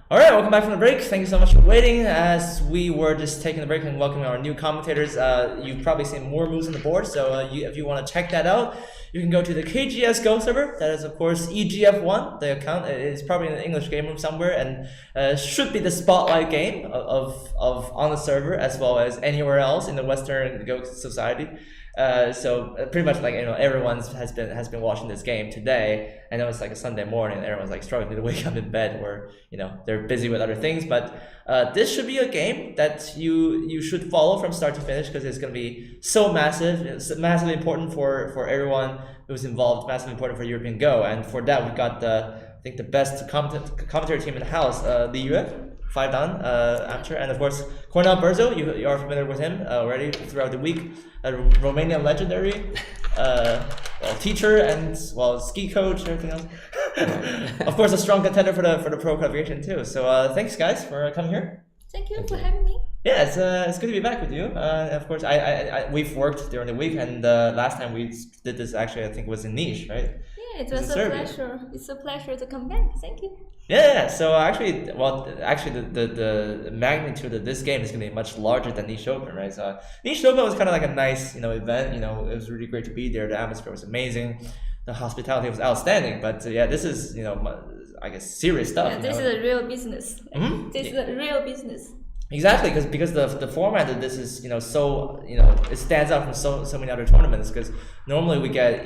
All right, welcome back from the break. Thank you so much for waiting. As we were just taking the break and welcoming our new commentators, you've probably seen more moves on the board. So if you want to check that out, you can go to the KGS Go server. That is, of course, EGF1. The account is probably in the English game room somewhere, and should be the spotlight game of on the server as well as anywhere else in the Western Go society. So pretty much like everyone has been watching this game today. I know it's like a Sunday morning and everyone's like struggling to wake up in bed or they're busy with other things, but this should be a game that you should follow from start to finish because it's going to be so massive. It's massively important for everyone who's involved, massively important for European Go, and for that we've got I think the best commentary team in the house, the Yike, 5-dan amateur, and of course Cornel Berzo. You are familiar with him already throughout the week. A Romanian legendary teacher and ski coach and everything else. Of course, a strong contender for the pro qualification too. So thanks guys for coming here. Thank you for having me. Yeah, it's good to be back with you. Of course, we've worked during the week, and last time we did this actually I think was in Niš, right? Yeah, it was a pleasure. It's a pleasure to come back. Thank you. Yeah, so actually the magnitude of this game is going to be much larger than Niš Open, right? So Niš Open was kind of like a nice event. It was really great to be there. The atmosphere was amazing. The hospitality was outstanding. But this is I guess serious stuff. Yeah, this is a real business. Mm-hmm. This is a real business. Exactly, because the format of this is so it stands out from so many other tournaments, because normally we get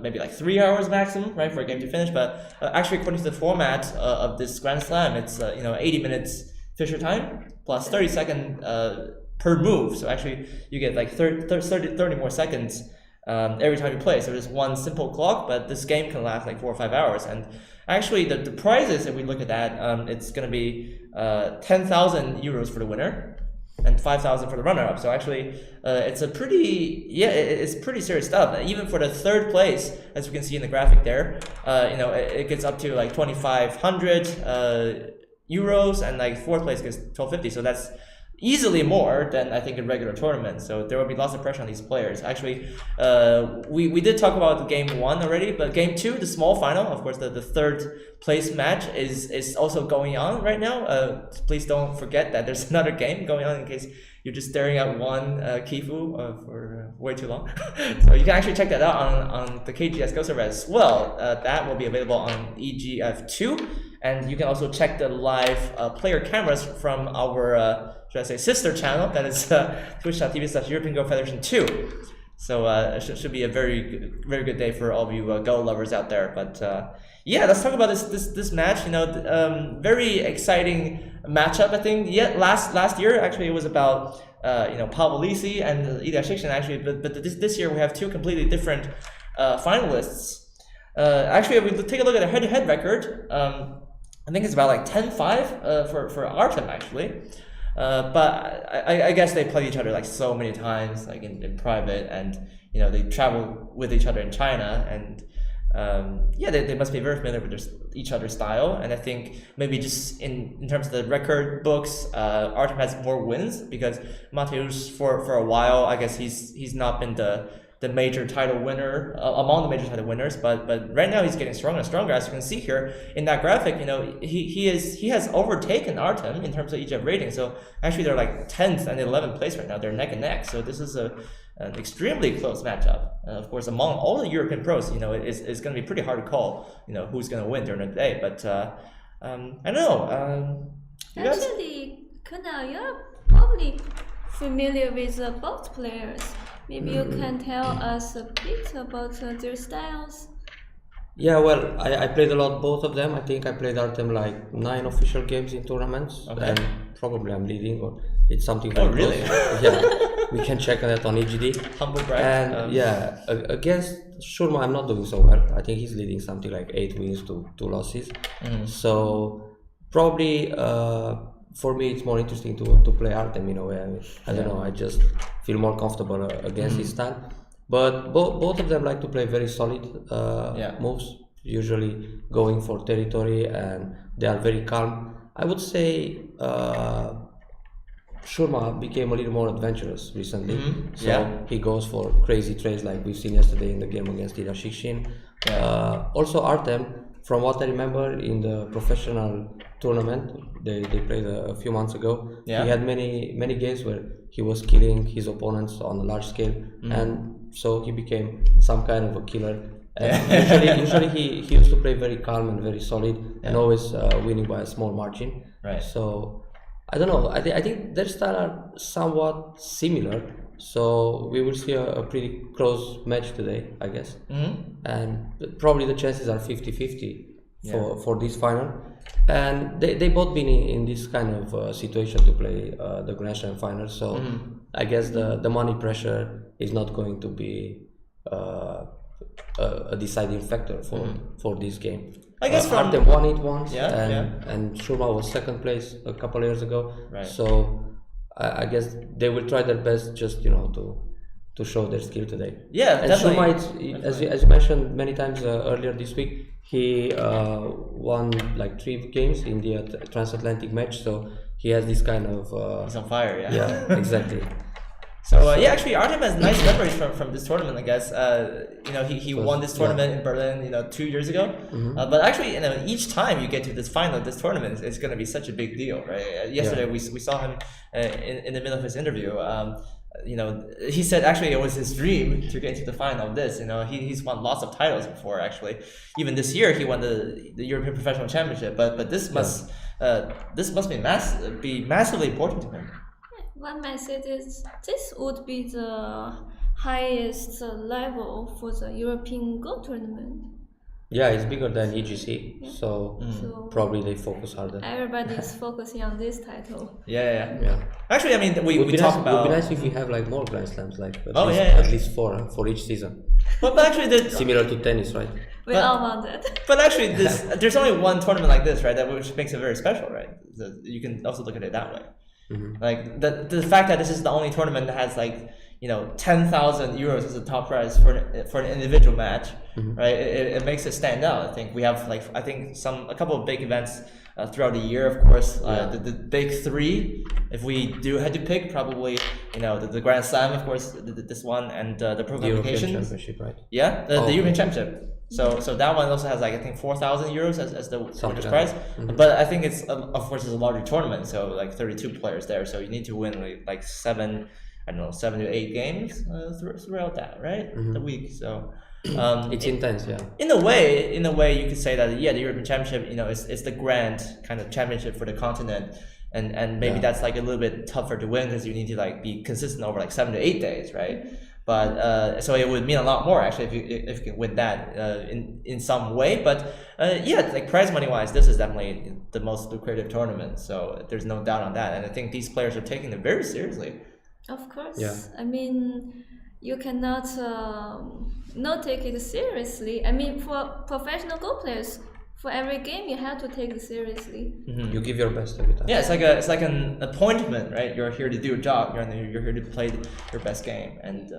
maybe like 3 hours maximum, right, for a game to finish, but actually according to the format of this Grand Slam, it's 80 minutes Fisher time plus 30 seconds per move. So actually you get like 30 more seconds every time you play. So there's one simple clock, but this game can last like 4 or 5 hours. And actually the prizes, if we look at that, it's going to be 10,000 euros for the winner and 5,000 for the runner-up. So actually it's it's pretty serious stuff. Even for the third place, as you can see in the graphic there, it gets up to like 2,500 euros, and like fourth place gets 1,250. So that's easily more than I think in regular tournaments. So there will be lots of pressure on these players. Actually, we did talk about game 1 already, but game 2, the small final, of course, the third place match is also going on right now. Please don't forget that there's another game going on in case you're just staring at one Kifu for way too long. So you can actually check that out on the KGS Go server as well. That will be available on EGF2. And you can also check the live player cameras from our, should I say, sister channel, that is twitch.tv/European Go Federation 2. So it should be a very good day for all of you Go lovers out there. But yeah, let's talk about this match. Very exciting matchup, I think. Yeah, last year actually it was about Pavlisi and Ilya Shikshin actually, but this year we have two completely different finalists. Actually, if we take a look at the head-to-head record, I think it's about like 10-5 for Artem actually. But I guess they played each other like so many times, like in private, and they travel with each other in China, and they must be very familiar with each other's style. And I think maybe just in terms of the record books, Artem has more wins because Mateusz for a while, I guess he's not been the major title winner among the major title winners, but right now he's getting stronger and stronger. As you can see here in that graphic, he has overtaken Artem in terms of EGF rating. So actually they're like 10th and 11th place right now. They're neck and neck. So this is an extremely close matchup. Of course, among all the European pros, it's going to be pretty hard to call, who's going to win during the day. But I don't know. Actually, Cornel, you're probably familiar with both players. Maybe you can tell us a bit about their styles. Yeah, well, I played a lot both of them. I think I played Artem like 9 official games in tournaments, and probably I'm leading, or it's something very really? close. Yeah, we can check that on EGD. Humble brag. And against Surma, I'm not doing so well. I think he's leading something like 8 wins to 2 losses. So probably for me, it's more interesting to play Artem in a way. I don't know. I just feel more comfortable against his style. But both of them like to play very solid moves, usually going for territory, and they are very calm. I would say Surma became a little more adventurous recently. He goes for crazy trades like we've seen yesterday in the game against Ilya Shikshin. Also Artem from what I remember in the professional tournament they played a few months ago, Yeah. he had many games where he was killing his opponents on a large scale, and so he became some kind of a killer. And usually he used to play very calm and very solid, and always winning by a small margin. Right. So I don't know. I think their style are somewhat similar. So we will see a pretty close match today, I guess. And probably the chances are 50-50 for this final. And they both been in this kind of situation to play the Grand Slam final. So I guess the money pressure is not going to be a deciding factor for this game. I guess from Artem won it once, Yeah, and Surma was second place a couple of years ago. Right. So I guess they will try their best, just to show their skill today. Yeah, and definitely. Surma, as you mentioned many times earlier this week, he won like 3 games in the transatlantic match. So he has this kind of He's on fire, yeah. yeah, exactly. So yeah, actually Artem has nice memories from this tournament, I guess. He won this tournament in Berlin, 2 years ago. But actually, each time you get to this final, this tournament, it's going to be such a big deal, right? Yesterday we saw him in the middle of his interview. He said actually it was his dream to get into the final of this. He's won lots of titles before, actually. Even this year he won the European Professional Championship. But this must be massively important to him. One message is this would be the highest level for the European Go tournament. Yeah, it's bigger than EGC, so probably they focus harder. Everybody is focusing on this title. Yeah. Actually, I mean, we talk about. It would be nice if we have like more Grand Slams, like at least 4 for each season. But actually, similar to tennis, right? We all want that. But actually, there's only one tournament like this, right? Which makes it very special, right? You can also look at it that way. Like the fact that this is the only tournament that has 10,000 euros as a top prize for an individual match, right? It makes it stand out. I think we have a couple of big events throughout the year, of course. The big 3, if we had to pick, probably the Grand Slam, of course, this one, and the Pro Qualifications. European Championship, right? Yeah, the European Championship. So that one also has I think 4,000 euros as the winner's prize. But I think it's of course it's a larger tournament, so 32 players there. So you need to win like 7 to 8 games throughout that, right? The week. So it's intense, yeah. In a way, you could say that the European Championship, is the grand kind of championship for the continent, and maybe that's a little bit tougher to win because you need to be consistent over 7 to 8 days, right? But so it would mean a lot more actually if you can win that in some way. But prize money wise, this is definitely the most lucrative tournament. So there's no doubt on that, and I think these players are taking it very seriously. Of course. Yeah. I mean, you cannot not take it seriously. I mean, for professional Go players, for every game you have to take it seriously. You give your best every time. Yeah, it's like an appointment, right? You're here to do a job. You're here to play your best game, and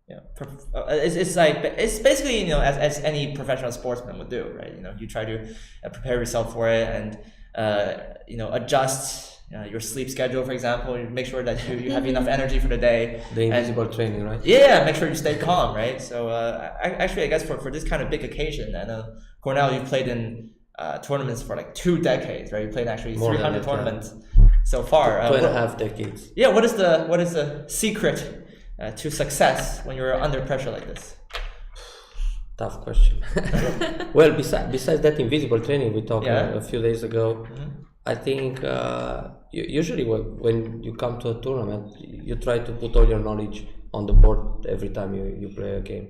it's basically as any professional sportsman would do, right? You try to prepare yourself for it and adjust. Your sleep schedule, for example, you make sure that you have enough energy for the day. The invisible training, right? Yeah, make sure you stay calm, right? So I guess for this kind of big occasion, I know Cornell, you played in tournaments for 2 decades, right? You played actually 300 tournaments so far. 2.5 decades. Yeah, what is the secret to success when you're under pressure like this? Tough question. Well, besides that invisible training we talked a few days ago, I think usually when you come to a tournament, you try to put all your knowledge on the board every time you play a game.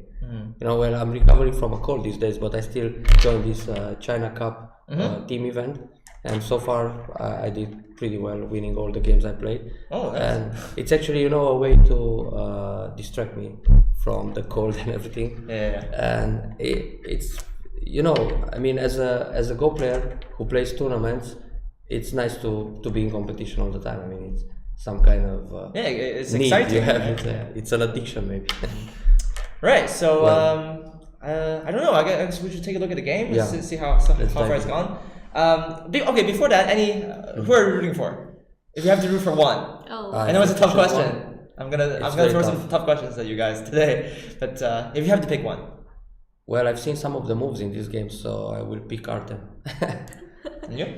Well, I'm recovering from a cold these days, but I still joined this China Cup team event, and so far I did pretty well, winning all the games I played. Oh, nice. And it's actually a way to distract me from the cold and everything. Yeah. And it's I mean, as a Go player who plays tournaments, it's nice to be in competition all the time. I mean, it's some kind of it's need exciting. you have. Right? It's an addiction, maybe. Right. So I don't know. I guess we should take a look at the game. See how far it's gone. Before that, who are you rooting for? If you have to root for one, I know it's a tough question. I'm gonna throw some tough questions at you guys today. But if you have to pick one, Well, I've seen some of the moves in this game, so I will pick Artem. Yeah.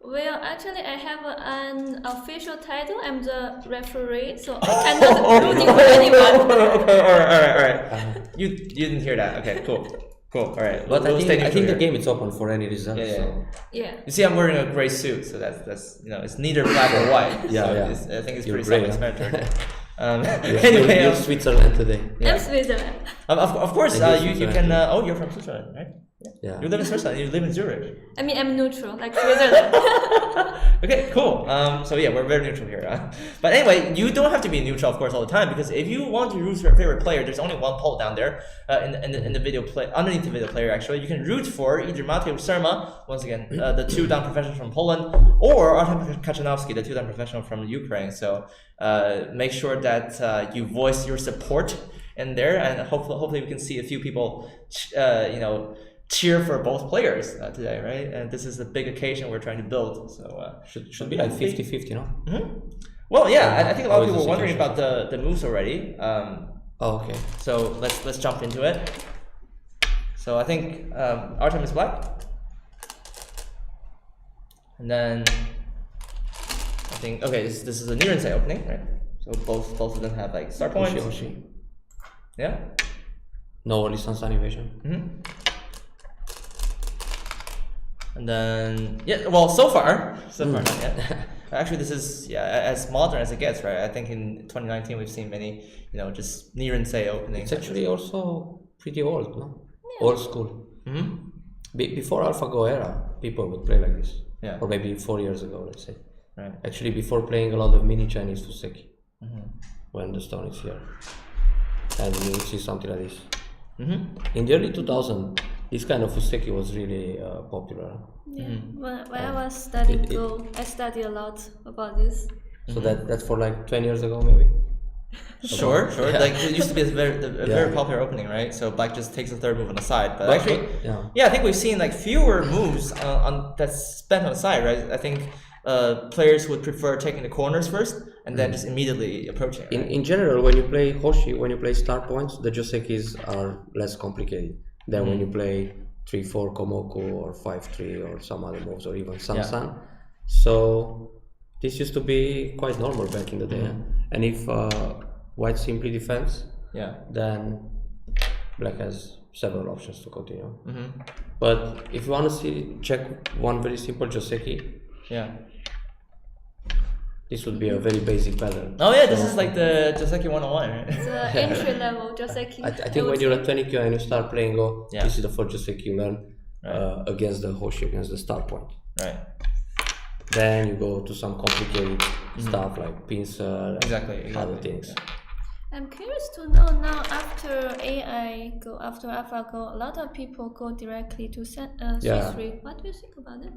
Well, actually, I have an official title. I'm the referee, so I cannot rooting for anyone. Okay, all right. You didn't hear that? Okay, cool. All right. But We'll stay I think neutral the here. game is open for any result. Yeah. So. Yeah. You see, I'm wearing a gray suit, so that's it's neither black or white. Yeah, so yeah. I think it's You're pretty gray, huh? self-explanatory. Anyway, you're Switzerland today. I'm Switzerland. Of course, And you you're can. Oh, you're from Switzerland, right? Yeah. You live in Switzerland. You live in Zurich. I mean, I'm neutral, like Switzerland. Okay, cool. So yeah, we're very neutral here. But anyway, you don't have to be neutral, of course, all the time, because if you want to root for your favorite player, there's only one poll down there in the video play underneath the video player. Actually, you can root for either Mateusz Surma, once again, the two-down professional from Poland, or Artem Kachanovskyi, the two-down professional from Ukraine. So make sure that you voice your support in there, and hopefully we can see a few people, cheer for both players today, right? And this is a big occasion we're trying to build. So Should be like 50-50, no? Mm-hmm. Well, yeah, I think a lot of How is people the were wondering situation? about the moves already. Oh, okay. So let's jump into it. So I think Artem is black, and then I think this is a Nirensei opening, right? So both of them have like start points. Hoshi. Yeah. No early Sun invasion. Mm-hmm. And then so far not yet. Actually, this is as modern as it gets, right? I think in 2019 we've seen many, just Nirensei openings. It's actually also pretty old, no? Yeah. Old school. Mm-hmm. Before AlphaGo era, people would play like this. Yeah. Or maybe 4 years ago, let's say. Right. Actually, before playing a lot of mini Chinese Fuseki, when the stone is here, and you would see something like this. Mm-hmm. In the early 2000s, this kind of Fuseki was really popular. Yeah. When I was studying Go, I studied a lot about this. So that's for like 20 years ago, maybe. Sure. Yeah. Like it used to be a very popular opening, right? So black just takes a third move on the side, but actually, I think we've seen like fewer moves on that's spent on the side, right? I think players would prefer taking the corners first and then just immediately approaching. Right? In general, when you play Hoshi, when you play star points, the Josekis are less complicated than when you play 3-4 Komoku or 5-3 or some other moves or even Sansan. So this used to be quite normal back in the day. And if white simply defends, then black has several options to continue. But if you want to check one very simple Joseki, this would be a very basic pattern. Oh yeah, this is like the Joseki 101, right? It's an entry level Joseki. I think when you're at 20Q and you start playing Go, this is the first Joseki you learn against the Hoshi, against the start point. Right. Then you go to some complicated stuff like pincer, exactly. other things. Yeah. I'm curious to know now, after AI Go, after AlphaGo, a lot of people go directly to C3. What do you think about it?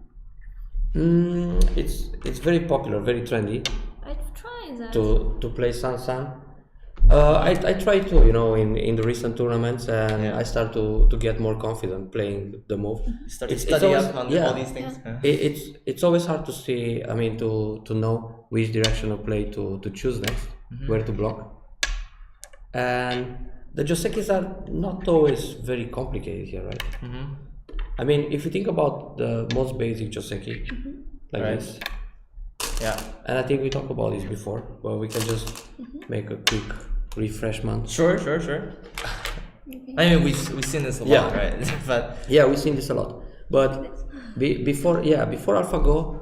It's very popular, very trendy. I've tried that. To play Sansan. I try to, in the recent tournaments, and I start to get more confident playing the move. You start to study up on all these things. It's always hard to see. I mean, to know which direction of play to choose next, where to block. And the Josekis are not always very complicated here, right? I mean, if you think about the most basic Joseki, like this. Yeah. And I think we talked about this before, but we can just make a quick refreshment. Sure. I mean, we've seen this a lot, right? But we've seen this a lot. But before AlphaGo,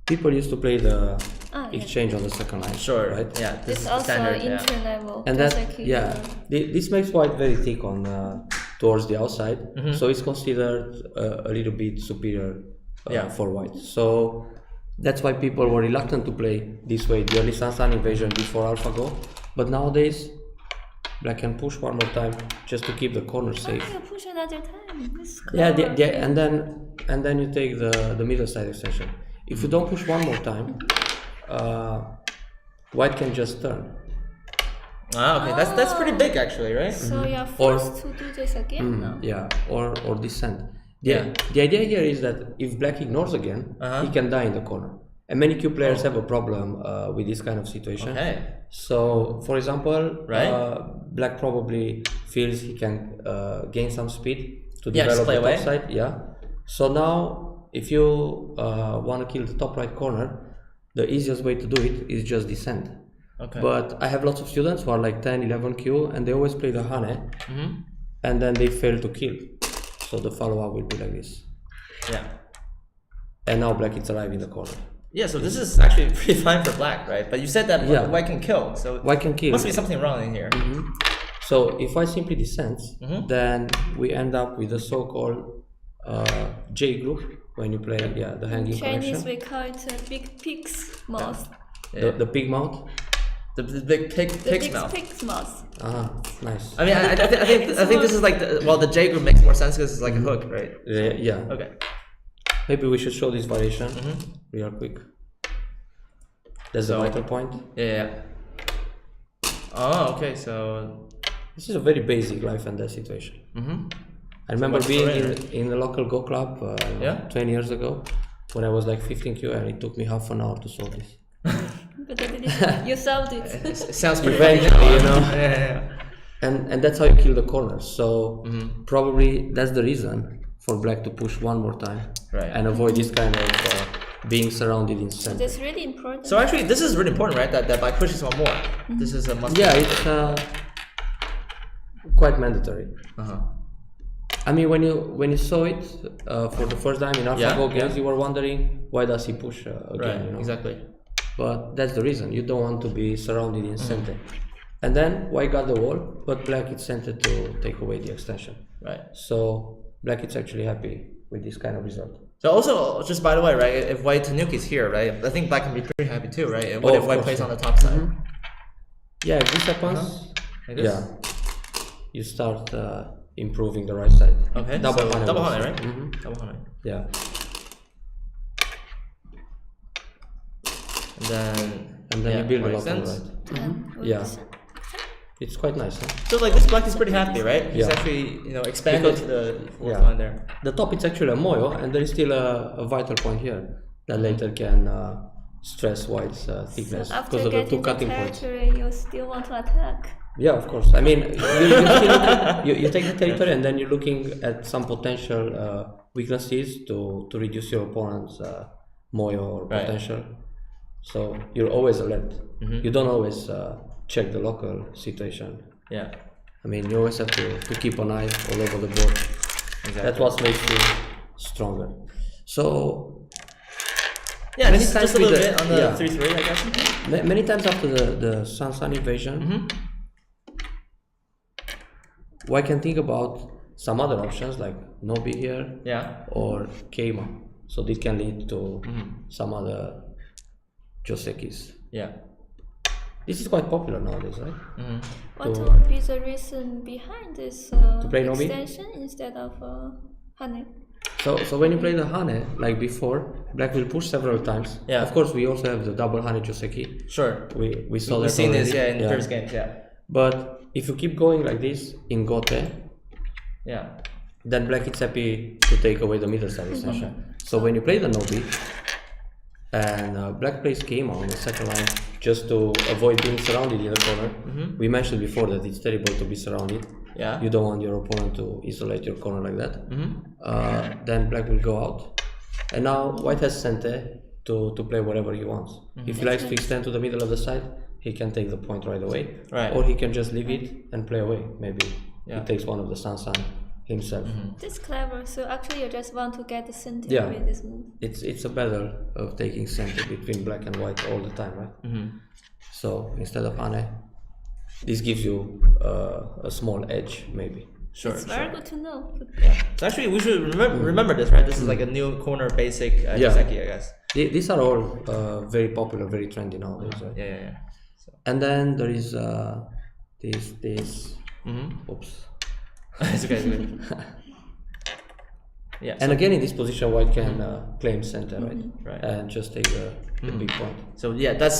people used to play the exchange on the second line. Sure. Right? Yeah. This is also standard, entry level. And this makes white very thick on towards the outside, so it's considered a little bit superior for white. So that's why people were reluctant to play this way, the early Sansan invasion before AlphaGo. But nowadays, black can push one more time just to keep the corner safe. You push another time. And then you take the middle side extension. If you don't push one more time, white can just turn. Okay, that's pretty big actually, right? So you're forced to do this again now. Yeah, or descend. The idea here is that if black ignores again, he can die in the corner. And many Q players have a problem with this kind of situation. Okay. So, for example, Right. Black probably feels he can gain some speed to Yeah, just develop play the away. top side. Yeah. So now, if you want to kill the top right corner, the easiest way to do it is just descend. Okay. But I have lots of students who are like 10, 11 Q, and they always play the Hane, and then they fail to kill. So the follow-up will be like this. Yeah. And now Black is arriving in the corner. Yeah, so this is actually pretty fine for black, right? But you said that Yeah. white can kill, so White can kill. must be something wrong in here. So if White simply descends, then we end up with the so-called J group when you play the hanging Chinese connection. we call it a big pig's mouth. The pig mouth. The big The pig's big mouth. pig's mouth. Nice. I mean, I think this is like the J group makes more sense because it's like a hook, right? Yeah. Okay. Maybe we should show this variation real quick. That's the vital point. Yeah. Oh, okay. So. This is a very basic life and death situation. I remember being in a local Go club 20 years ago when I was like 15 Q, and it took me half an hour to solve this. But you solved it. It sounds pretty Eventually, you know. Yeah. And that's how you kill the corners. So probably that's the reason for Black to push one more time and avoid this kind of being surrounded in center. That's really important. So actually, this is really important, right? That by pushing one more, this is a must. Yeah, it's quite mandatory. I mean, when you saw it for the first time in AlphaGo games, you were wondering why does he push again? Right. You know? Exactly. But that's the reason. You don't want to be surrounded in center. And then White got the wall, but Black is center to take away the extension. Right. So Black is actually happy with this kind of result. So also, just by the way, right? If White Tanuki is here, right? I think Black can be pretty happy too, right? What if White plays on the top side? Yeah, if this happens, Like this? you start improving the right side. Okay. Double so honey double also. honey, right? Double honey. Yeah. And then you build a White local extends. right. Yeah. It's quite nice, huh? So like this Black is pretty happy, right? He's Yeah. actually expanded Because- to the fourth yeah. line there. The top is actually a moyo, and there is still a vital point here that later can stress White's thickness So after because of the two getting the cutting points. territory, you still want to attack. Yeah, of course. I mean, you take the territory and then you're looking at some potential weaknesses to reduce your opponent's moyo or potential. So you're always alert. You don't always check the local situation. Yeah. I mean, you always have to keep an eye all over the board. Exactly. That's what makes you stronger. So Yeah, many just times a little with the- bit on the yeah. 3-3, I guess. many times after the Sun invasion, I can think about some other options like Nobi here Yeah. or Keima. So this can lead to some other Josekis. Yeah. This is quite popular nowadays, right? What To- would be the reason behind this play Nobi? extension instead of honey? So when you play the Hane, like before, Black will push several times. Yeah. Of course, we also have the double Hane Joseki. Sure. We saw We've that seen this, already. in previous games, yeah. But if you keep going like this in Gote, Yeah. then Black is happy to take away the middle side extension. So when you play the Nobi, and Black plays Keima on the second line just to avoid being surrounded in the corner. We mentioned before that it's terrible to be surrounded. Yeah. You don't want your opponent to isolate your corner like that. Then Black will go out. And now White has Sente to play whatever he wants. If he likes to extend to the middle of the side, he can take the point right away. Right. Or he can just leave it and play away. Maybe Yeah. he takes one of the Sansan himself. That's clever. So actually, you just want to get the center Yeah. with this move. It's a battle of taking center between Black and White all the time, right? So instead of Hane, this gives you a small edge, maybe. Sure. It's very good to know. So actually, we should remember this, right? This is like a new corner basic Joseki, I guess. These are all very popular, very trendy nowadays, right? Yeah. So. And then there is this. Oops. It's okay. It's okay. Yeah. And again, in this position, White can claim center, right? Right. And just take the big point. So yeah, all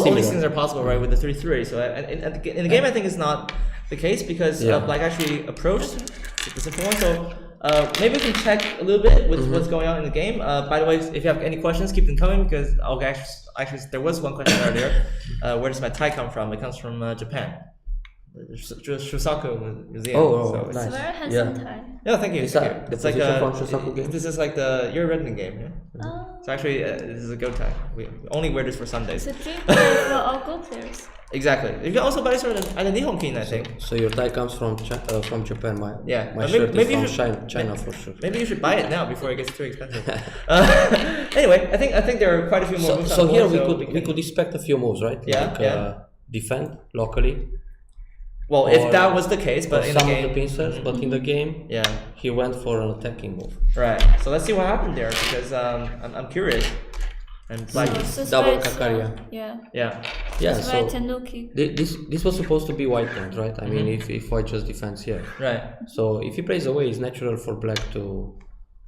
similar. these things are possible, right, with the 3-3. So in the game, I think it's not the case because Black actually approached the simple one. So maybe we can check a little bit with what's going on in the game. By the way, if you have any questions, keep them coming because actually there was one question earlier. Where does my tie come from? It comes from Japan. The Shusaku Museum. Oh, so It's nice. a very handsome Yeah. tie. No, thank you. Is thank that you. the It's like position a, from Shusaku game? This is like the You're Redden game, yeah? Oh, So actually, this is a go tie. We only wear this for Sundays. it's a dream play for all Go players. Exactly. You can also buy this at the Nihonkin, I think. So your tie comes from Japan. My Yeah, my but shirt maybe you is from should- China for sure. Maybe you should buy it now before it gets too expensive. Anyway, I think there are quite a few more moves So on here board, we could expect a few moves, right? Yeah, Like yeah. defend locally. Well, or- if that was the case, but or in the some game, of the pincers, but in the game yeah, he went for an attacking move. right. So let's see what happened there because I'm curious. And like, Double Suspect, Kakaria. Yeah. yeah, Yeah, That's so right, Tanuki. this was supposed to be white point, right? I mean, if white just defends here. right, So if he plays away, it's natural for black to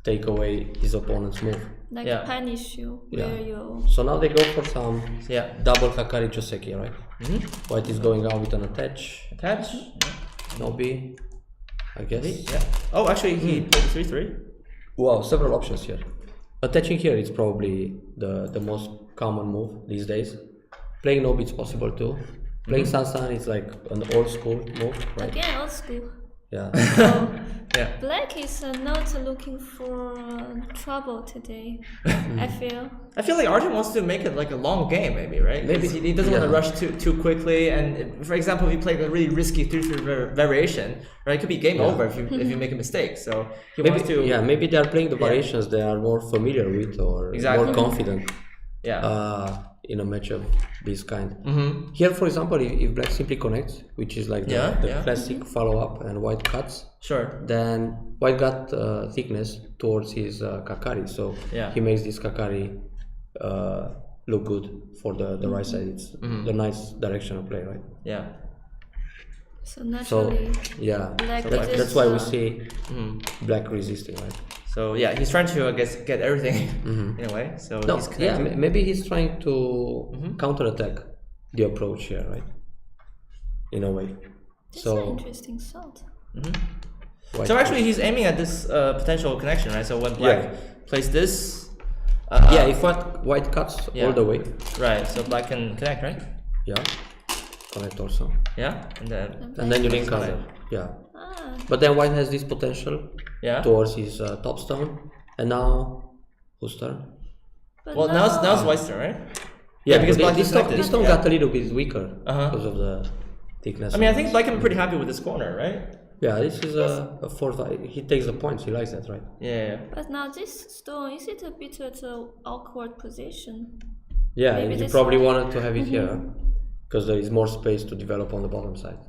take away his opponent's move. Like Yeah. punish you, Yeah. where you. So now they go for some yeah. double Kakari Joseki, right? White is going out with an attach. Attach. Nobi, I guess. Yeah. Oh, actually, he played 3-3. Wow, several options here. Attaching here is probably the most common move these days. Playing Nobi is possible too. Playing Sansan is like an old school move, right? Again, old school. Yeah. Yeah. Black is not looking for trouble today, I feel. I feel like Artem wants to make it like a long game, maybe, right? Maybe. He doesn't want to Yeah. rush too quickly. And for example, if you play a really risky 3-3 variation, right, it could be game over if you make a mistake. So he wants to. Maybe they are playing the variations they are more familiar with or Exactly. more confident Yeah. in a match of this kind. Here, for example, if black simply connects, which is like the Yeah. classic follow-up, and white cuts, Sure. then white got thickness towards his Kakari, so Yeah. he makes this Kakari look good for the right side. It's the nice direction of play, right? Yeah. So So naturally, yeah, Black that's is, why we see black resisting, right? So yeah, he's trying to, I guess, get everything in a way. So No, he's yeah, connecting. maybe he's trying to counterattack the approach here, right? In a way. this So is an interesting thought. white So actually, he's aiming at this potential connection, right? So when black Yeah. plays this, yeah, if white cuts Yeah. all the way, right? So black can connect, right? yeah, connect also, Yeah, and then and then you link Black. other, yeah. Ah, But then white has this potential yeah. towards his top stone, and now whose turn? but Well, now it's white's turn, right? Yeah, because black this is stone, connected. this stone Yeah. got a little bit weaker Uh-huh. because of the thickness. I mean, I of think this. black can be pretty happy with this corner, right? Yeah, this is a fourth. He takes the points. He likes that, right? Yeah. But now this stone, is it a bit at an awkward position? Yeah, Maybe he this probably one. wanted to have it here because there is more space to develop on the bottom side,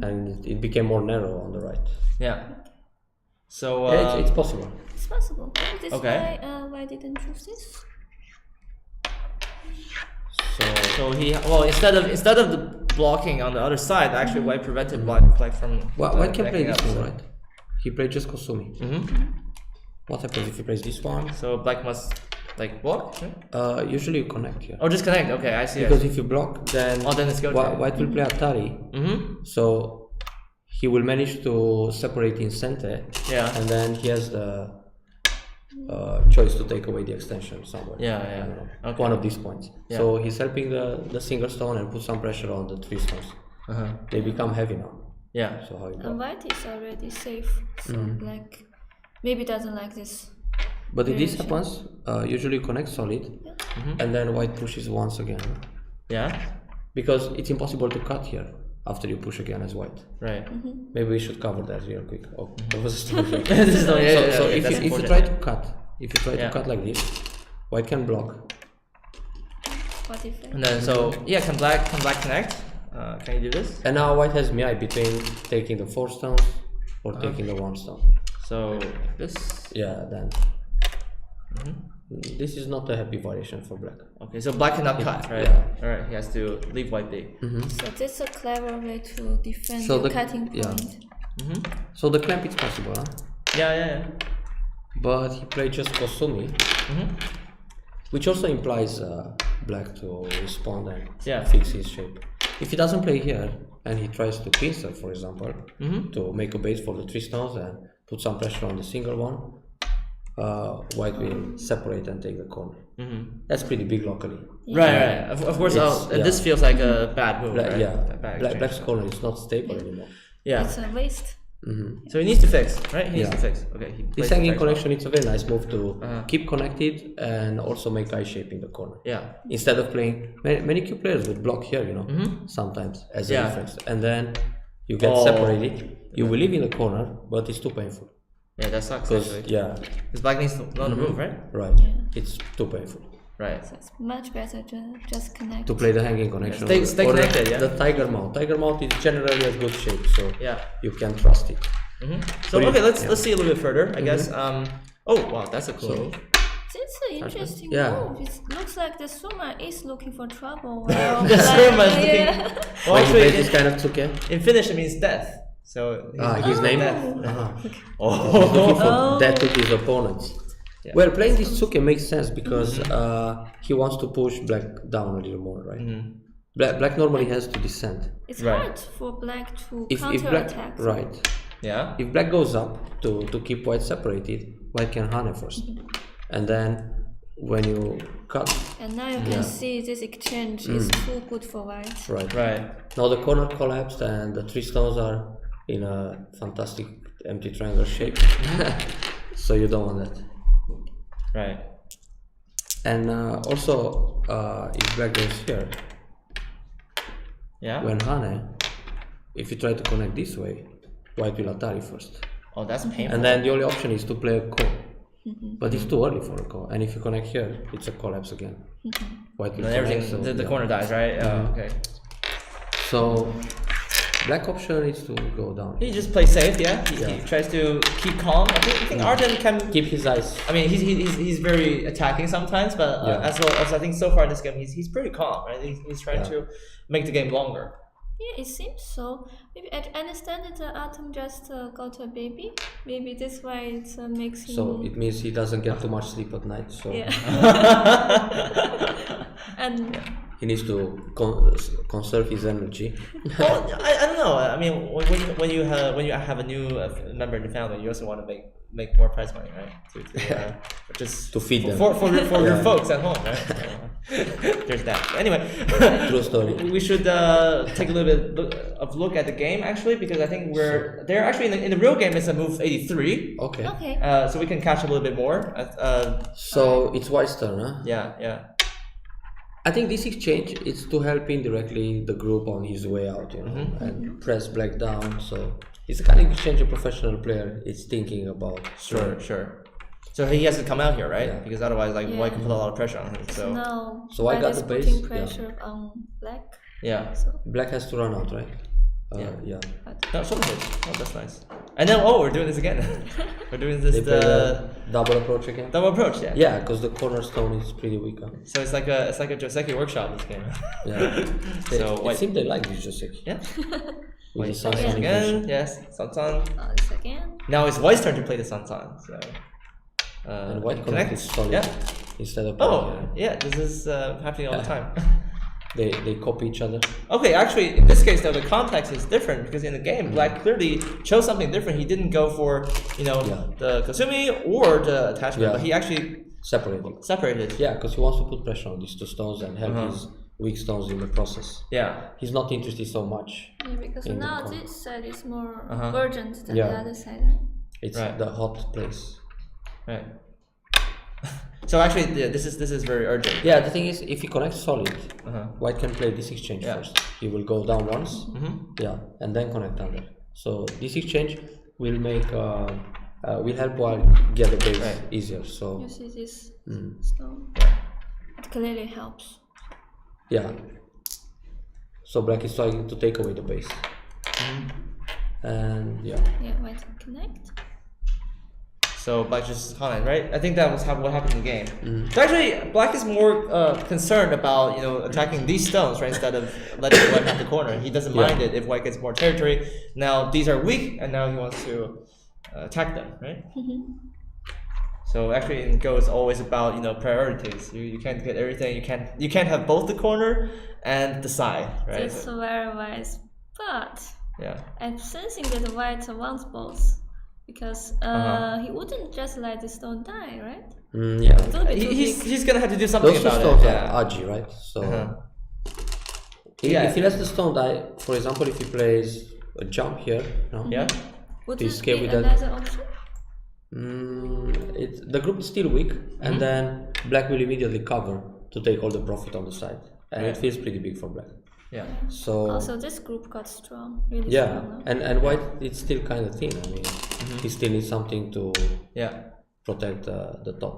and it became more narrow on the right. Yeah. So Yeah, it's possible. It's possible. Maybe this Okay. why didn't choose this? So he instead of the blocking on the other side, actually white prevented black from. white can play connecting this up, one, so- right? He played just Kosumi. What happens if he plays this one? So black must like block. Right? Usually you connect here. Oh, just connect. Okay, I see. Because if you block, then then it's go white will play Atari. So he will manage to separate in Sente, Yeah. and then he has the choice to take away the extension somewhere. Yeah, yeah. I don't know, Okay. one of these points. Yeah. So he's helping the single stone and put some pressure on the three stones. They become heavy now. Yeah. So how you And block? white is already safe, so black maybe doesn't like this. But if this variation. happens, usually connect solid, and then white pushes once again, Yeah. because it's impossible to cut here after you push again as white. Right. Maybe we should cover that real quick. Oh, there was a stone here. This is yeah, So yeah, if that's you important. try to cut, Yeah. like this, white can block. What if And then yeah, can black connect? Can you do this? And now white has Miai between taking the 4 stones or taking the 1 stone. So this. Yeah, then this is not a happy variation for black. Okay, so black cannot cut, right? Yeah. All right, he has to leave white be. So this is a clever way to defend So your the- cutting yeah. point. So the clamp is possible, huh? Yeah. But he played just Kosumi, which also implies black to respond and Yeah. fix his shape. If he doesn't play here and he tries to pincer, for example, to make a base for the 3 stones and put some pressure on the single one, white will separate and take the corner. That's pretty big locally. Right. Of course, and this feels like a bad move, right? Yeah, A bad Black's exchange. corner is not stable anymore. Yeah. It's a waste. So he needs to fix, right? He needs Yeah. to fix. Okay. He This plays the hanging fix. connection, it's a very nice move to keep connected and also make eye shape in the corner. Yeah. Instead of playing, many Q players would block here, sometimes as a Yeah. defense. And then you get separated, you will live in the corner, but it's too painful. Yeah, that sucks. Because, Actually. Because black needs to learn the move, right? Right. It's too painful. Right. So it's much better to just connect. To play the hanging connection. Stay or connected, yeah. The tiger mount. Tiger mount is generally a good shape, so Yeah. you can trust it. So But okay, it- let's see a little bit further, I guess. Oh wow, that's a cool move. It's an interesting Yeah. move. It looks like the Surma is looking for trouble. While The Surma is looking. yeah. Well, When you actually, play this kind of tsuke, in Finnish it means death. So his name? Death. He's looking for death to his opponents. Yeah. Well, playing this tsuke makes sense because he wants to push black down a little more, right? Black normally has to descend. It's Right. hard for black to If black, counter-attack. right? Yeah. If black goes up to keep white separated, white can hane first, and then when you cut, And now you can see this exchange is too good for white. right? Right. Now the corner collapsed and the three stones are in a fantastic empty triangle shape, so you don't want that. Right. And also, if black goes here, Yeah. when hane, if you try to connect this way, white will atari first. Oh, that's painful. And then the only option is to play a ko. But it's too early for a ko. And if you connect here, it's a collapse again. White will Then everything, connect, so, the yeah. corner dies, right? Oh, okay. So, black option is to go down. He just plays safe, yeah. He Yeah. tries to keep calm. I think Artem can. Keep his eyes. I mean, he's very attacking sometimes, but as well as I think so far in this game, he's pretty calm, right? He's trying to make the game longer. Yeah, it seems so. Maybe I understand that Artem just got a baby. Maybe that's why it makes him. So it means he doesn't get too much sleep at night. So Yeah. And he needs to conserve his energy. Well, I don't know. I mean, when you have a new member in the family, you also want to make more prize money, right? Just To feed them. for your folks at home, right? There's that. Anyway, True story. we should take a little bit of look at the game actually, because I think they're actually in the real game. It's a move 83. Okay. okay. So we can catch a little bit more. So it's white's turn, huh? Yeah. I think this exchange is to help indirectly the group on his way out, and press black down. So it's the kind of exchange a professional player is thinking about. Sure. So he has to come out here, right? Yeah. Because otherwise, like, Yeah. white can put a lot of pressure on him. So Now So I white got is the base, putting yeah. pressure on black. yeah. So Black has to run out, right? Yeah. No, shoulder hit. Oh, that's nice. And then, we're doing this again. We're doing this They play the double approach again. double approach, yeah. Yeah, because the cornerstone is pretty weak. Huh? So it's like a Joseki workshop, this game. Yeah. So it white, seems they like this Joseki. yeah. With the White sun plays sun again, inversion. yes. Sansan. this again. Now it's white's turn to play the Sansan. So. And white connected solid Yeah. instead of Oh, playing, yeah. This is happening all the time. they copy each other. Okay, actually, in this case, though, the context is different because in the game, Black clearly chose something different. He didn't go for, the Kasumi or the attachment, Yeah. but he actually Separating. separated. Yeah, because he wants to put pressure on these two stones and help his weak stones in the process. Yeah. He's not interested so much. Yeah, because In the now corner. this side is more Uh-huh. urgent than Yeah. the other side. It's Right. the hot place. Right. So actually, yeah, this is very urgent. Yeah, the thing is, if he connects solid, Uh-huh. white can play this exchange Yeah. first. He will go down once, yeah, and then connect under. So this exchange will make will help white get the base Right. easier. So You see this Mm. stone? It clearly helps. yeah, so black is trying to take away the base, and yeah, Yeah, white connect. So Black just comment, right? I think that was what happened in the game. So actually, Black is more concerned about attacking these stones, right? Instead of letting White have the corner. He doesn't mind it if White gets more territory. Now these are weak, and now he wants to attack them, right? So actually, it goes always about priorities. You can't get everything. You can't have both the corner and the side, right? That's very wise. But Yeah. I'm sensing that white wants both. because he wouldn't just let the stone die, right? Yeah. It's a little bit too big. He's gonna have to do something Those two about stones it. are Yeah. agi, right? So Yeah. if he lets the stone die, for example, if he plays a jump here, no? Yeah. Would He's it scared be with that. another option? The group is still weak, and then Black will immediately cover to take all the profit on the side, and it feels pretty big for Black. Yeah. So Also, this group got strong, really yeah, strong. and White it's still kind of thin. I mean, he still needs something to Yeah. protect the top.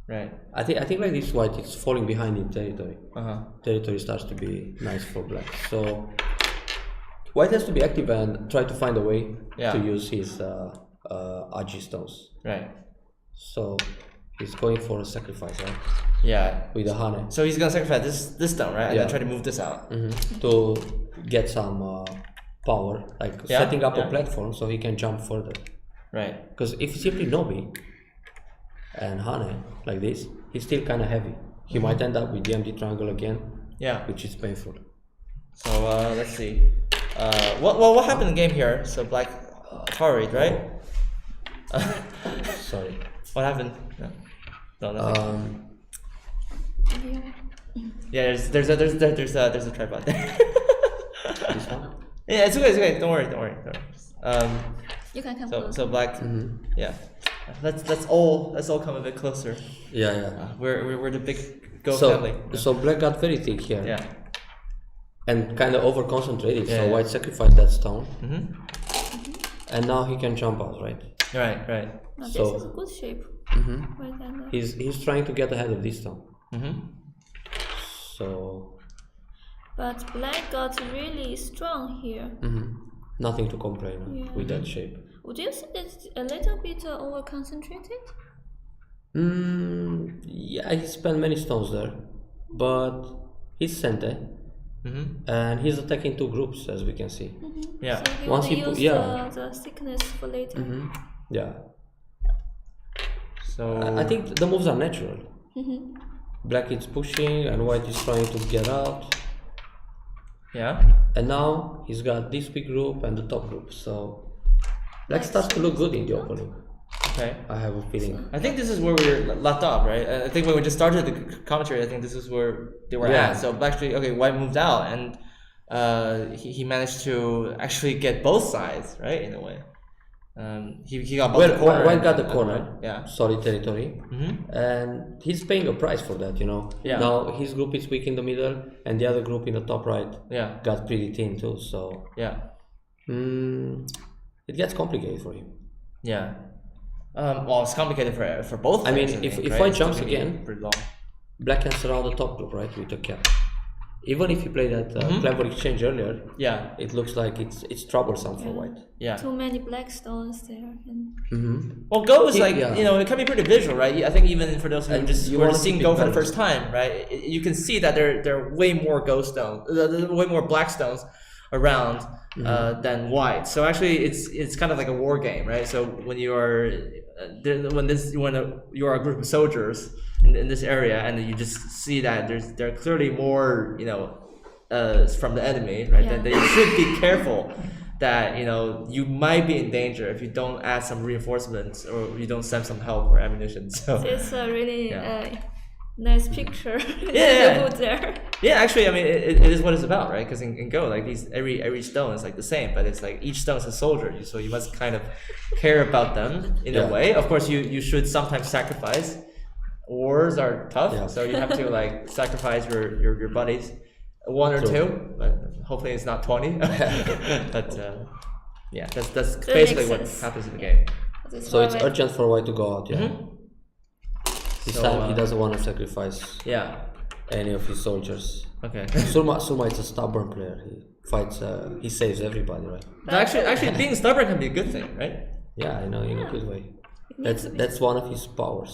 Right. I think like this White is falling behind in territory. Uh-huh. Territory starts to be nice for Black. So White has to be active and try to find a way to use his agi stones. Right. So he's going for a sacrifice, right? Yeah. With a Hane. So he's gonna sacrifice this stone, right? And Yeah. then try to move this out. To get some power, like setting up a yeah. platform so he can jump further. Right. Because if he simply Nobi and Hane like this, he's still kind of heavy. He might end up with the empty triangle again, Yeah. which is painful. So let's see. What happened in the game here? So Black Atari, right? Sorry. What happened? No, nothing. Yeah, there's a tripod there. This one? Yeah, it's okay. Don't worry. You can come So closer. Black. Yeah. Let's all come a bit closer. Yeah. We're the big Go So, family. so Black got very thick here. Yeah. And kind of over concentrated, Yeah, so yeah. White sacrificed that stone. Mm-hmm. And now he can jump out, right? Right. Now so- this is a good shape. Right then. He's trying to get ahead of this stone. Mm-hmm. So But Black got really strong here. nothing to complain Yeah. with that shape. Would you say it's a little bit over concentrated? Yeah, he spent many stones there, but he's Sente, and he's attacking two groups, as we can see. Yeah. So he Once will he put- use yeah. the thickness for later. Yeah, So I think the moves are natural. Black is pushing, and White is trying to get out. yeah. And now he's got this big group and the top group, so Black starts to look good in the opening. Okay. I have a feeling. I think this is where we were left off, right? I think when we just started the commentary, I think this is where they were Yeah. at. So actually, okay, White moved out, and he managed to actually get both sides, right? In a way, he got both the corner. White got the and- corner, Yeah. solid territory, and he's paying a price for that, you know. Yeah. Now his group is weak in the middle, and the other group in the top right Yeah. got pretty thin too. So Yeah. it gets complicated for him. Yeah. Well, it's complicated for both. I mean, players, if right? White It's jumps gonna be again, pretty long. Black can surround the top group, right, with a cap. Even if he played that clever exchange earlier, Yeah. it looks like it's troublesome for White. Yeah. Too many black stones there. And Well, Go is like, Yeah. you know, it can be pretty visual, right? I think even for those who And just you who are want just to seeing keep Go it for the balanced. first time, right? You can see that there are way more Go stones, there are way more black stones around than white. So actually, it's kind of like a war game, right? So when you are you are a group of soldiers in this area, and you just see that there are clearly more, you know, from the enemy, right? Yeah. That you should be careful. That, you know, you might be in danger if you don't add some reinforcements or you don't send some help or ammunition. So it's a really Yeah. nice picture. Yeah. You put there. yeah, actually, I mean, it is what it's about, right? Because in Go, like every stone is like the same, but it's like each stone is a soldier, so you must kind of care about them in a Yeah. way. Of course, you should sometimes sacrifice. Wars are tough, Yeah. so you have to like sacrifice your buddies, one or True. two, but hopefully it's not 20. But yeah, that's That basically makes what sense. happens in the game. That's So why it's I- urgent for White to go out, yeah. This So, time he doesn't want to sacrifice Yeah. any of his soldiers. Okay. Surma is a stubborn player. He fights, he saves everybody, right? But actually, being stubborn can be a good thing, right? Yeah, I know, in a good way. needs to be. That's one of his powers.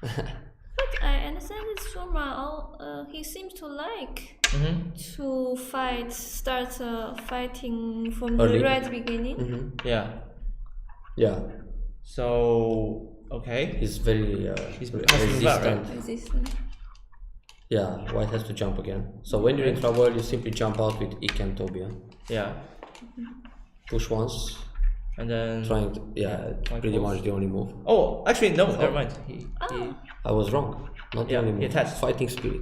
But I understand that Surma, he seems to like to start fighting from Early. the right beginning. Yeah. Yeah, So okay. he's very He's has to move out, right? resistant. Resistant. Yeah, White has to jump again. So when you're in trouble, you simply jump out with Yike and Tobian. Yeah. Push once, And then Trying to, like pretty both. much the only move. Oh, actually no, never mind. He I was wrong. Not the Yeah, only he move. attached. Fighting spirit.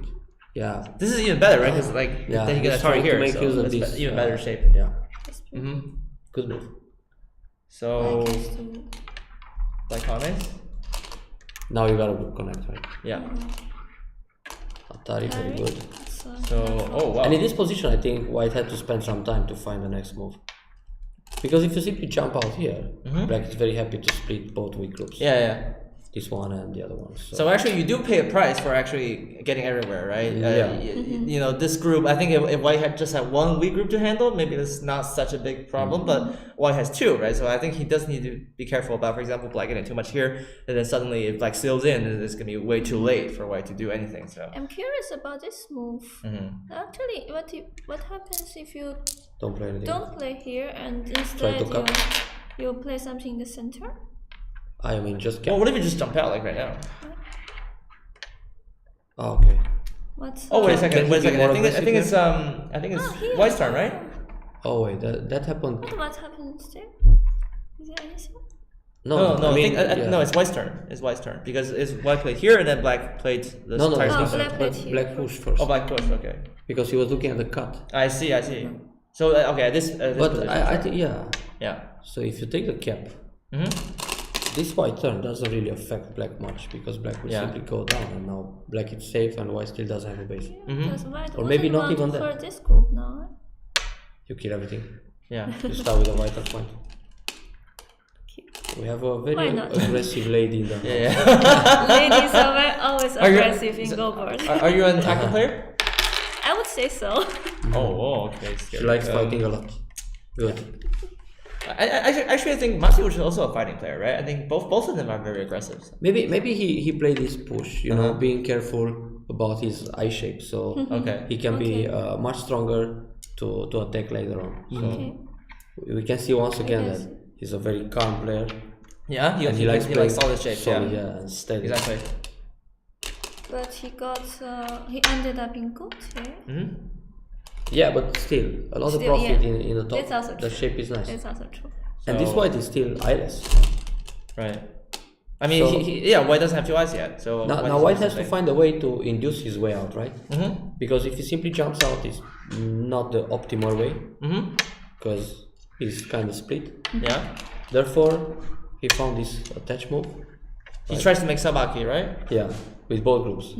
Yeah. this is even better, right? Because like Yeah, then he gets he's a target trying to here, make so use of it's this, even better shape. Yeah. Mm-hmm. Good move. So like comments? Now you gotta connect, right? Yeah. Atari, very good. So oh wow. And in this position, I think White had to spend some time to find the next move. Because if you simply jump out here, Black is very happy to split both weak groups. Yeah. This one and the other one. So actually, you do pay a price for actually getting everywhere, right? Yeah. You know, this group. I think if White had just had one weak group to handle, maybe it's not such a big problem. But White has two, right? So I think he does need to be careful about, for example, Black getting too much here, and then suddenly if Black seals in, it's gonna be way too late for White to do anything. So I'm curious about this move. Actually, what happens if you don't play anything. don't play here and Try instead to cut. you play something in the center? I mean, just well, cap. what if you just jump out like right now? Oh, okay. What's Oh wait a Can second. he Wait a be second. more I think aggressive it's here. White's turn, right? Oh wait, that happened. What happens there? Is there anything? No. I mean, No, it's White's turn. It's White's turn because it's White played here and then Black played the No, entire Oh, space. Black played but here. Black pushed first. Oh, Black pushed. Okay. Because he was looking at the cut. I see. So okay, this But position, I sure. think, yeah. Yeah. So if you take the cap, this White turn doesn't really affect Black much because Black will Yeah. simply go down and now Black is safe and White still doesn't have a base. Because White Or maybe wouldn't not want even to that. hurt this group now. You kill everything. Yeah. You start with a White at point. We have a Why very not? aggressive lady in the Yeah. Ladies are always Are you- aggressive in go board. Are you an attacking player? I would say so. Oh, okay. She likes fighting a lot. Good. Actually, I think Mateusz is also a fighting player, right? I think both of them are very aggressive. Maybe he played this push, you know, being careful about his eye shape, so Okay. he can be much stronger to attack later on. So we can see once again that he's a very calm player. Yeah, And he likes solid shape. Solid, Yeah. and steady. Exactly. But he ended up in good here. Yeah, but still, a lot of Still, profit yeah. in the top. That's also The true. shape is nice. That's also true. And this So- White is still eyeless. Right. I mean, So- White doesn't have two eyes yet, so Now White has to find a way to induce his way out, right? Because if he simply jumps out, it's not the optimal way. Because he's kind of split. Yeah. Therefore, he found this attach move. He tries to make Sabaki, right? Yeah, with both groups.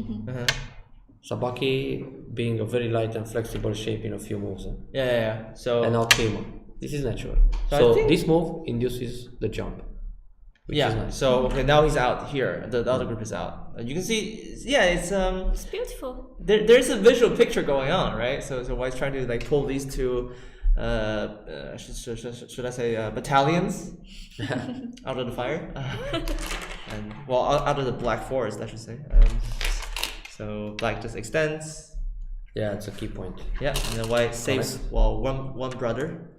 Sabaki being a very light and flexible shape in a few moves. Yeah. So And now Keima. This is natural. So I So think- this move induces the jump. Which is nice. So okay, now he's out here. The other group is out. You can see, it's It's beautiful. there's a visual picture going on, right? So White's trying to like pull these two, should I say battalions out of the fire, and well out of the black forest, I should say. So Black just extends, Yeah, it's a key point. yeah, and then White saves one brother.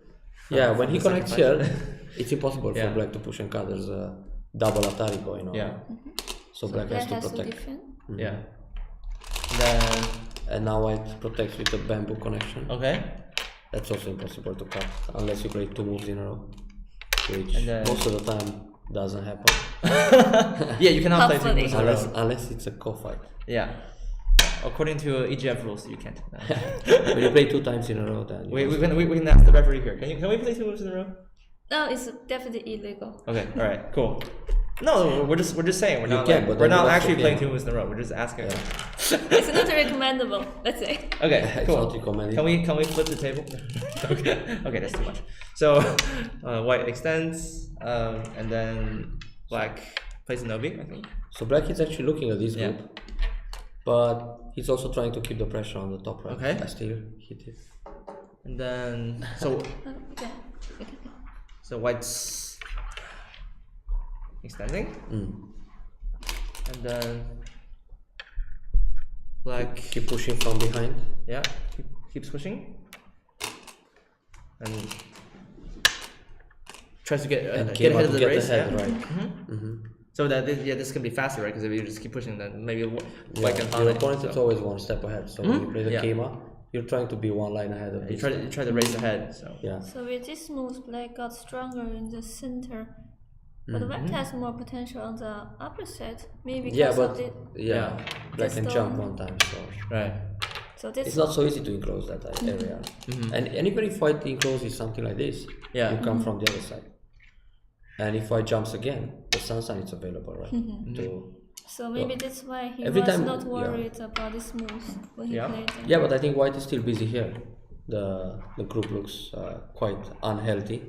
Yeah, when from he the connects sacrifice. here, it's impossible Yeah. for Black to push and cut. There's a double Atari going on. Yeah, So Black has Black to has to protect. defend. yeah. Then And now White protects with the bamboo connection. okay, That's also impossible to cut unless you play two moves in a row, which And then- most of the time doesn't happen yeah, you cannot play two Hopefully. moves in a row. unless it's a co-fight. Yeah. According to EGF rules, you can't. When you play two times in a row, then you we can ask the referee here. Can we play two moves in a row? No, it's definitely illegal. Okay. All right. Cool. No, we're just saying we're You not can, like, but we're then not you actually also playing can. two moves in a row. We're just asking. It's not recommendable. Let's say. Okay. It's Cool. not recommended. Can we flip the table? Okay. Okay, that's too much. So White extends, and then Black plays a Nobi, I think. So Black is actually looking at this Yeah. group, but he's also trying to keep the pressure on the top right. Okay. I still hit it. And then Okay. so White's extending, and then Black Keep pushing from behind. yeah keeps pushing and tries to get Came ahead out of to the get race. ahead, Yeah. right? So that this can be faster, right? Because if you just keep pushing, then maybe Yeah, White can your pound it. opponent is So. always one step ahead. So when you play the Yeah. Keima, you're trying to be one line ahead of You this. try to race ahead. So Yeah. So with this move, black got stronger in the center, but white has more potential on the upper side. Maybe because Yeah, but of the, yeah, black can jump stone. one time, so right. so this it's not so easy to enclose that area. And even if white encloses something like this, Yeah. you come from the other side. And if white jumps again, the sun sign is available, right? So maybe that's why he every was time- not worried about this move when he Yeah. played them. Yeah, but I think white is still busy here. The group looks quite unhealthy.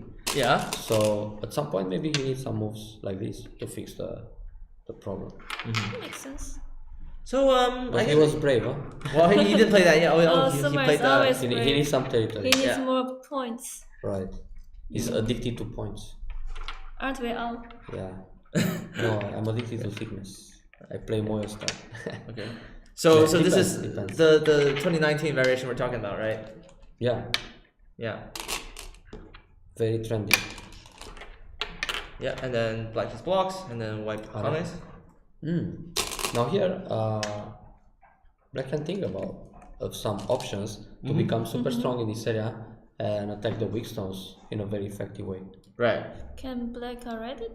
Yeah. So at some point maybe he needs some moves like this to fix the problem. Makes sense. So But he was brave, huh? well he did play that. Yeah. He Surma played is always He brave. needs some territory. He needs Yeah. more points. Right. He's addicted to points. Aren't we all? Yeah. No, I'm addicted to sickness. I play Moyo style. Okay. So Yeah, so this depends, is depends. the 2019 variation we're talking about, right? Yeah. Yeah. Very trendy. Yeah. And then black just blocks, and then white Alright. punish. Now here, black can think about some options to become super strong in this area and attack the weak stones in a very effective way. Right. Can black already?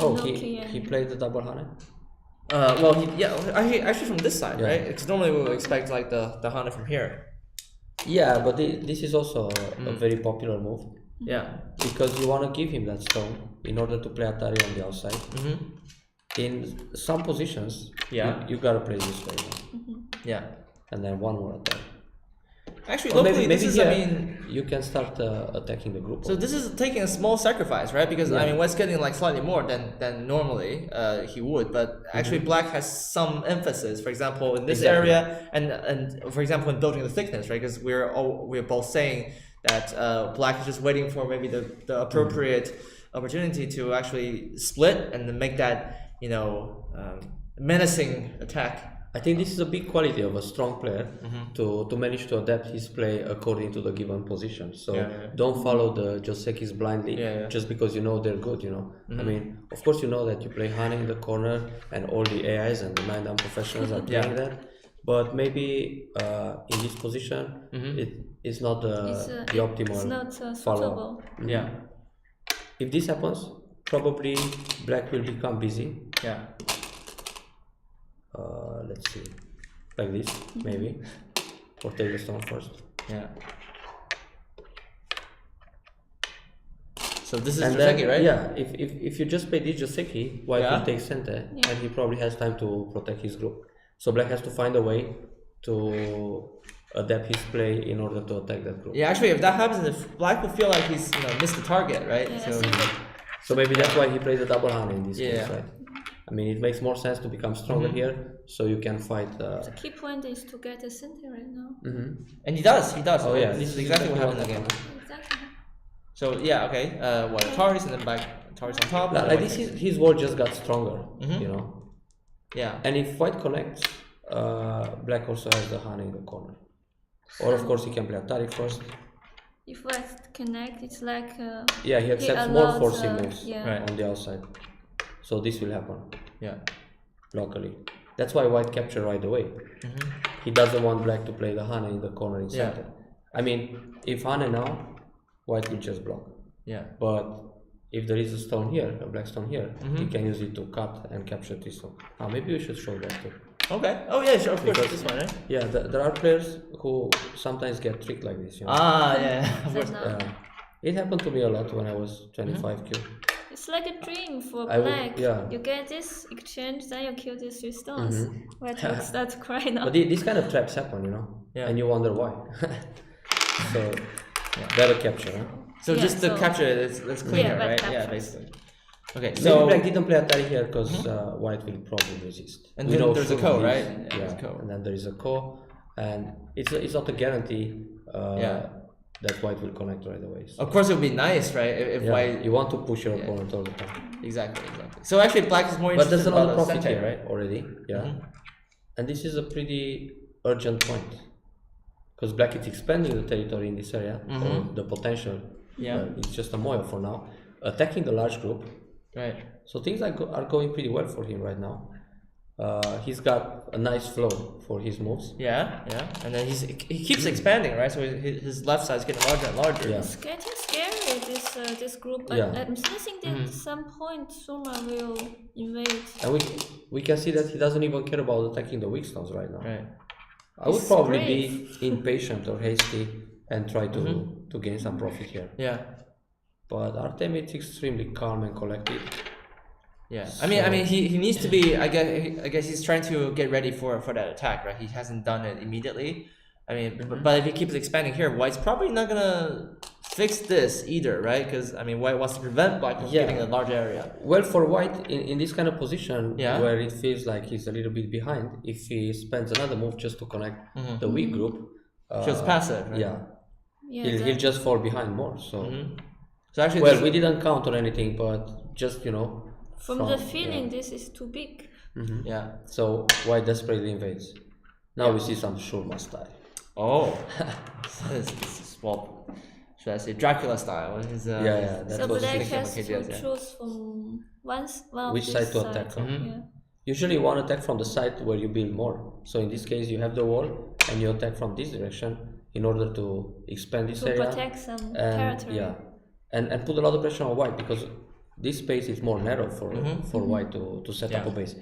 Oh, No he KN. played the double Hane? Well, actually from this side, Yeah. right? Because normally we would expect like the Hana from here. Yeah, but this is also a very popular move Yeah. because you want to give him that stone in order to play Atari on the outside. In some positions, Yeah. you gotta play this way, Yeah. and then one more attack. Actually, Or locally, maybe this is, here, I mean, you can start attacking the group. so this is taking a small sacrifice, right? Because I Yeah. mean, White's getting like slightly more than normally he would, but actually Black has some emphasis. For example, in this Exactly. area, and for example, in building the thickness, right? Because we're both saying that Black is just waiting for maybe the appropriate opportunity to actually split and then make that menacing attack. I think this is a big quality of a strong player to manage to adapt his play according to the given position. So don't follow the Josekis blindly just because you know they're good, I mean, of course you know that you play Hane in the corner and all the AIs and the 9-down professionals are playing that. But maybe in this position it is not the optimal It's not follow. suitable. Yeah. If this happens, probably black will become busy. Yeah. Let's see, like this maybe, or take the stone first. Yeah. So this is And Joseki, then, right? yeah, if you just play this Joseki, white Yeah. will take center, and he probably has time to protect his group. So black has to find a way to adapt his play in order to attack that group. Yeah, actually, if that happens, if Black will feel like he's missed the target, right? Yeah, So So maybe that's why he plays the double hand in this Yeah. case, right? I mean, it makes more sense to become stronger here, so you can fight. The key point is to get the center right now. and he does. Oh, yeah. This is exactly what happened in the game. Exactly. So yeah, okay. What Ataris and then Black Ataris on top. Like this, his wall just got stronger, Yeah. And if white connects, black also has the hand in the corner. Or of course he can play Atari first. If white connect, it's like Yeah, he accepts more allows, forcing moves yeah. Right. on the outside. So this will happen Yeah. locally. That's why white capture right away. He doesn't want black to play the Hane in the corner in Yeah. center. I mean, if Hane now, white will just block. Yeah. But if there is a stone here, a black stone here, he can use it to cut and capture this stone. Maybe we should show that too. Okay. Oh yeah, sure. Of course. Because- This one, right? Yeah, there are players who sometimes get tricked like this. Ah, yeah. Of So course. now It happened to me a lot when I was 25Q. it's like a dream for I would- black. yeah. You get this exchange, then you kill these 3 stones. White will start to cry now. But these kind of traps happen, Yeah. and you wonder why. So better capture, huh? So Yeah, just to so- capture it, it's cleaner, Yeah, bad right? Yeah, captures. basically. Okay. Maybe So black didn't play Atari here because white will probably resist. And We then know there's a Surma ko, is- right? Yeah, there's a ko. and then there is a ko, and it's not a guarantee that white will connect right away. So, of course it would be nice, right? If yeah, white. you want to push your opponent all the time. Exactly. So actually, black is more But there's interested another about the profit center, here, right? already, yeah. And this is a pretty urgent point because black is expanding the territory in this area, or the potential. Yeah. It's just a moyo for now, attacking the large group. Right. So things are going pretty well for him right now. he's got a nice flow for his moves. Yeah, and then he keeps expanding, right? So his left side is getting larger and larger. Yeah. It's getting scary, this group. But Yeah. I'm sensing that at some point Surma will invade. And we can see that he doesn't even care about attacking the weak stones right now. Right. I would He's probably brave. be impatient or hasty and try to gain some profit here. Yeah. But Artem is extremely calm and collected. Yeah. I mean, he needs to be. I guess he's trying to get ready for that attack, right? He hasn't done it immediately. I mean, but if he keeps expanding here, White's probably not gonna fix this either, right? Because I mean, White wants to prevent Black from getting a large area. Well, for White in this kind of position where it feels like he's a little bit behind, if he spends another move just to connect the weak group, Just passive. Right? Yeah, Yeah, he'll just fall behind more. So, So actually, well, we didn't count on anything, but just from the feeling, this is too big. yeah. So White desperately invades. Now we see some Surma style. Oh, this is well, should I say Dracula style? His, That So was Black thinking has about to KGS, yeah. choose from one of Which this side to attack, huh? Yeah. Usually one attack from the side where you build more. So in this case you have the wall and you attack from this direction in order to expand this To area. protect some And territory. yeah. And put a lot of pressure on White because this space is more narrow for White to set up a base.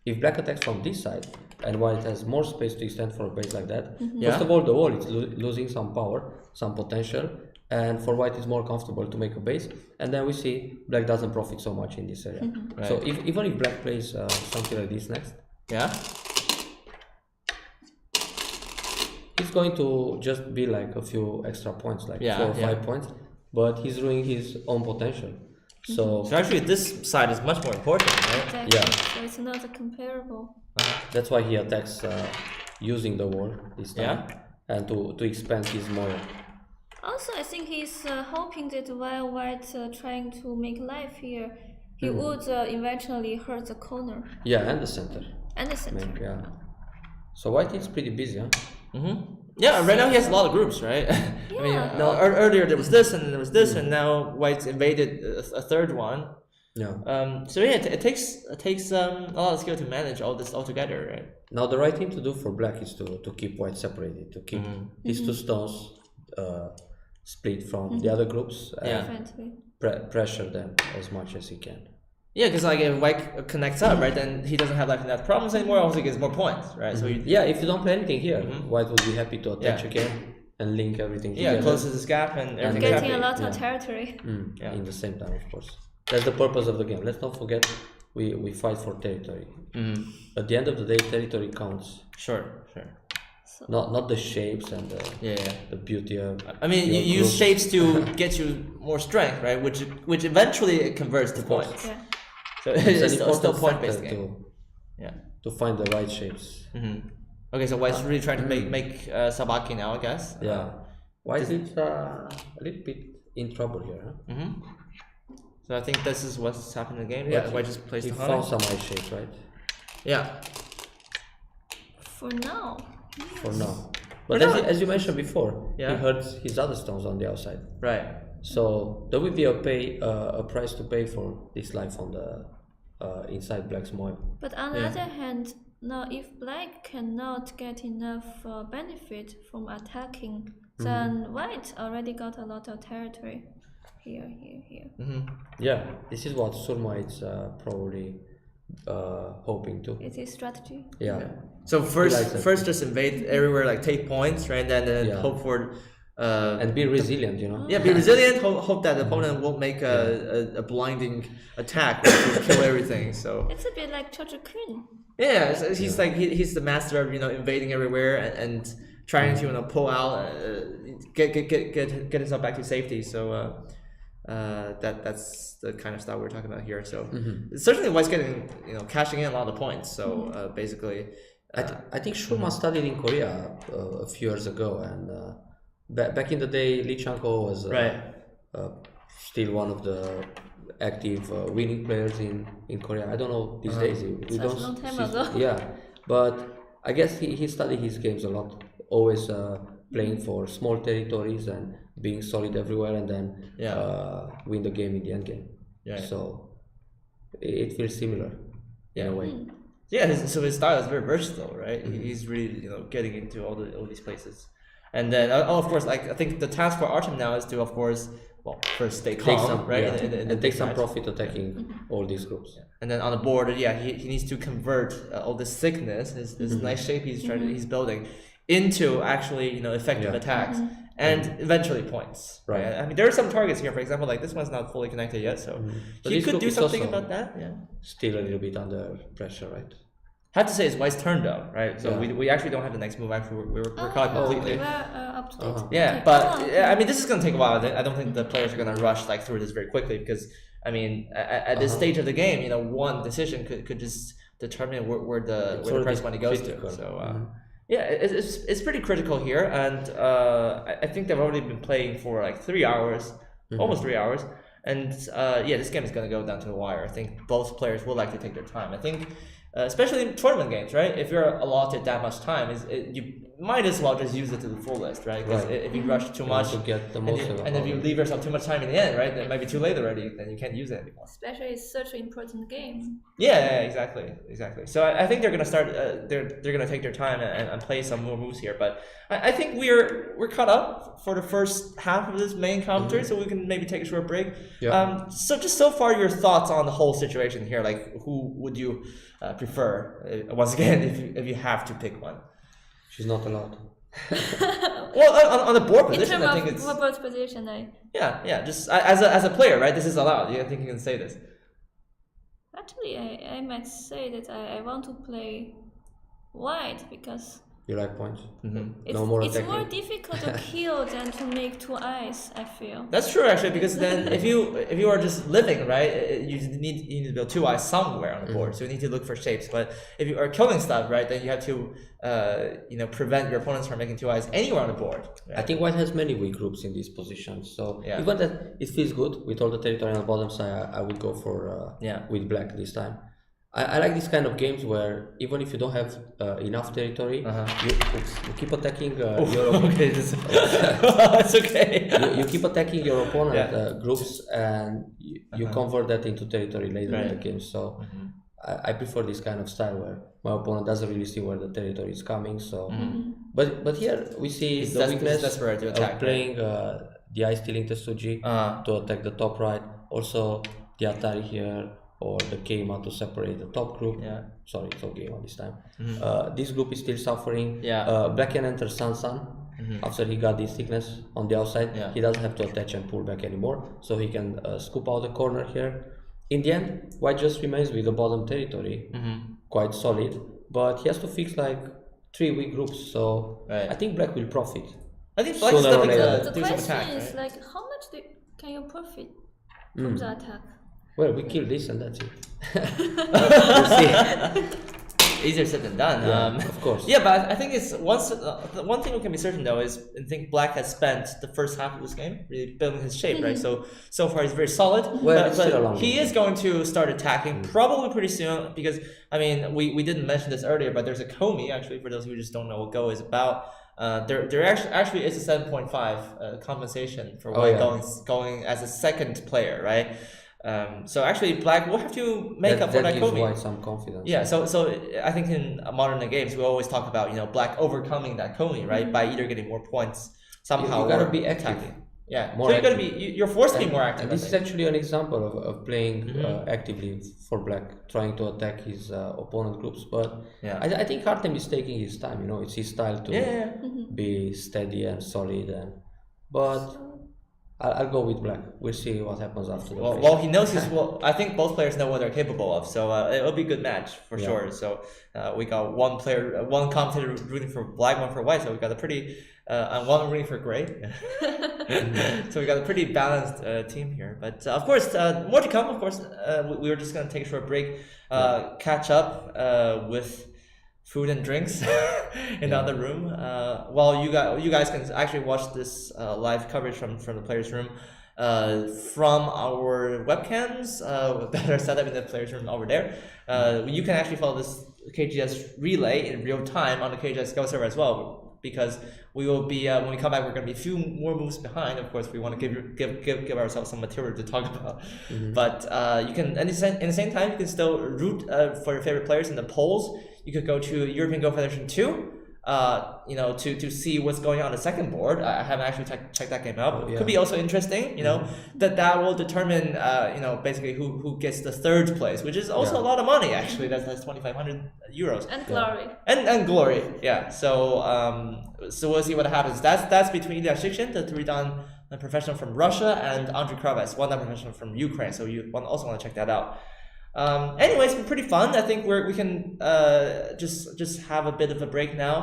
If Black attacks from this side and White has more space to extend for a base like that, first of all the wall is losing some power, some potential, and for White it's more comfortable to make a base, and then we see Black doesn't profit so much in this area. Right. So even if Black plays something like this next, Yeah. he's going to just be like a few extra points, like 4 or 5 points, but he's ruining his own potential. So actually, this side is much more important, right? Exactly. Yeah. So it's not comparable. that's why he attacks using the wall this time, and to expand his moral. Also, I think he's hoping that while White trying to make life here, he would eventually hurt the corner Yeah, and the center. and the center. Maybe, yeah. So White is pretty busy, huh? Yeah, right now he has a lot of groups, right? I mean, earlier there was this, and then there was this, and now White's invaded a third one. Yeah. So yeah, it takes a lot of skill to manage all this all together, right? Now the right thing to do for Black is to keep White separated, to keep these two stones split from the other groups, and Differently. pressure them as much as he can. Yeah, because like if White connects up, right, then he doesn't have like enough problems anymore. Also, he gets more points, right? So Yeah, if you don't play anything here, White will be happy to attach again and link everything together. closes this gap and everything's Getting happy. a lot of territory. In the same time, of course. That's the purpose of the game. Let's not forget, we fight for territory. At the end of the day, territory counts. Sure. Not the shapes and the beauty of. I mean, you use shapes to get you more strength, right? Which eventually it converts to points. Yeah. So It's it's an still important point-based factor game. to find the right shapes. Okay, so White's really trying to make Sabaki now, I guess. Yeah. Why is it a little bit in trouble here? Huh? So I think this is what's happened in the game. Yeah, White just plays He the found Hana. some ice shapes, right? Yeah. For now. For now. But as you mentioned before, he Yeah. hurts his other stones on the outside. Right. So there will be a price to pay for this life on the inside Black's moil. But on the other hand, now if Black cannot get enough benefit from attacking, then White already got a lot of territory. Here. Yeah, this is what Surma is probably hoping to. It's his strategy. Yeah. So likes that. first just invade everywhere, like take points, right? And then Yeah. hope for And be resilient, be resilient. Hope that the opponent won't make a blinding attack to kill everything. So It's a bit like Chocho Kun. yeah, so he's like he's the master of invading everywhere and trying to pull out, get himself back to safety. So that's the kind of style we're talking about here. So certainly White's getting cashing in a lot of points. So basically, I think Surma studied in Korea a few years ago, and back in the day, Lee Chang-ho was still one of the active winning players in Korea. I don't know these days. We Such don't a long time see- ago. Yeah, but I guess he studied his games a lot. Always playing for small territories and being solid everywhere, and then win the game in the end game. Yeah. So it feels similar in a way. Yeah, so his style is very versatile, right? He's really getting into all these places, and then of course, like I think the task for Artem now is to, of course, well, first stay calm, right? And take some profit attacking all these groups. Yeah. And then on the board, he needs to convert all this thickness, this nice shape he's building, into actually effective attacks and eventually points. Right. I mean, there are some targets here. For example, like this one's not fully connected yet, so he could do something about that. Yeah. Still a little bit under pressure, right? I have to say it's White's turn though, right? So we actually don't have the next move. Actually, we're caught completely. We were up to date. Yeah, Okay. but I mean, this is gonna take a while. I don't think the players are gonna rush like through this very quickly because I mean, at this stage of the game, one decision could just determine where the prize money goes to. So yeah, it's pretty critical here, and I think they've already been playing for like 3 hours, almost 3 hours, and this game is gonna go down to the wire. I think both players will likely take their time. I think. Especially in tournament games, right? If you're allotted that much time, you might as well just use it to the fullest, right? Because if you rush too much, to get the most and if you leave yourself too much time in the end, right, then it might be too late already. Then you can't use it anymore. Especially it's such an important game. Yeah, exactly. So I think they're gonna start. They're gonna take their time and play some more moves here. But I think we're caught up for the first half of this main commentary, so we can maybe take a short break. Yeah. So far, your thoughts on the whole situation here? Like, who would you prefer? Once again, if you have to pick one. She's not allowed. Well, on the board position, in I terms think it's of board position, yeah. Just as a player, right? This is allowed. I think you can say this. actually I might say that I want to play white because You like points? it's No more it's attacking. more difficult to kill than to make 2 eyes, I feel. That's true, actually, because then if you are just living, right, you need to build 2 eyes somewhere on the board, so you need to look for shapes. But if you are killing stuff, right, then you have to prevent your opponents from making 2 eyes anywhere on the board. Right? I think white has many weak groups in these positions, so Yeah. even that it feels good with all the territory on the bottom side, I would go for with black this time. I like these kind of games where even if you don't have enough territory, you keep attacking your Okay, it's okay. you keep attacking your opponent groups and you convert that into territory later in the game. So I prefer this kind of style where my opponent doesn't really see where the territory is coming. So, but here we see the weakness to attack, of playing the eye stealing Tetsuji to attack the top right. Also the Atari here. Or the Keima to separate the top group. Sorry, it's okay on this time. This group is still suffering. Black can enter Sansan after he got this thickness on the outside. He doesn't have to attach and pull back anymore, so he can scoop out the corner here. In the end, white just remains with the bottom territory, quite solid, but he has to fix like 3 weak groups. So I think black will profit. I think black is definitely The do some question attack, is right? like, how much can you profit from the attack? Well, we kill this and that's it. We'll see. Easier said than done. Of course. Yeah, but I think it's the one thing we can be certain though is I think black has spent the first half of this game really building his shape, right? So far he's very solid. Well, but it's still a long he game. is going to start attacking probably pretty soon because I mean we didn't mention this earlier, but there's a Komi actually for those who just don't know what Go is about. There actually is a 7.5 compensation for going as a second player, right? So actually, black will have to make up for that gives Komi. white some confidence. Yeah, so I think in modern day games we always talk about black overcoming that Komi, right, by either getting more points somehow You gotta or be active. attacking. Yeah, More so you gotta active. you're forced to be more active. And this is actually an example of playing actively for black, trying to attack his opponent groups. But I think Artem is taking his time. It's his style to be steady and solid. But I'll go with black. We'll see what happens after the break. Well, he knows he's I think both players know what they're capable of, so it'll be a good match for sure. So we got one commentator rooting for black, one for white. So we got a pretty and one rooting for gray. So we got a pretty balanced team here. But of course, more to come. Of course, we were just gonna take a short break, catch up with food and drinks in the other room. Well, you guys can actually watch this live coverage from the players' room from our webcams that are set up in the players' room over there. You can actually follow this KGS relay in real time on the KGS Go server as well, because we will be when we come back, we're going to be a few more moves behind. Of course, we want to give ourselves some material to talk about. But you can, and in the same time, you can still root for your favorite players in the polls. You could go to European Go Federation 2. You know, to see what's going on the second board. I haven't actually checked that game out. Could be also interesting, you know, that will determine, you know, basically who gets the third place, which is also a lot of money actually. That's 2,500 euros. And glory. And glory, yeah. So so we'll see what happens. That's between the Shikshin, the 3-dan professional from Russia, and Andrei Kravets, 1-dan professional from Ukraine. So you also want to check that out. Anyway, it's been pretty fun. I think we can just have a bit of a break now.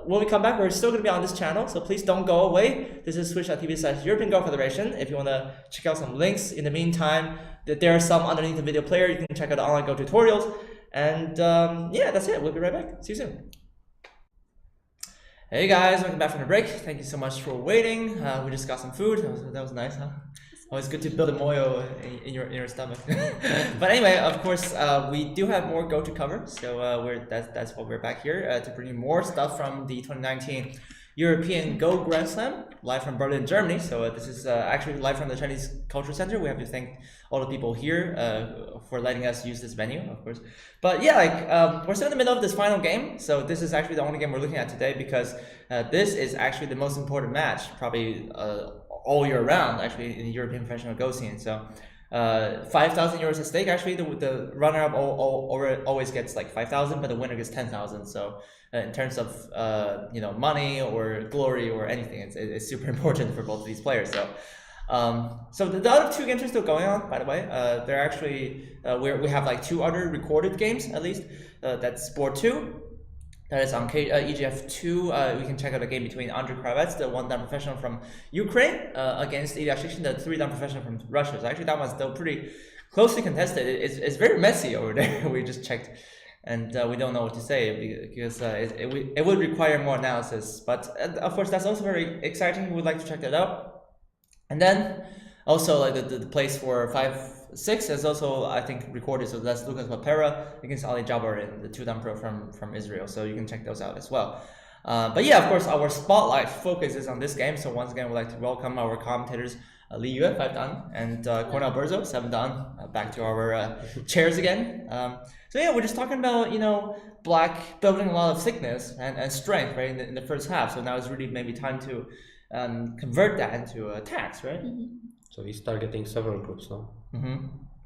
When we come back, we're still going to be on this channel, so please don't go away. This is twitch.tv/European Go Federation. If you want to check out some links in the meantime, there are some underneath the video player. You can check out the online Go tutorials. And yeah, that's it. We'll be right back. See you soon. Hey guys, welcome back from the break. Thank you so much for waiting. We just got some food. That was nice, huh? Always good to build a moyo in your stomach. But anyway, of course, we do have more Go to cover, so that's why we're back here to bring you more stuff from the 2019 European Go Grand Slam, live from Berlin, Germany. So this is actually live from the Chinese Culture Center. We have to thank all the people here for letting us use this venue, of course. But yeah, like we're still in the middle of this final game. So this is actually the only game we're looking at today because this is actually the most important match, probably all year round, actually, in the European professional Go scene. So 5,000 euros at stake. Actually, the runner-up always gets like 5,000, but the winner gets 10,000. So in terms of you know, money or glory or anything, it's super important for both of these players. So so the other two games are still going on, by the way. They're actually we have like 2 other recorded games at least. That's Sport 2. That is on EGF2. We can check out a game between Andrei Kravets, the 1-dan professional from Ukraine, against Ilya Shikshin, the 3-dan professional from Russia. So actually that one's still pretty closely contested. It's very messy over there. We just checked, and we don't know what to say because it would require more analysis. But of course, that's also very exciting. We would like to check that out. And then also like the place for 5-6 is also, I think, recorded. So that's Lucas Papera against Ali Jabbar in the 2-dan pro from Israel. So you can check those out as well. But yeah, of course, our spotlight focus is on this game. So once again, we'd like to welcome our commentators, Li Yue, 5-dan, and Cornel Berzo, 7-dan, back to our chairs again. So yeah, we're just talking about, you know, Black building a lot of thickness and strength, right, in the first half. So now it's really maybe time to convert that into attacks, right? So he's targeting several groups now.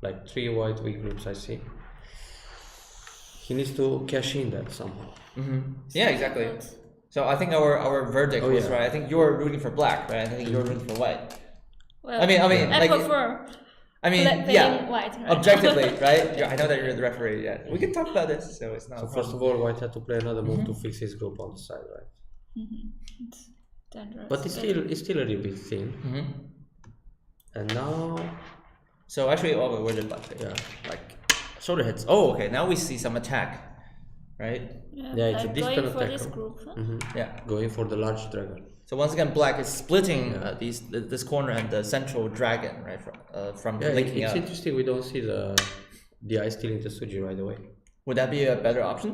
Like 3 white weak groups, I see. He needs to cash in that somehow. Yeah, exactly. So I think our verdict was right. I think you're rooting for black, right? I think you're rooting for white. Well, I mean, I like, prefer yeah, white, right? objectively, right? I know that you're the referee. Yeah, we can talk about this. So it's not. So first of all, white had to play another move to fix his group on the side, right? It's dangerous. But it's still a little bit thin. And now, so actually, oh, where did black play? Yeah, like shoulder hits. Oh, okay. Now we see some attack, right? Yeah, it's like a distant going for attack. this group, huh? Yeah, going for the large dragon. So once again, black is splitting this corner and the central dragon, right? From linking it's up. interesting. We don't see the eye stealing the Suji right away. Would that be a better option?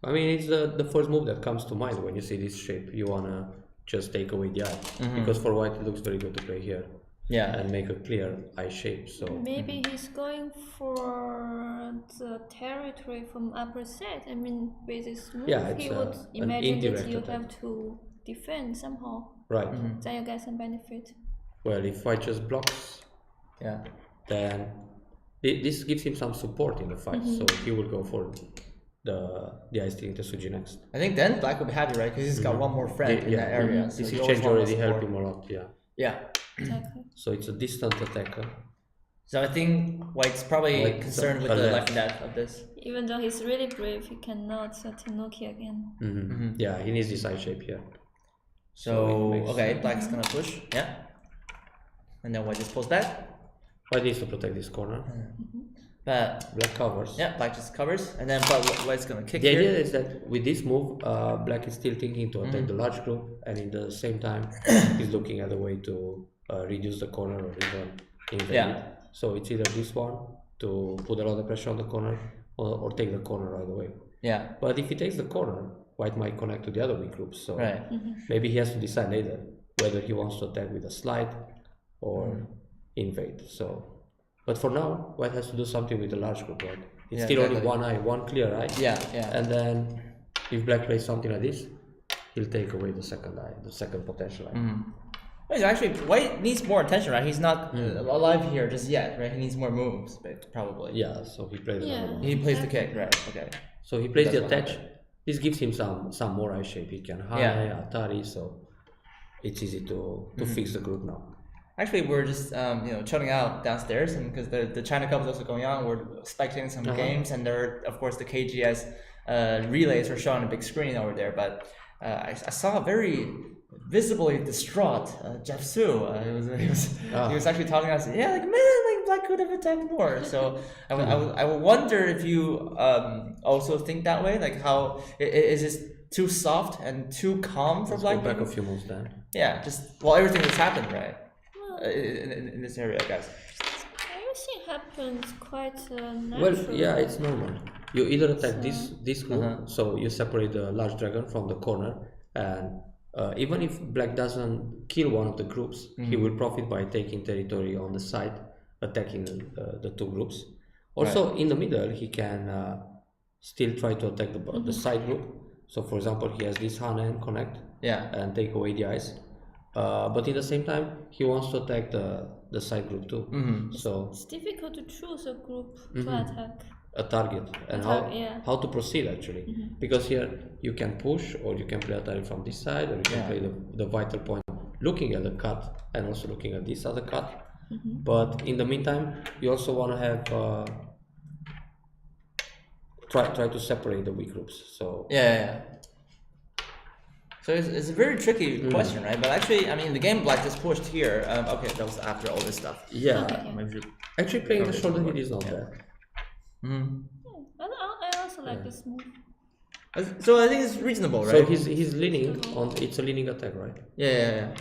I mean, it's the first move that comes to mind when you see this shape. You wanna just take away the eye because for white it looks very good to play here. Yeah, and make a clear eye shape. So maybe he's going for the territory from upper set. I mean, with this move, he would imagine that you have to defend somehow. Right. Then you get some benefit. Well, if white just blocks, then this gives him some support in the fight. So he will go for the eye stealing to Suji next. I think then black will be happy, right? Because he's got one more friend in that area. So this exchange already helped him a lot. Yeah. Exactly. So it's a distant attacker. So I think white's probably concerned with the life and death of this. Even though he's really brave, he cannot Tanuki again. Yeah, he needs this eye shape here. So okay, black's gonna push, and then white just pulls back. White needs to protect this corner. But black covers. Yeah, black just covers, and then white's gonna kick. The idea is that with this move, black is still thinking to attack the large group, and in the same time, he's looking at a way to reduce the corner or even invade it. So it's either this one to put a lot of pressure on the corner, or take the corner right away. Yeah. But if he takes the corner, white might connect to the other weak groups. So Right. maybe he has to decide later whether he wants to attack with a slide or invade. So, but for now, white has to do something with the large group, right? It's Yeah, still only exactly. one eye, one clear eye. Yeah, yeah. And then if black plays something like this, he'll take away the second eye, the second potential eye. Wait, actually, white needs more attention, right? He's not alive here just yet, right? He needs more moves, probably. Yeah, so he plays another one. He plays the kick, right? Okay. So he plays the That's what attach. This gives him some more eye shape. He can high, Atari, so it's easy to fix the group now. Actually, we're just chilling out downstairs, and because the China Cup is also going on, we're spectating some games, and there are, of course, the KGS relays are shown on a big screen over there. But I saw a very visibly distraught Jeff Su. He was actually talking to us. Yeah, like man, like black could have attacked more. So I would wonder if you also think that way. Like how is this too soft and too calm for Let's black? go back a few moves then. Yeah, just everything that's happened, right? In this area, I guess. Everything happens quite natural. Well, yeah, it's normal. You either attack this group, so you separate the large dragon from the corner, and even if black doesn't kill one of the groups, he will profit by taking territory on the side, attacking the two groups. Also, in the middle, he can still try to attack the side group. So, for example, he has this Hana and connect, and take away the eyes. But in the same time, he wants to attack the side group too. So it's difficult to choose a group to attack. a target and how to proceed actually, because here you can push or you can play Atari from this side, or you can play the vital point looking at the cut and also looking at this other cut. But in the meantime, you also want to have try to separate the weak groups. So So it's a very tricky question, right? But actually, I mean, the game black just pushed here. Okay, that was after all this stuff. Actually playing the shoulder hit is not bad. I also like this move. So I think it's reasonable, right? So he's leaning on, it's a leaning attack, right? Yeah.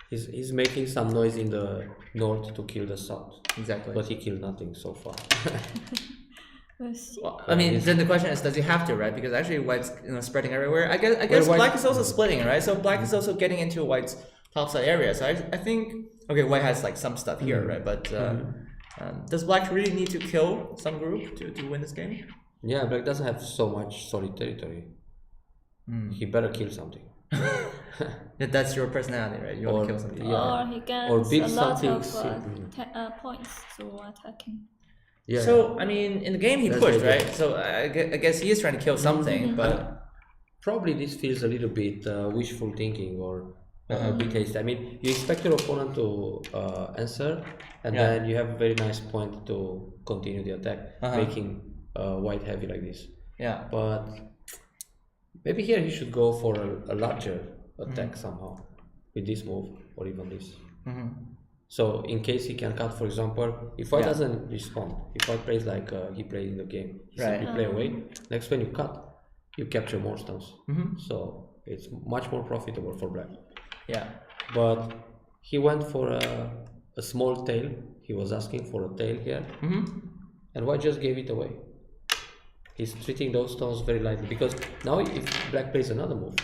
He's making some noise in the north to kill the south. Exactly. But he killed nothing so far. Well, I mean, then the question is, does he have to, right? Because actually, white's spreading everywhere. I guess black is also splitting, right? So black is also getting into white's topside area. So I think white has like some stuff here, right? But does black really need to kill some group to win this game? Yeah, black doesn't have so much solid territory. He better kill something. That's your personality, right? You want to kill something. Or he gets build a lot something of points through attacking. Yeah. So I mean, in the game he pushed, right? So I guess he is trying to kill something, but probably this feels a little bit wishful thinking or a bit hasty. I mean, you expect your opponent to answer, and then you have a very nice point to continue the attack, making white heavy like this. Yeah. But maybe here he should go for a larger attack somehow with this move or even this. So in case he can cut, for example, if white doesn't respond, if white plays like he played in the game, he simply play away. Next when you cut, you capture more stones. So it's much more profitable for black. Yeah. But he went for a small tail. He was asking for a tail here, and white just gave it away. He's treating those stones very lightly, because now if black plays another move,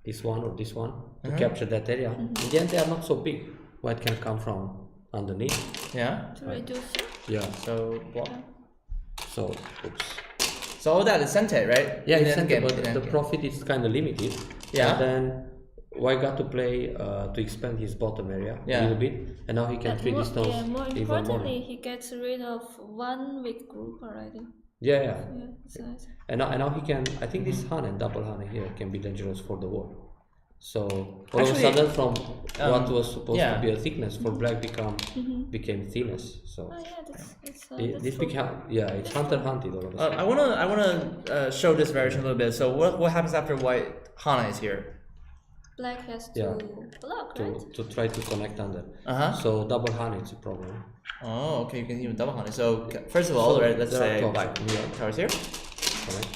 this one or this one, to capture that area, in the end they are not so big. White can come from underneath. Yeah. To reduce it. Yeah. So block. So oops. So all that is sente, right? Yeah, it's sente, but the profit is kind of limited. Yeah. And then white got to play to expand his bottom area a little bit, and now he can treat these stones more even importantly, more. he gets rid of one weak group already. Yeah. So And now he can. I think this Hane, double Hane here, can be dangerous for the wall. So all of a sudden, from what was supposed to be a thickness for black became thinness. So this became it's hunted all of a sudden. I wanna show this variation a little bit. So what happens after white Hana is here? black has to block, right? To try to connect under. So double Hane is a problem. Oh, okay, you can even double Hana. So first of all, right, let's say black towers here. Correct.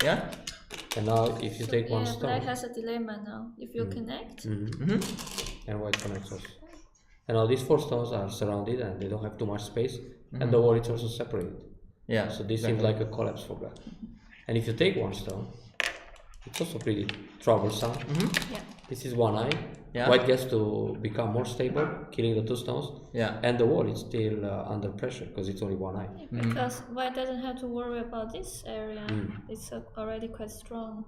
Yeah. And now if you take one stone, black has a dilemma now. If you connect, and white connects us. And now these four stones are surrounded and they don't have too much space, and the wall is also separated. Yeah. So this seems like a collapse for black. And if you take one stone, It's also pretty troublesome. Yeah. This is one eye. Yeah. White gets to become more stable, killing the 2 stones. Yeah. And the wall is still under pressure because it's only one eye. Because white doesn't have to worry about this area. It's already quite strong.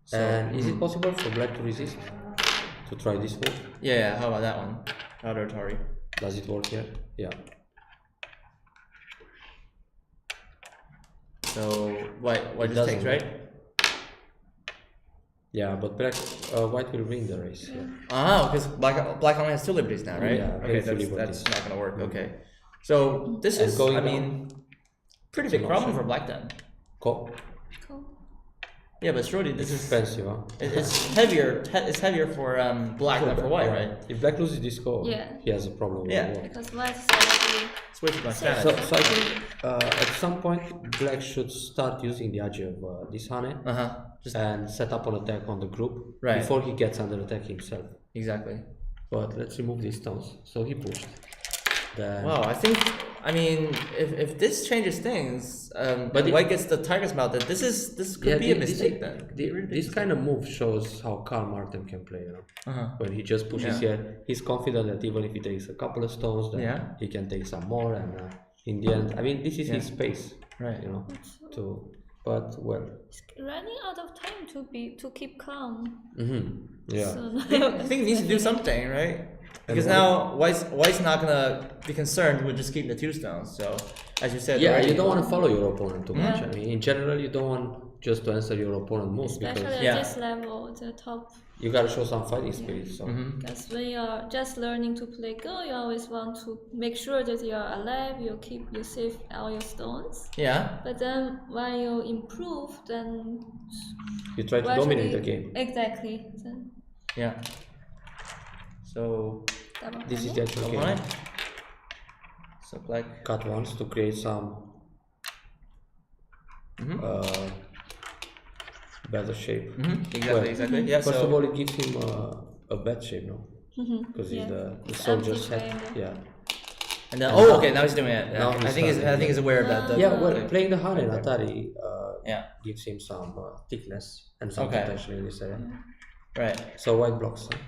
So, And is it possible for black to resist? To try this move? yeah, how about that one? Outer Atari. Does it work here? Yeah. So white just doesn't takes, right? Yeah, but white will win the race. Yeah. Ah, because black only has 2 liberties now, right? Yeah, Okay, very few that's liberties. not gonna work. Okay, so this And is, going I down, mean, pretty it's big an problem option. for black then. Cool. Cool. Yeah, but surely this is Expensive, huh? it's heavier. It's heavier for black than for white, right? If black loses this score, Yeah. he has a problem with Yeah. the wall. Because white is already It's way too much So- damage. So I think at some point black should start using the age of this Hane Just and set up an attack on the group Right. before he gets under attack himself. exactly. But let's remove these stones. So he pushed. Then Wow, I think, I mean, if this changes things, but it- white gets the Tiger's Mouth, then this could be a mistake then. This kind of move shows how calm Artem can play. You know? When he just pushes Yeah. here, he's confident that even if he takes a couple of stones, then Yeah. he can take some more. And in the end, I mean, this is his space, Right. you know. But well, running out of time to keep calm. yeah. So I think he needs to do something, right? Because now white's not gonna be concerned with just keeping the 2 stones. So as you said, Yeah, already, you don't want to follow your opponent too much. I mean, in general, you don't want just to answer your opponent moves especially because at Yeah. this level, the top. you gotta show some fighting spirit. So Because when you're just learning to play Go, you always want to make sure that you're alive. You save all your stones. Yeah. But then when you improve, then you try to dominate the game. Exactly. Then Yeah. So double This is hand. the actual game. alright. So black. Cut once to create some better shape. Exactly. Exactly. Yeah. First so of all, it gives him a bad shape, no? Because he's the soldier's head. triangle. Yeah. and then okay, now he's doing it. Now I he's think he's aware of that. Yeah, well, playing the Hane in Atari Yeah. gives him some thickness and some Okay. potential in this area. Right. So white blocks. Huh?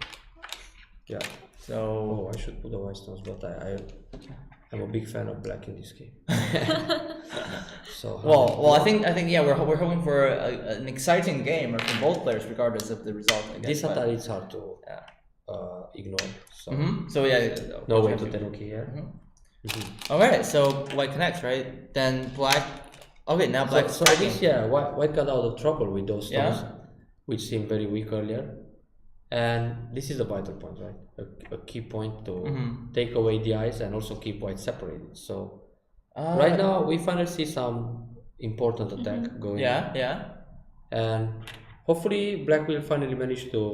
Yeah. So Oh, I should put the white stones, but I'm a big fan of black in this game. So well, I think yeah, we're hoping for an exciting game from both players, regardless of the result. I guess, this but- Atari is hard to ignore. So So yeah. no way to Tenuki here. All right. So white connects, right? Then black. Okay, now black. So this, yeah, white got out of trouble with those stones, Yeah. which seemed very weak earlier. And this is the vital point, right? A key point to take away the eyes and also keep white separated. So right now we finally see some important attack going. Yeah. And hopefully black will finally manage to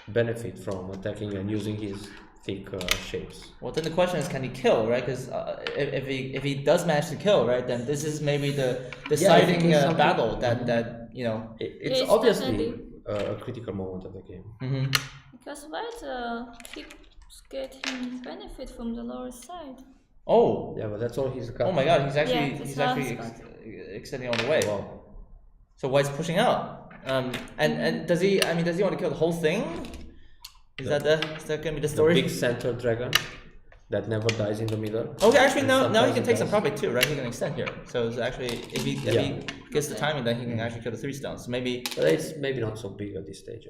benefit from attacking and using his thick shapes. Well, then the question is, can he kill, right? Because if he does manage to kill, right, then this is maybe the deciding it's something- battle that you know. It's It's obviously definitely- a critical moment of the game. Because white keeps getting benefit from the lower side. Oh. Yeah, but that's all he's got. Oh my God, he's actually Yeah, it's he's not actually spot. extending all the way. Wow. So white's pushing out. And does he? I mean, does he want to kill the whole thing? Is that gonna be the The story? big center dragon that never dies in the middle. Okay, actually And now he sometimes can it take some does. profit too, right? He can extend here. So it's actually if he gets the timing, then he can actually kill the 3 stones. So maybe But it's maybe not so big at this stage.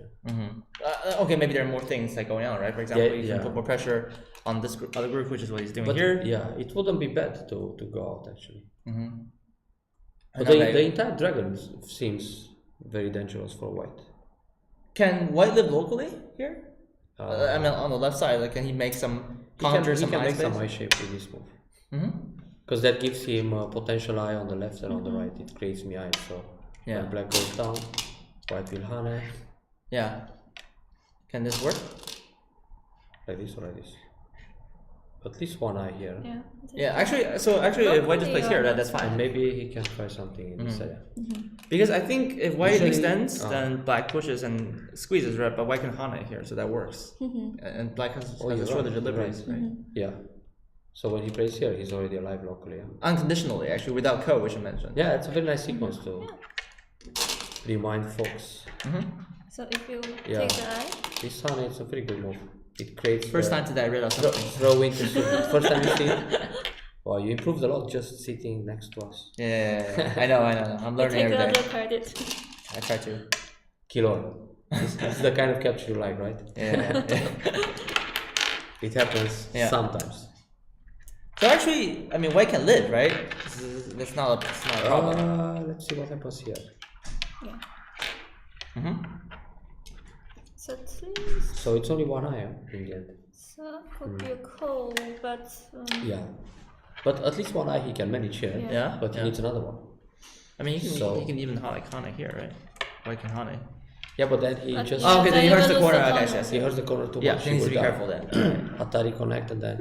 okay, maybe there are more things like going on, right? For example, Yeah, you can yeah. put more pressure on this other group, which is what he's doing But here. yeah, it wouldn't be bad to go out actually. And But now the entire dragon seems very dangerous for white. can white live locally here? I mean, on the left side, like, can he make some conjure He some can eye make space? some eye shape with this move. Because that gives him a potential eye on the left and on the right. It creates me eye. So Yeah. when black goes down, white will Hane Yeah. Can this work? like this or like this. At least one eye here. Yeah. Yeah. Actually, if white just plays here, that's fine. And maybe he can try something in this area. Because I think if white Usually- extends, then black pushes and squeezes, right? But white can Hana here, so that works. And black has a you're shortage right, of liberties, you're right? Yeah. So when he plays here, he's already alive locally. Yeah, Unconditionally, actually, without code, which I mentioned. yeah, it's a very nice sequence to remind Fox. So if you Yeah. take the eye, This one is a pretty good move. It creates First time to get rid of something. throw into first time you see it. Wow, you improved a lot just sitting next to us. Yeah, I know. I'm you learning take every day. another credit. I try to. Killer. This is the kind of capture you like, right? Yeah. It happens Yeah. sometimes. So actually, I mean, white can live, right? That's not a problem. Let's see what happens here. Yeah. So this So it's only one eye in the end. so could be a call, but Yeah. But at least one eye he can manage here. Yeah. But he needs another one. I mean, So- you can even Hane here, right? White can Hane. Yeah, but then he just Oh, okay, then he Then hurts you the lose corner. the Okay, corner. yes, he hurts the corner too Yeah, much. he needs to will be die. careful then. Atari connect and then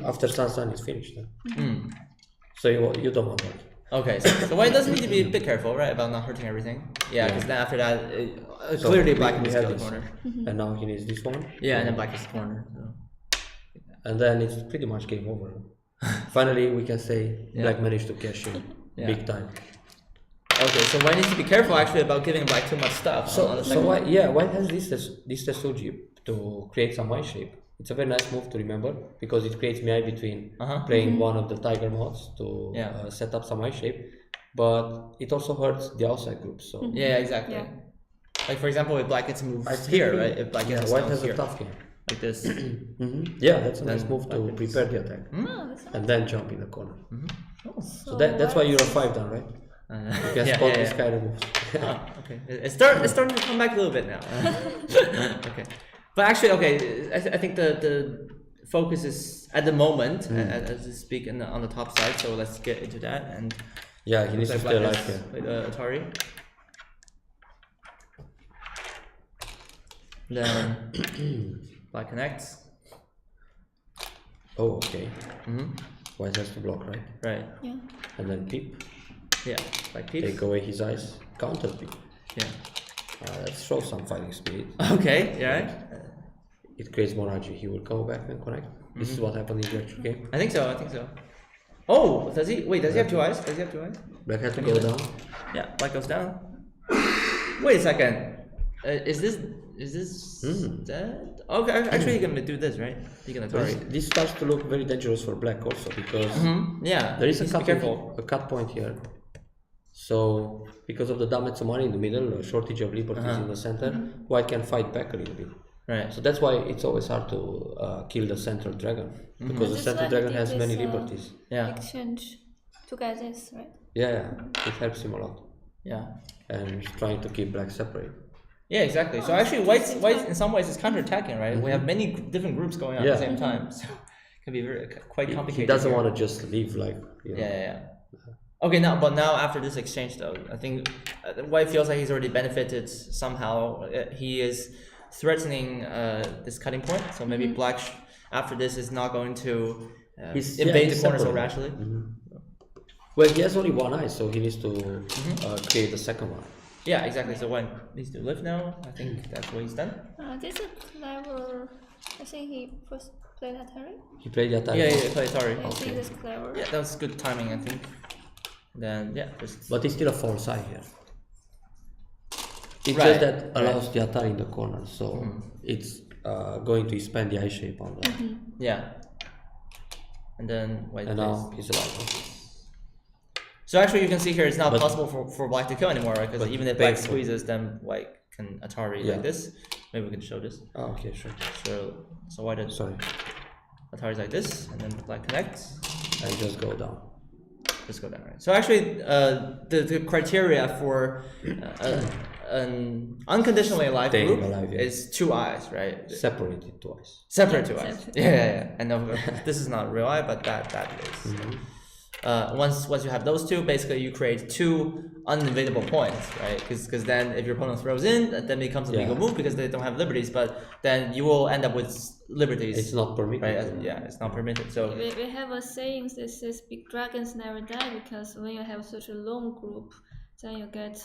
after stun is finished. Then. So you don't want that. Okay, so white does need to be a bit careful, right, about not hurting everything. Yeah, because then after that, So clearly black we can have kill the this. corner. And now he needs this one. Yeah, and then black is the corner. So. And then it's pretty much game over. Finally, we can say Yeah. black managed to cash in Yeah. big time. Okay, so white needs to be careful actually about giving black too much stuff. on the So second white, white has this Tetsuji to create some eye shape. It's a very nice move to remember because it creates Miai between playing one of the tiger mods to set up some eye shape, but it also hurts the outside group. So Yeah, exactly. Yeah. Like for example, if black gets moved I think here, right? If black gets white stones has here, a tough game. like this. Yeah, that's a nice Then move to black is- prepare the attack oh, that's and then jump in the corner. so So that's why white- you're a 5 down, right? You can spot this kind of moves. Oh, okay. It's starting to come back a little bit now. Okay, but actually, okay. I think the focus is at the moment as we speak on the top side. So let's get into that. And Yeah, he needs to looks stay like alive black here. has with Atari. Then black connects. Oh, okay. White has to block, right? Right. Yeah. And then peep, Yeah. Like peeps. take away his eyes, counter peep. Yeah. Let's show some fighting speed. Okay. Yeah. Right. It creates more RG. He will come back and connect. This is what happened in the actual game. I think so. Oh, does he? Wait, does he have two eyes? Black had to go down. Yeah, black goes down. Wait a second. Is this dead? Okay, actually, he can do this, right? He can Atari. This starts to look very dangerous for black also because Yeah. there is a needs to be careful. cut point here. So because of the damage money in the middle, a shortage of liberties in the center, white can fight back a little bit. Right. So that's why it's always hard to kill the central dragon because the That's central why dragon he has did many this, liberties. Yeah. Exchange to get this, right? Yeah, it helps him a lot, Yeah. and he's trying to keep black separate. Yeah, exactly. So actually, white in some ways is counterattacking, right? We have many different groups going on at the Yeah. same time, so it can be quite He complicated. doesn't here. want to just leave like you know. Yeah. Okay, now after this exchange though, I think white feels like he's already benefited somehow. He is threatening this cutting point, so maybe black after this is not going to invade the corner so separate. rashly. Well, he has only one eye, so he needs to create the second one. Yeah, exactly. So white needs to live now. I think that's what he's done. This is clever. I think he first played Atari. He played the attack. Yeah, play Atari. I think it's clever. Yeah, that was good timing, I think. Then just But it's still a false eye here. It's Right, just that allows the Atari in the corner, so it's going to expand the eye shape on that. yeah. And then white And plays. now he's alive. So actually, you can see here it's not But- possible for black to kill anymore, right? Because but even if black painful. squeezes, then white can Atari Yeah. like this. Maybe we can show this. Oh, okay, sure. So white Sorry. Atari's like this, and then black connects. And just go down. Just go down, right? So actually, the criteria for an unconditionally alive Staying group alive, yeah. is two eyes, right? Separated twice. Separate two eyes. Separate. Yeah. And no, this is not real eye, but that is. Once you have those two, basically you create two uninvadable points, right? Because then if your opponent throws in, then it becomes a legal Yeah. move because they don't have liberties. But then you will end up with liberties. It's not permitted. right. It's not permitted. So We have a saying that says big dragons never die because when you have such a long group, then you get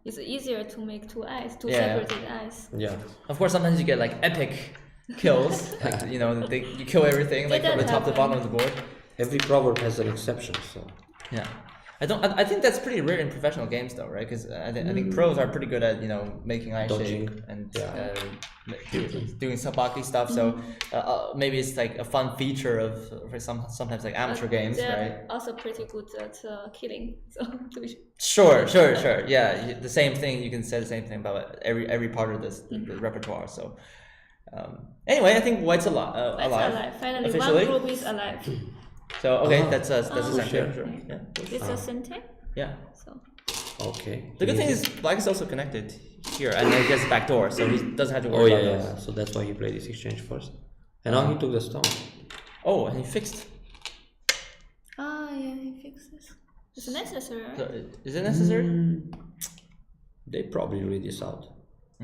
it's easier to make two eyes, two Yeah. separated eyes. Yeah. of course sometimes you get like epic kills, like you kill everything like It from the does top to happen. bottom of the board. Every proverb has an exception, so Yeah. I think that's pretty rare in professional games, though, right? Because I think pros are pretty good at making eye Dodging. shape and doing sabaki stuff. So maybe it's like a fun feature for sometimes like amateur games, they're right? also pretty good at killing. So to be Sure. Yeah, the same thing. You can say the same thing about every part of the repertoire. So anyway, I think White's alive. Finally, officially. one group is alive. So okay, that's a sentence. sure. Sure. Yeah. It's a sente. Yeah. So Okay. The good thing is Black is also connected here, and he gets back door, so he doesn't have to Oh worry yeah, about yeah. those. So that's why he played this exchange first, and now he took the stone. Oh, and he fixed. yeah, he fixes. It's necessary. Right? So, is it necessary? They probably read this out.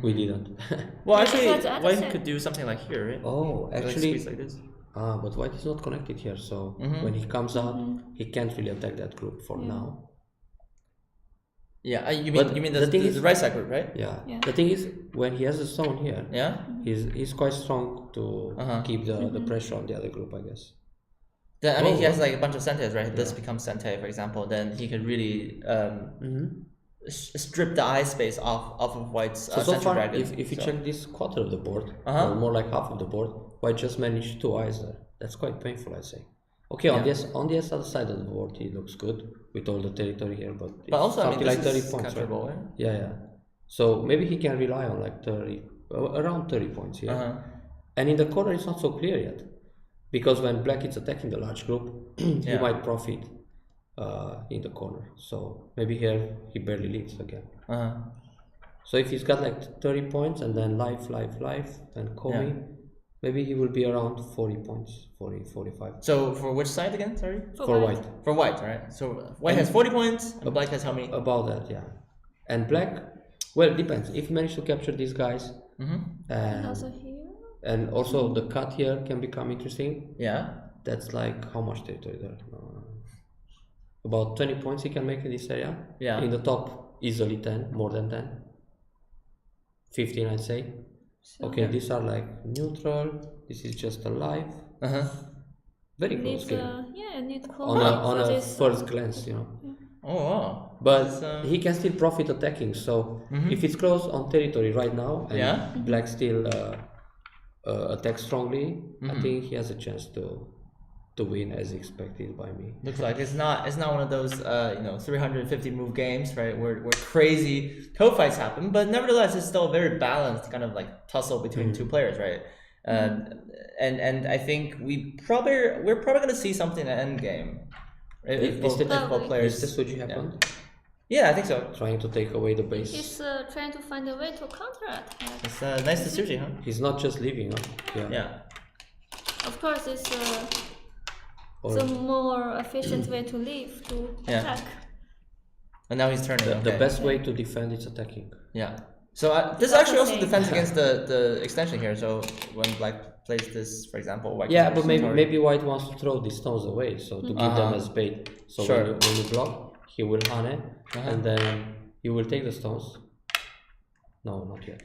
We didn't. Well, That's actually, what the other White said. could do something like here, right? Oh, Like actually, squeeze like this. but White is not connected here, so when he comes out, he can't really attack that group for now. Yeah, you But mean the the thing is- right side group, right? Yeah. Yeah. The thing is, when he has a stone here, Yeah. he's quite strong to keep the pressure on the other group, I guess. Then, I mean, he Oh. has like a bunch of sentes, right? This becomes sente, for example. Then he could really strip the eye space off of White's So central far, dragon. if you check this quarter of the board, Uh-huh. or more like half of the board, White just managed 2 eyes there. That's quite painful, I'd say. Okay, on the other side of the board, he looks good with all the territory here, but it's But also, I mean, something this like 30 is points, right? comfortable, right? Yeah. So maybe he can rely on like 30, around 30 points here. And in the corner, it's not so clear yet, because when Black is attacking the large group, he might profit in the corner. So maybe here he barely leads again. So if he's got like 30 points and then life, and Komi, maybe he will be around 40 points, 40, 45. So for which side again? Sorry. For White. For White, right? So White has 40 points, and Black has how many? About that, yeah. And Black, well, it depends. If he managed to capture these guys, And also here. and also the cut here can become interesting. Yeah. That's like how much territory there? About 20 points he can make in this area. Yeah. In the top, easily 10, more than 10. 15, I'd say. Okay, these are like neutral. This is just a life. Very close game. Need On a first glance, Oh wow. But he can still profit attacking. So if it's close on territory right now, and Black still attacks strongly, I think he has a chance to win as expected by me. Looks like it's not one of those 350 move games, right? Where crazy co-fights happen, but nevertheless it's still a very balanced kind of like tussle between two players, right? And I think we're probably gonna see something in the end game. If both players. Is this what happened? Yeah, I think so. Trying to take away the base. He's trying to find a way to counterattack. It's nice to see, huh? He's not just leaving, huh? Yeah. Of course, it's the more efficient way to leave to attack. And now he's turning. The best way to defend is attacking. Yeah. So this actually also defends against the extension here. So when Black plays this, for example, White. Yeah, but maybe White wants to throw these stones away, so to give them as bait. So when you block, he will hane, and then you will take the stones. No, not yet.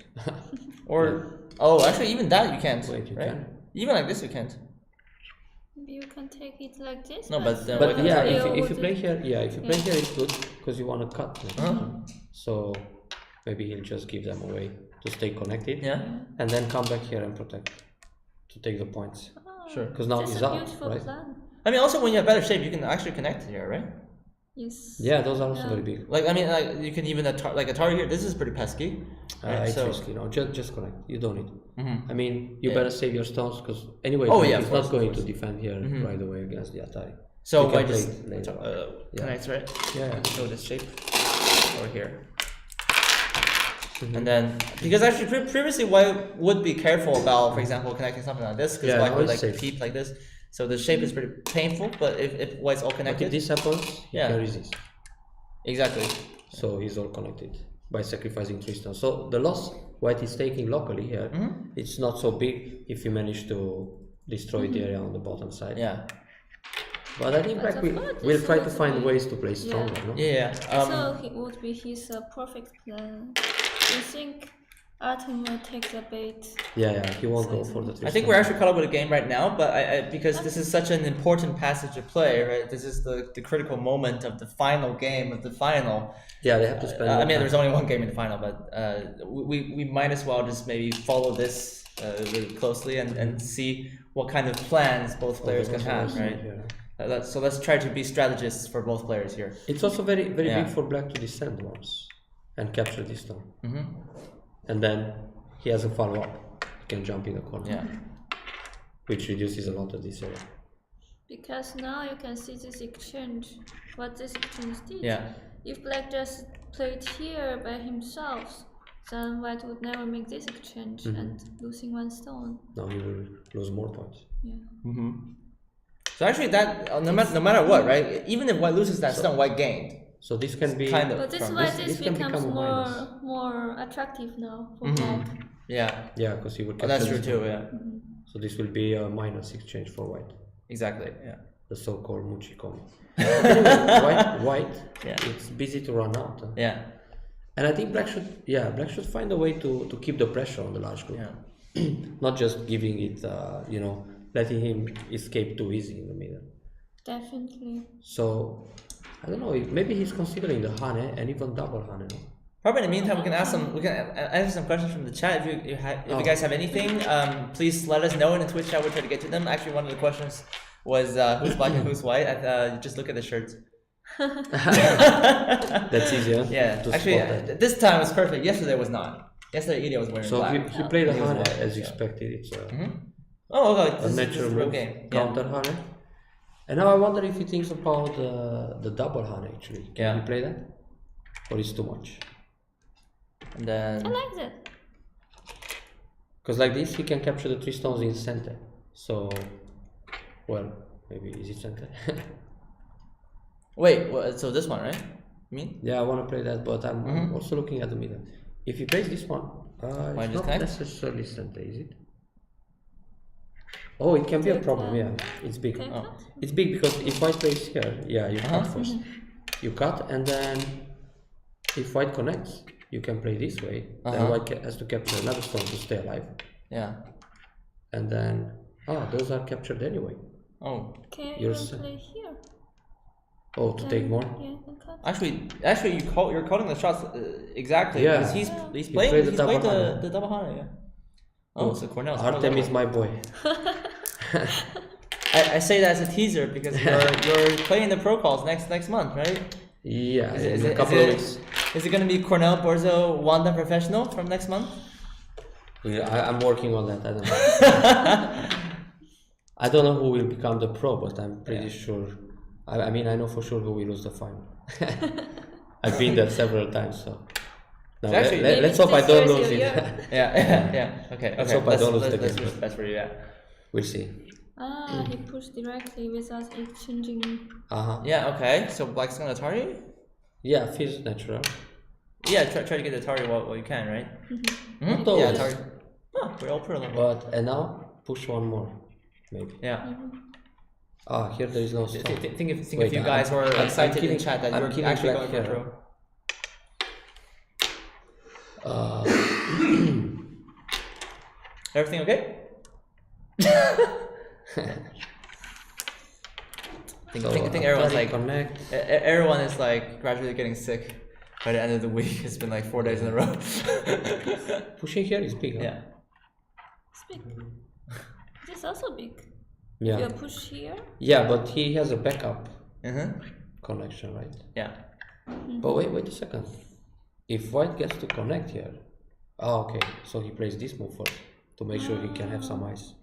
Actually, even that you can't. Wait, you right? can? Even like this, you can't. Maybe you can take it like this. No, but yeah, if you play here, it's good because you want to cut them. So maybe he'll just give them away to stay connected. Yeah. And then come back here and protect to take the points. Sure. Because now he's out, right? Plan. I mean, also when you have better shape, you can actually connect here, right? Yes. Yeah, those are also very big. Like I mean, like you can even Atari here. This is pretty pesky. Right? It's risky, just connect. You don't need. I mean, you better save your stones because anyway, he's not going to defend here right away against the Atari. So you I can just play it later. connects, right? Yeah. Show this shape over here. And then, because actually previously White would be careful about, for example, connecting something like this, because White would like peep like this. So the shape is pretty painful, but if White's all connected, if this happens, he can resist. Exactly. So he's all connected by sacrificing 3 stones. So the loss White is taking locally here, it's not so big if you manage to destroy the area on the bottom side. Yeah. But I think Black will try to find ways to play stronger, no? Yeah. So it would be his perfect plan. I think Artem will take the bait. Yeah, he won't go for the three. I think we're actually caught up with the game right now, but because this is such an important passage of play, right? This is the critical moment of the final game of the final. Yeah, they have to spend. I mean, there's only one game in the final, but we might as well just maybe follow this really closely and see what kind of plans both players can have, right? Yeah. So let's try to be strategists for both players here. It's also very big for black to descend once and capture this stone. And then he has a follow-up. He can jump in the corner. Yeah. Which reduces a lot of this area. Because now you can see this exchange, what this exchange did. Yeah. If black just played here by himself, then white would never make this exchange and losing one stone. Now he will lose more points. Yeah. So actually, that no matter what, right? Even if white loses that stone, white gained. So this can be kind of. But this is from why this- this can becomes become a minus. more attractive now for black. Yeah. Yeah, because he would. Oh, that's capture true this too. one. Yeah. So this will be a minus exchange for white, Exactly. Yeah. the so-called Muchikomi. Anyway, white, Yeah. it's busy to run out. Huh? Yeah. And I think black should find a way to keep the pressure on the large group, not just giving it, letting him escape too easy in the middle. Definitely. So I don't know. Maybe he's considering the Hane and even double Hane. No? Probably in the meantime, we can answer some questions from the chat. If you guys have anything, please let us know in the Twitch chat. We'll try to get to them. Actually, one of the questions was who's black and who's white. Just look at the shirts. That's easier. Yeah. to Actually, spot that. this time was perfect. Yesterday was not. Yesterday, Ilya was wearing So black. he played a He was Hane white, as yeah. expected. It's Oh, okay. a This is natural a real move, game. Yeah. counter Hane. And now I wonder if he thinks about the double Hane actually. Can he play that? Or is too much? And then I like that. Because like this, he can capture the 3 stones in center. So, well, maybe is it center? wait. So this one, right? You mean? Yeah, I want to play that, but I'm also looking at the middle. If he plays this one, Why it's just not connect? necessarily center, is it? Oh, it can be a problem. Yeah, it's big. Okay. Oh. It's big because if white plays here, yeah, you cut first. You cut, and then if white connects, you can play this way. Then white has to capture another stone to stay alive. Yeah. And then, those are captured anyway. Oh. Can you You're even s- play here? Oh, to take more? Yeah, and cut. Actually, you're calling the shots exactly. Yeah. Because he's He playing played the he's played double Hane. the double Hane, yeah. Oh, so Cornell's Artem is my boy. I say that as a teaser because you're playing the pro calls next month, right? Yeah, Is in a it- couple is of it- weeks. Is it gonna be Cornell, Borzo, Wanda Professional from next month? Yeah, I'm working on that. I don't know. I don't know who will become the pro, but I'm pretty sure. I mean, I know for sure who will lose the final. I've been there several times, so. No, Actually, let's hope I don't lose it. Yeah. Okay. Let's hope I don't lose the let's game. wish best for you. Yeah. We'll see. He pushed directly without exchanging. Yeah. Okay. So black's gonna Atari. Yeah, feels natural. Yeah. Try to get the Atari while you can, right? Not Yeah. always. Atari. Oh, we're all pro level. But and now push one more, maybe. Yeah. Here there is no stone. Think if Wait, you guys were I'm excited in killing- chat that I'm you're killing actually black going for here. pro. Everything okay? I think everyone's like connect. everyone is like gradually getting sick by the end of the week. It's been like 4 days in a row. Pushing here is big. Huh? Yeah. It's big. This is also big. Yeah. You push here. Yeah, but he has a backup Mm-hmm. connection, right? Yeah. But wait a second. If white gets to connect here, okay. So he plays this move first to make sure he can have some ice.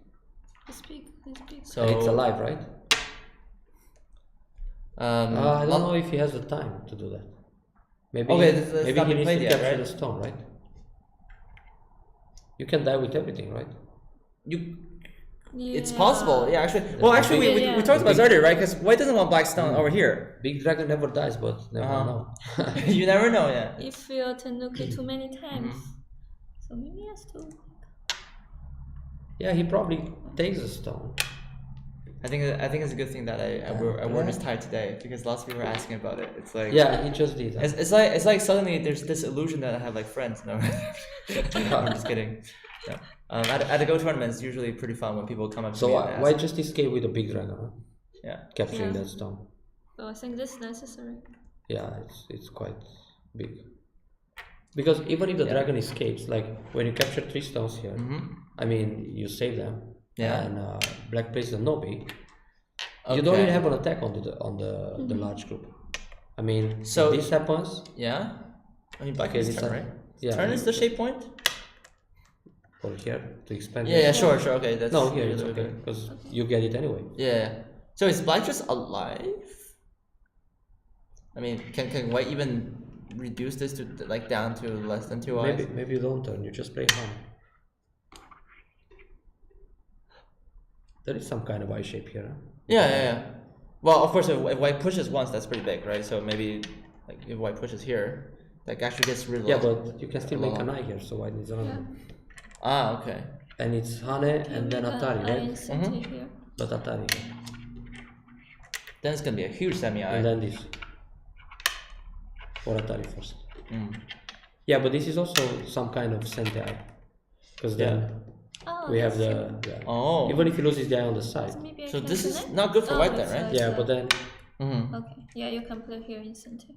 It's big. It's big. So And it's alive, right? I don't not- know if he has the time to do that. Maybe Okay, this maybe not he been needs to played yet, capture right? the stone, right? You can die with everything, right? It's possible. Yeah, actually. Well, actually, we talked about this earlier, right? Because white doesn't want black stone over here. Big dragon never dies, but never know. You never know. Yeah. If you Tanuki too many times, so maybe he has to. Yeah, he probably takes a stone. I think it's a good thing that I wore this tie today because lots of people are asking about it. It's like Yeah, he just did that. it's like suddenly there's this illusion that I have like friends. No, I'm just kidding. No. At the Go tournament, it's usually pretty fun when people come up to So me and ask. why just escape with a big dragon? Huh? Yeah. Capturing Yeah. that stone. So I think this is necessary. Yeah, it's quite big. Because even if the Yeah. dragon escapes, like when you capture 3 stones here, I mean you save them. Yeah. And black plays the Nobi. You don't Okay. even have an attack on the large group. I mean, So- if this happens, Yeah. I mean, black Okay, is this turn, one- right? yeah. Turn is the shape point. or here to expand. Yeah, it. yeah, sure. Okay, that's No, here it's really okay good. because you get it anyway. Yeah. So is black just alive? I mean, can white even reduce this to like down to less than 2 eyes? Maybe you don't turn. You just play Han. There is some kind of eye shape here. Huh? Yeah. Well, of course, if white pushes once, that's pretty big, right? So maybe like if white pushes here, like actually gets rid of. Yeah, but you can still make an eye here, so white needs another. Ah, okay. And it's Hane and then Atari, I right? insert here. But Atari. Then it's gonna be a huge semi-eye. And then this. Or Atari first. Mm. Yeah, but this is also some kind of Sentai. Because then Oh, we have that's the Oh. even if he loses the eye on the side. Maybe I So can this is connect? not good for white then, it's right? like Yeah, that. but then Mm-hmm. Okay. Yeah, you can play here in center.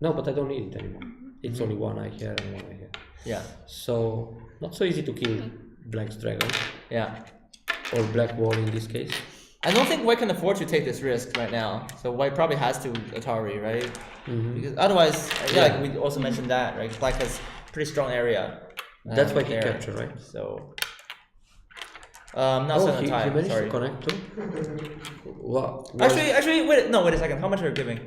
no, but I don't need it anymore. It's only one eye here and one eye here. Yeah. So not so easy to kill black's dragon Yeah. or black wall in this case. I don't think white can afford to take this risk right now. So white probably has to Atari, right? Because otherwise, like we also mentioned that, right? Black has pretty strong area. That's why he there. captured, right? So. Not Oh, so he time. managed Sorry. to connect too. Wow. Actually, wait a second. How much are you giving?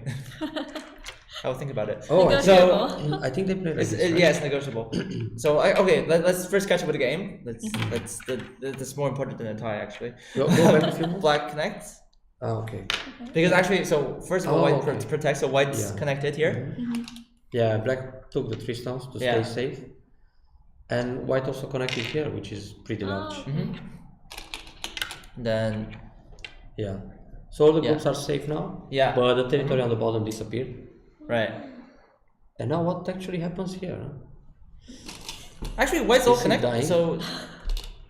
I will think about it. Oh, Negotiable. I think they played like It's, this, right? yeah, it's negotiable. So okay, let's first catch up with the game. That's more important than a tie actually. Go back a few more. Black connects Okay. because actually, so first of all, Oh, white okay. protects. So white's Yeah. connected here. Yeah, black took the 3 stones to Yeah. stay safe. And white also connected here, which is pretty large. Then Yeah. So all the Yeah. groups are safe now. Yeah. But the territory on the bottom disappeared. right. And now what actually happens here? Huh? Actually, white's all Is he connected. dying? So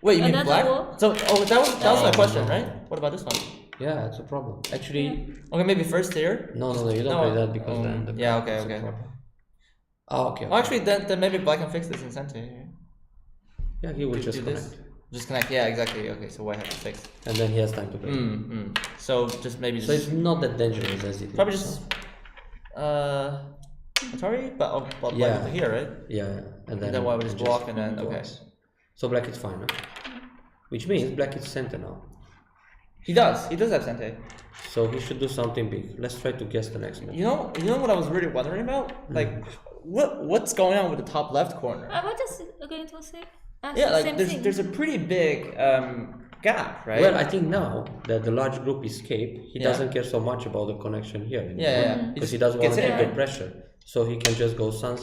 wait, you mean Another black? wall? So that was my No, question, no. right? What about this one? Yeah, it's a problem. Actually, Okay, maybe first here. no, you don't No. play that because then the Yeah, card okay, is a okay. problem. Oh, okay. Well, actually, then maybe black can fix this incentive. Yeah, he will just Do connect. this. Just connect. Yeah, exactly. Okay, so white has to fix. And then he has time to play. So just maybe So just it's not that dangerous as it is. probably just Atari, but black Yeah. over here, right? Yeah, and Then white would just block and then okay. blocks. So black is fine, huh? Which means black is center now. He does have Sente. So he should do something big. Let's try to guess the next match. You know what I was really wondering about? Like, what's going on with the top left corner? What is it going to say? Yeah, like same there's thing. there's a pretty big gap, right? Well, I think now that the large group escaped, he Yeah. doesn't care so much about the connection here anymore. Yeah. Because he doesn't want to gets take in, the pressure. So he can just go San,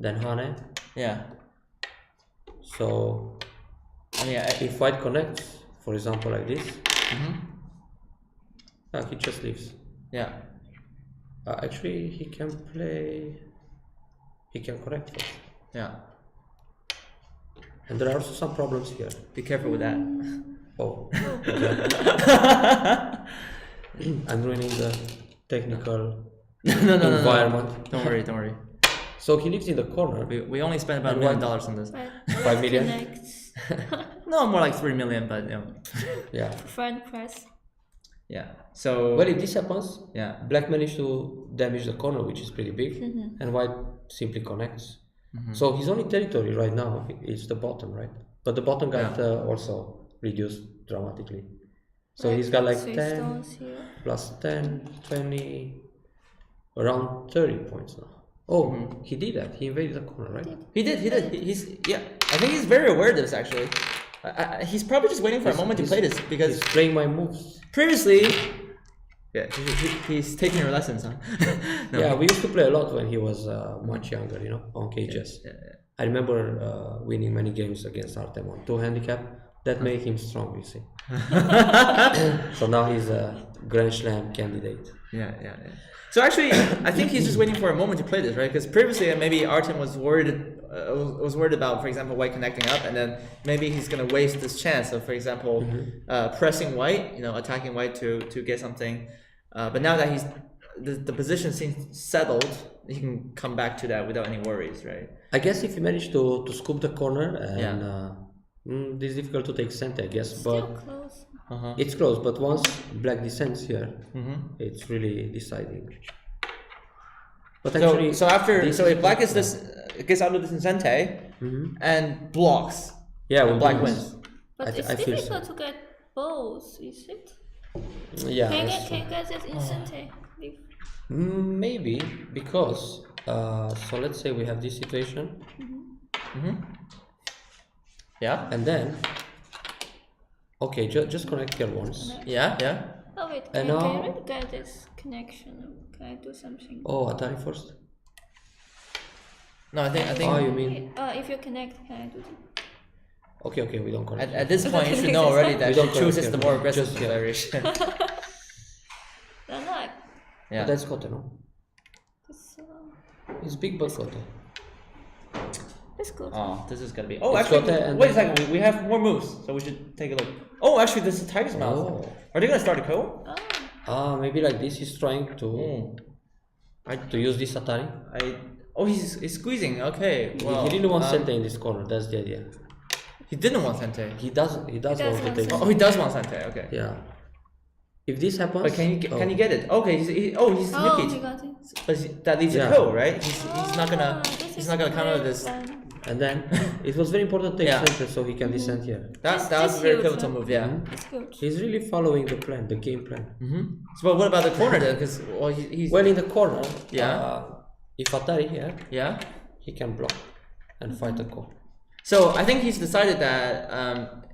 then Hane. Yeah. So I mean, if white connects, for example, like this, he just leaves. yeah. Actually, he can play. He can connect first. Yeah. And there are also some problems here. Be careful with that. Oh, I'm ruining the technical no. environment. Don't worry. So he lives in the corner. We only spent about $1 And million what- on this. But 5 million? connects. No, more like 3 million, but you know. Yeah. Front press. Yeah. So. Well, if this happens, Yeah. black managed to damage the corner, which is pretty big, and white simply connects. So his only territory right now is the bottom, right? But the bottom got also reduced dramatically. So he's got like 3 10 stones here. plus 10, 20, around 30 points now. Oh, he did that. He invaded the corner, right? He did. He's yeah. I think he's very aware of this actually. He's probably just waiting for a moment to play this because He's playing my moves. previously, yeah, he's taking your lessons, huh? No. Yeah, we used to play a lot when he was much younger, on cages. Yeah. I remember winning many games against Artem on 2 handicap That made him strong, you see. So now he's a Grand Slam candidate. Yeah. So actually, I think he's just waiting for a moment to play this, right? Because previously, maybe Artem was worried about, for example, White connecting up, and then maybe he's gonna waste this chance of, for example, pressing White, attacking White to get something. But now that the position seems settled, he can come back to that without any worries, right? I guess if you manage to scoop the corner, and this is difficult to take center, I guess, Still but close. it's close. But once Black descends here, it's really deciding. But actually, So if Black is gets out of this Incente and blocks, when Black wins. But it's I feel difficult to get both, is it? Yeah, Can that's you get this Incente? maybe because so let's say we have this situation, Yeah. and then okay, just connect here once. Yeah. Oh wait, And can now- you really get this connection? Can I do something? Oh, Atari first. No, I think. Oh, you mean If you connect, can I do that? okay? We don't connect. At this point, you should know already that We she don't chooses correct the him. more aggressive Just- variation. No, no, Yeah. But that's Kote, no? It's big but Kote. it's good. Oh, this is gonna be. Oh, It's actually, got a- and wait a then- second. We have more moves, so we should take a look. Oh, actually, this is Tiger's Mouth. Oh. Are they gonna start a co? Maybe like this. He's trying to use this Atari. He's squeezing. Okay. Well, He didn't want Sente in this corner. That's the idea. He didn't want Sente. He does want to take. Oh, he does want Sente. Okay. Yeah. If this happens, But can you get it? Okay. He's he Yike. got it. But that leaves Yeah. a co, right? He's not gonna counter great this. plan. and then it was very important to take Yeah. center so he can descend here. That was This a very huge, pivotal huh? move. Yeah. It's huge. He's really following the plan, the game plan. So, but what about the corner then? Because he's Well, in the corner, Yeah. If Atari here, yeah. he can block and fight the call. So I think he's decided that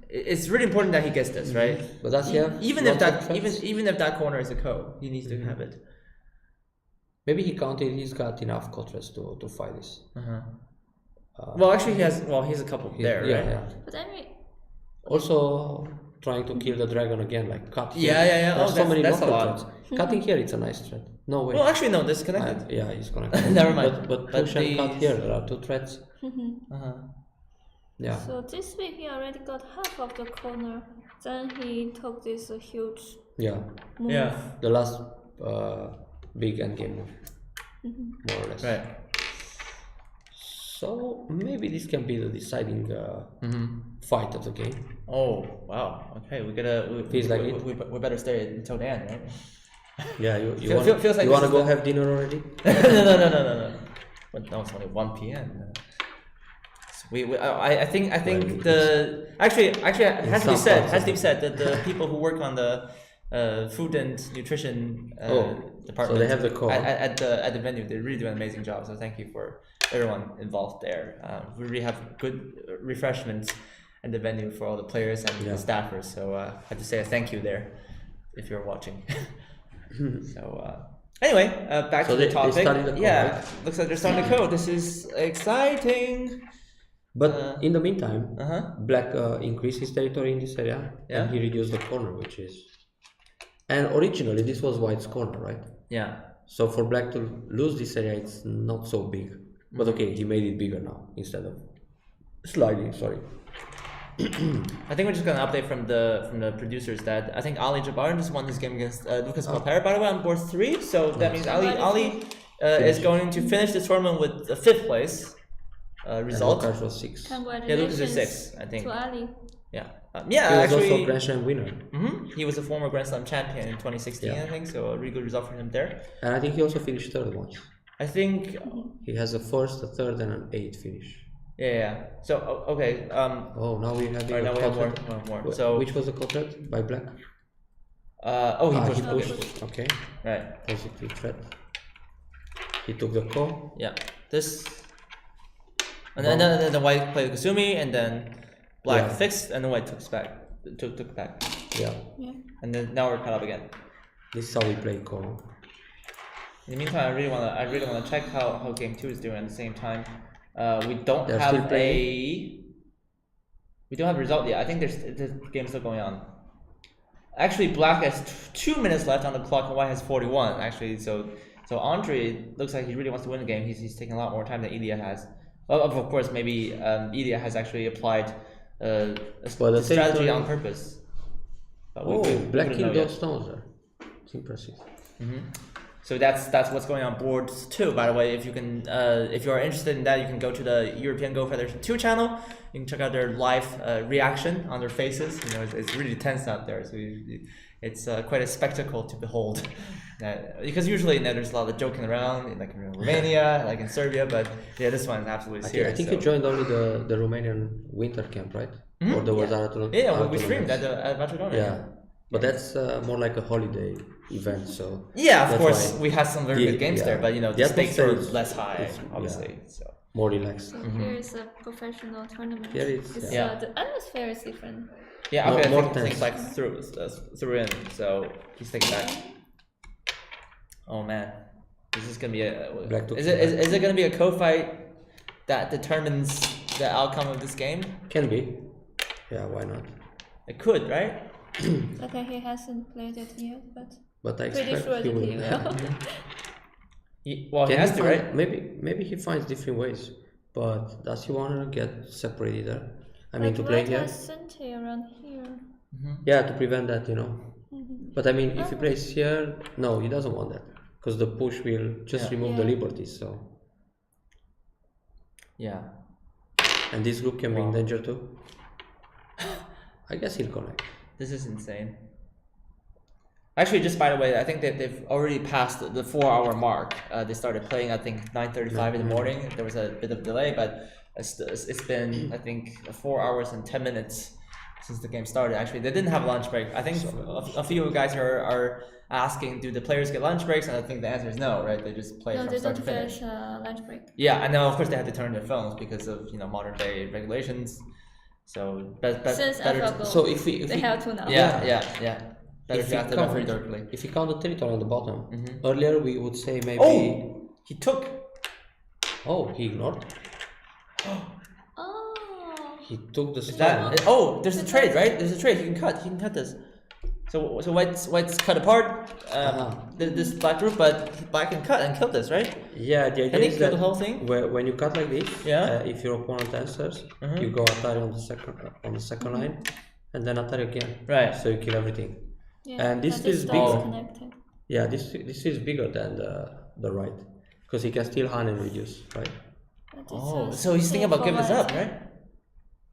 it's really important that he gets this, right? But that's here. Even if that corner is a co, he needs to have it. Maybe he counted. He's got enough Kotres to fight this. Well, actually, he has a couple there, Yeah, right? yeah. But I mean, Also trying to kill the dragon again, like cut here. Yeah. There's so many that's a knockout lot. threats. Cutting here, it's a nice threat. No way. Well, actually, no, this is connected. Yeah, he's connected. Never mind. But push and cut these- here. There are two threats. Yeah. so this way he already got half of the corner. Then he took this huge Yeah. move. Yeah. The last big endgame move, more or less. Right. So maybe this can be the deciding fight of the game. Oh wow. Okay, Feels like it. we better stay until the end, right? Yeah, you Feels like you want this to is go the- have dinner already? No. But now it's only 1 p.m. So I think actually it has to be said that the people who work on the food and nutrition department so they have the call. at the venue, they really do an amazing job. So thank you for everyone involved there. We really have good refreshments at the venue for all the players and the staffers. So I have to say a thank you there if you're watching. So anyway, back So to the they topic. started the call, right? Looks like they're starting the code. This is exciting. But in the meantime, Black increased his territory in this area, Yeah. and he reduced the corner, which is. And originally, this was White's corner, right? Yeah. So for Black to lose this area, it's not so big. But okay, he made it bigger now instead of sliding. Sorry. I think we're just gonna update from the producers that I think Ali Jabbar just won his game against Lucas Malpera, by the way, on board 3. So that means Ali is going to finish the tournament with the 5th place result. And Lucas was 6. Congratulations Yeah, Lucas is 6, I think. to Ali. Yeah. He was actually. also Grand Slam winner, He was a former Grand Slam champion in 2016, I think. So a really good result for him there. and I think he also finished third once. I think. He has a first, a third, and an 8th finish. Yeah. So okay. Oh, now we have Right, now we have more. So which was the Kotret by Black? he He pushed. pushed. Okay, Right. positive threat. He took the call. Yeah. This. And then the White played Kasumi, and then Black Yeah. fixed, and then White took back. Yeah, And then now we're caught up again. this is how we play call. In the meantime, I really wanna check how game 2 is doing at the same time. We don't They're have still a. We don't have a result yet. I think the game's still going on. Actually, black has 2 minutes left on the clock, and white has 41. Actually, so Andre looks like he really wants to win the game. He's taking a lot more time than Ilya has. Well, of course, maybe Ilya has actually applied a strategy on purpose. But black killed those stones there. It's impressive. So that's what's going on board 2. By the way, if you can, if you are interested in that, you can go to the European Go Federation 2 channel. You can check out their live reaction on their faces. You know, it's really tense out there. So it's quite a spectacle to behold. Because usually there's a lot of joking around, like in Romania, like in Serbia, but yeah, this one is absolutely serious. I think you joined only the Romanian winter camp, right? Or there was other. Yeah, we streamed at Barcelona. Yeah. But that's more like a holiday event, so yeah, of course we had some very good games there, but you know the stakes are atmosphere less high, obviously. So more relaxed. So here is a professional tournament. Here it's the atmosphere is different. Yeah, okay, more I think like through in, so he's taking back. Oh man, this is gonna be a. Is it gonna be a co-fight that determines the outcome of this game? Can be. Yeah, why not? It could, right? Okay, he hasn't played it yet, but I pretty expect sure he that will. he will. He has to, right? Maybe he finds different ways, but does he want to get separated there? I mean, But to play white here. has Sente around here. Yeah, to prevent that, you know. But I mean, if he plays here, no, he doesn't want that, because the push will just remove the liberties. So. Yeah. And this group can be in danger too. I guess he'll connect. This is insane. Actually, just by the way, I think that they've already passed the 4-hour mark. They started playing, I think, 9:35 in the morning. There was a bit of delay, but it's been, I think, 4 hours and 10 minutes since the game started. Actually, they didn't have lunch break. I think a few guys are asking, do the players get lunch breaks? And I think the answer is no, right? They just play from start to finish. No, they don't get lunch break. Yeah, I know. Of course, they have to turn their phones because of modern day regulations. So, Since AlphaGo, so if we have to now. Yeah. Better If to ask the referee directly. If you count the territory on the bottom, earlier we would say maybe. Oh, he took. Oh, he ignored. Oh. He took the stone. Oh, there's a trade, right? There's a trade. He can cut this. So white's cut apart this black group, but black can cut and kill this, right? Yeah, the idea Can he is kill that the whole thing? when you cut like this, if your opponent answers, you go Atari on the second line, and then Atari again. Right. So you kill everything. Yeah, And this but is the bigger. stone is connected. Yeah, this is bigger than the right, because he can still hand and reduce, right? But it's Oh, a so he's thinking about giving this up, format. right?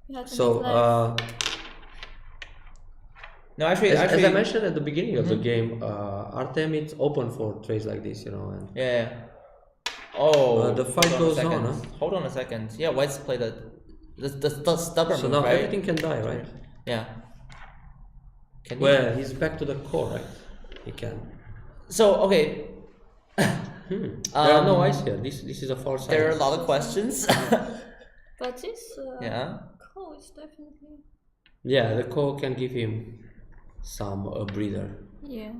You have to So make life. No, actually, as I mentioned at the beginning of the game, Artem it's open for trades like this, and yeah. Oh, the fight hold on a goes on, second. huh? Hold on a second. Yeah, white's played the stubborn so move, now right? everything can die, right? Yeah. Can Well, he's back to the core, right? He can. So okay. There are no eyes here. This is a false. There are a eyes. lot of questions. But this Yeah. call is definitely. Yeah, the core can give him some breather. Yeah.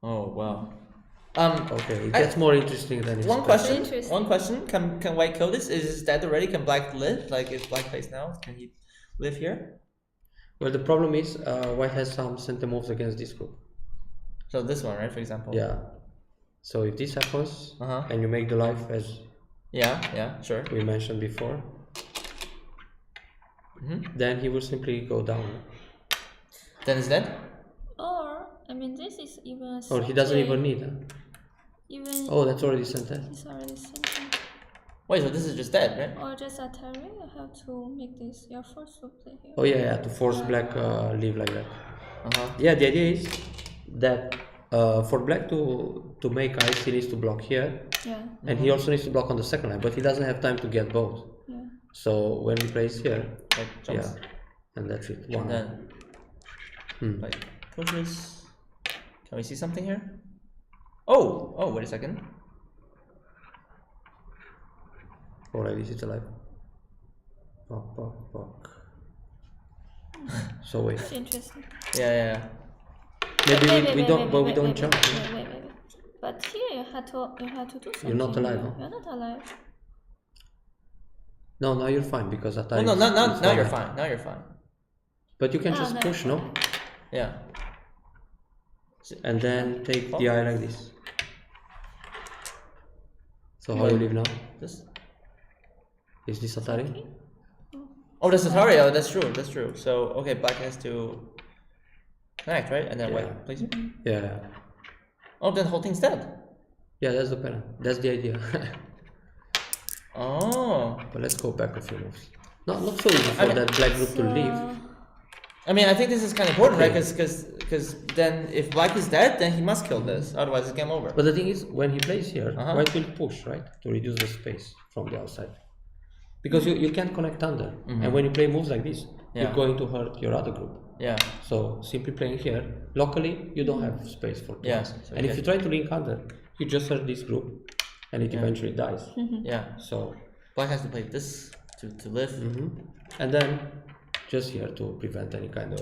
Oh wow. Okay, it gets more interesting than One expected. question. Interesting. One question. Can white kill this? Is dead already? Can black live? Like if black plays now, can he live here? Well, the problem is white has some center moves against this group. So this one, right? For example. Yeah. So if this happens Uh-huh. and you make the life as Yeah. Sure. we mentioned before, then he will simply go down. Then it's dead. Or I mean, this is even. A Or he doesn't Sente, even need. Even. Oh, that's already sent. It's already Sente. Wait, so this is just dead, right? Or just Atari. You have to make this. You're forced to play here. Oh yeah, to force black leave like that. Uh-huh. Yeah, the idea is that for black to make ice, he needs to block here, Yeah. and he also needs to block on the second line, but he doesn't have time to get both. Yeah. So when he plays here, Like jumps. yeah, and that's it. And One. then like pushes. Can we see something here? Oh, wait a second. Alright, this is alive. Fuck. So wait, It's interesting. Yeah. maybe we don't, but we don't jump. Wait. But here you had to do something. You're not alive, huh? You're not alive. No, now you're fine because Oh, Atari. no, is now you're fine. fine. Now you're fine. But you can Ah, just no, push, no? Yeah. And then take the eye like this. So how you live now? This. Is this Atari? Oh, that's Atari. Oh, that's true. That's true. So okay, black has to connect, right? And then Yeah. white plays here. Yeah. Oh, then the whole thing's dead. Yeah, that's the plan. That's the idea. Oh. But let's go back a few moves. Not so easy for that black group to leave. I mean, I think this is kind of important, Okay. right? Because then if black is dead, then he must kill this. Otherwise, it's game over. But the thing is, when he plays here, Uh-huh. white will push, right? To reduce the space from the outside. Because you can't connect under. And when you play moves like this, Yeah. you're going to hurt your other group. Yeah. So simply playing here, locally, you don't have space for Yeah, twice. so And you if you try to link under, you just hurt this group and it eventually dies. Yeah. So, Black has to play this to live. and then just here to prevent any kind of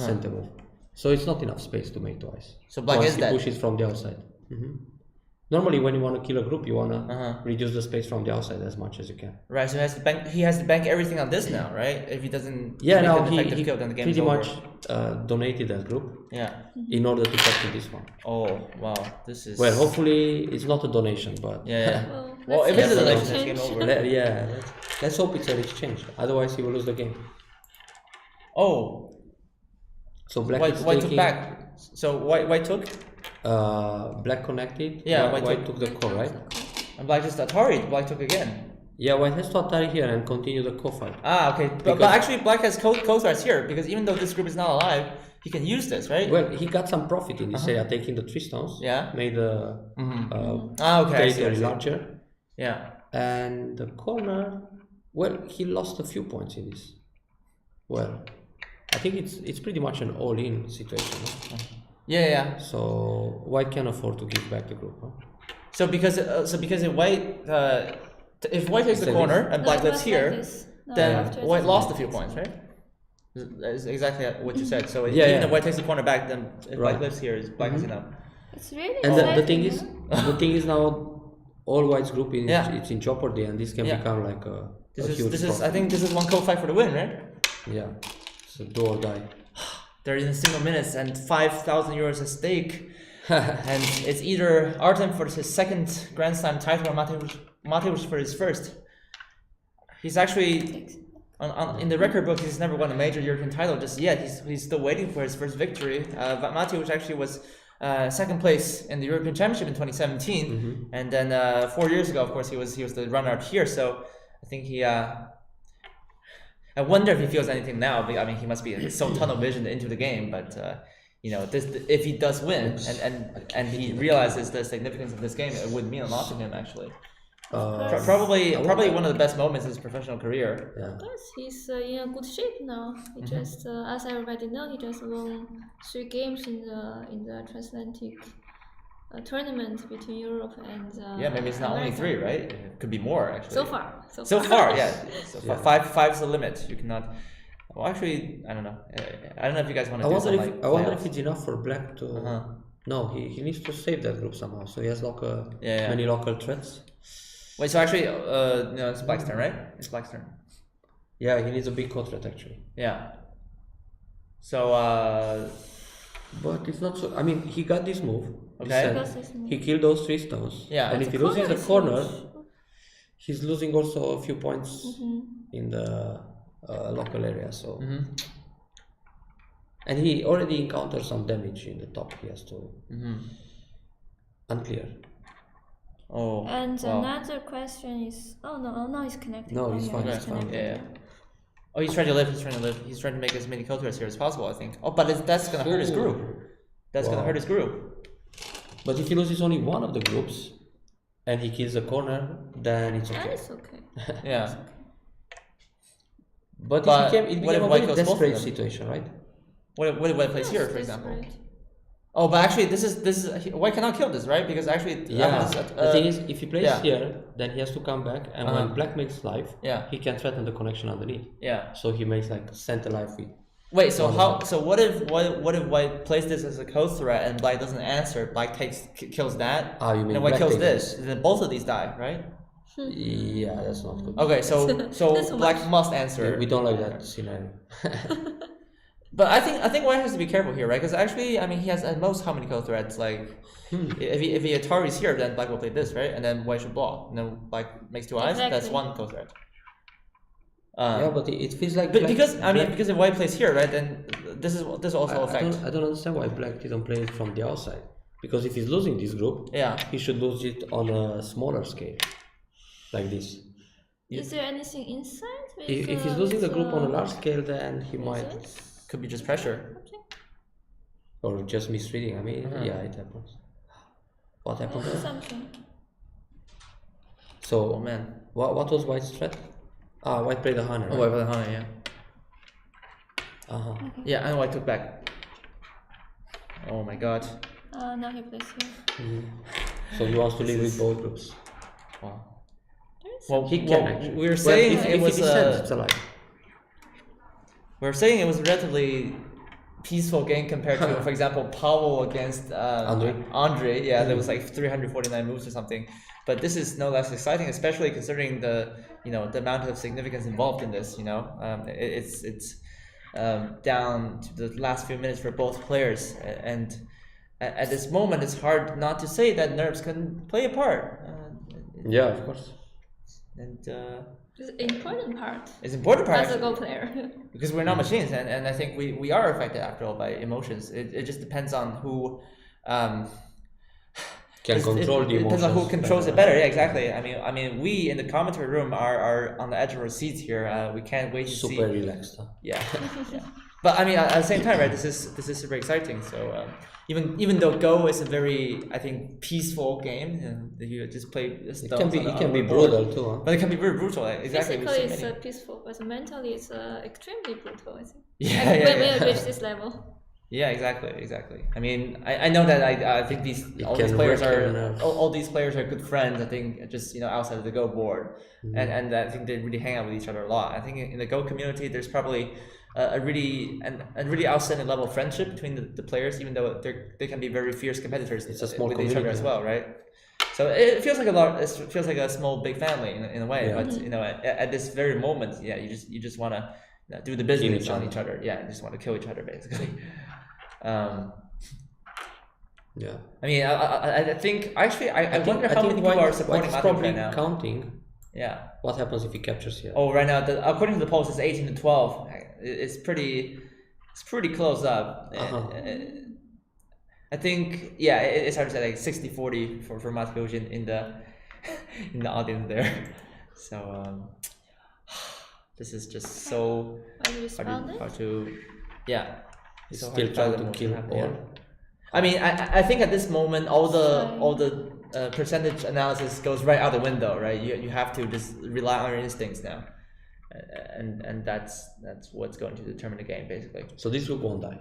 center move. So it's not enough space to make twice. So black Once is he dead. pushes from the outside. Normally, when you want to kill a group, you want to reduce the space from the outside as much as you can. Right. So he has to bank everything on this now, right? If he doesn't Yeah, make now an he effective kill, then the game pretty is over. much donated that group Yeah. in order to capture this one. Oh wow, this is. Well, hopefully it's not a donation, but Yeah. Well, Well, if let's it's a see donation, the it's game change. over. yeah, let's hope it's an exchange. Otherwise, he will lose the game. Oh, So black white is took taking, back. So white took, black connected. Yeah, white white took the core, right? and black just Atari. Black took again. Yeah, white has to Atari here and continue the core fight. Ah, okay. But actually, black has co-threats here because even though this group is not alive, he can use this, right? Well, he got some profit in this area, taking the 3 stones. Yeah. Made the Ah, okay. I see, I territory see. larger. Yeah. And the corner, well, he lost a few points in this. Well, I think it's pretty much an all-in situation. No? Yeah. So white can afford to give back the group. Huh? So because if white takes the Like corner this. and black No, it lives was here, like this. No, then after white it's lost a like few this. points, right? That's exactly what you said. So Yeah, even yeah. if white takes the corner back, then if black Right. lives here, black has enough. It's really And exciting, the thing is, huh? the thing is now, all white's group is Yeah. it's in jeopardy, and this can Yeah. become like a huge This is I profit. think this is one co-fight for the win, right? Yeah, so do or die. They're in single minutes and 5,000 euros at stake. And it's either Artem for his second Grand Slam title or Mateusz for his first. He's actually in the record book. He's never won a major European title just yet. He's still waiting for his first victory. Mateusz actually was second place in the European Championship in 2017, and then 4 years ago, of course, he was the runner-up here. So I think he. I wonder if he feels anything now. I mean, he must be so tunnel vision into the game, but. If he does win and he realizes the significance of this game, it would mean a lot to him actually. Probably one of the best moments in his professional career. Yeah. Of course, he's in a good shape now. He just, as I already know, he just won 3 games in the transatlantic tournament between Europe and Yeah, maybe it's not only America. 3, right? It could be more actually. So far, yeah. So far, five's the limit. You cannot. Well, actually, I don't know. I don't know if you guys want to do some like. I wonder if playoffs. it's enough for black to. No, he needs to save that group somehow. So he has many local threats. Wait, so actually, no, it's black's turn, right? It's black's turn. Yeah, he needs a big core threat actually. Yeah. So But it's not so. I mean, he got this move. Okay. He Got this move. he killed those 3 stones. Yeah. And But if the he loses corner the is corner, huge. he's losing also a few points in the local area. So. And he already encountered some damage in the top. He has to. Unclear. Oh. And wow. another question is, no, he's connected. No, Oh, he's yeah, fine, he's he's fine. connected. Yeah. Oh, he's trying to live. He's trying to make as many co-threats here as possible. I think. Oh, but that's gonna hurt his group. That's gonna Wow. hurt his group. But if he loses only one of the groups, and he kills the corner, then it's And okay. it's okay. Yeah. But But it became what if a white very kills both of desperate them? situation, right? What if white plays here, for Yes, example? right. Oh, but actually, this is white cannot kill this, right? Because actually, Yeah. The thing is, if he plays yeah. here, then he has to come back, and when black makes life, Yeah. he can threaten the connection underneath. Yeah. So he makes like center life with. Wait. So what if white plays this as a co-threat and black doesn't answer? Black kills that. Ah, you mean and white black kills takes this. Then both of these die, right? Yeah, that's not good. Okay, so That's so black much. must answer. We don't like that scenario. But I think white has to be careful here, right? Because actually, I mean, he has at most how many co-threats? Like, if he Atari's here, then black will play this, right? And then white should block. And then black makes two eyes. That's Exactly. one co-threat. Yeah, but it feels like. But black- because I mean, black- because if white plays here, right? Then this also affect. I don't understand why black didn't play it from the outside. Because if he's losing this group, Yeah. he should lose it on a smaller scale, like this. Is there anything inside? With, If he's losing the group on a with, large scale, then he might, results? Could be just pressure. or just misreading. I mean, yeah, it happens. What happened? Maybe something. So, Oh man. what was white's threat? Ah, white played a hunter. Oh, white played hunter, yeah. Uh-huh. Yeah, and white took back. Oh my god. Now he plays here. So he wants to lead with both groups. Wow. There is Well, He can actually. we were saying if it was descends, it's alive. we were saying it was a relatively peaceful game compared to, for example, Powell against Andre. Yeah, there was like 349 moves or something. But this is no less exciting, especially considering the the amount of significance involved in this. It's down to the last few minutes for both players, and at this moment, it's hard not to say that nerves can play a part. Yeah, of course. And It's an important part it's important part as a actually, Go player. because we're not machines, and I think we are affected after all by emotions. It just depends on who Can control the it depends on emotions who controls better. it better. Yeah, exactly. I mean, we in the commentary room are on the edge of our seats here. We can't wait to see. Super relaxed. Huh? Yeah, yeah. But I mean, at the same time, right? This is super exciting. So even though Go is a very, I think, peaceful game, and you just play. It can be brutal too. Huh? But it can be very brutal. Like, exactly. Physically, we've it's seen many. peaceful, but mentally, it's extremely brutal. I think. Yeah, When yeah, we reach this level. Yeah, exactly. I mean, I know that I think all these can players wreck your are nerves. all these players are good friends. I think just outside of the Go board, and I think they really hang out with each other a lot. I think in the Go community, there's probably a really outstanding level of friendship between the players, even though they can be very fierce competitors. It's a small with each other community. as well, right? So it feels like a lot. It feels like a small big family in a way. Yeah. But at this very moment, yeah, you just want to do the business each on other. each other. Yeah, you just want to kill each other basically. Yeah. I mean, I think actually I wonder how many people are supporting White's Mateusz probably right now. counting Yeah. what happens if he captures here. Oh, right now, according to the polls, it's 18 to 12. It's pretty close up. I think it's hard to say like 60-40 for Mateusz in the in the audience there. So this is just so Are you responding? hard to yeah. He's so still hard trying tell to what's kill happening. all. I mean, I think at this moment, all the percentage analysis goes right out the window, right? You have to just rely on your instincts now, and that's what's going to determine the game, basically. So this group won't die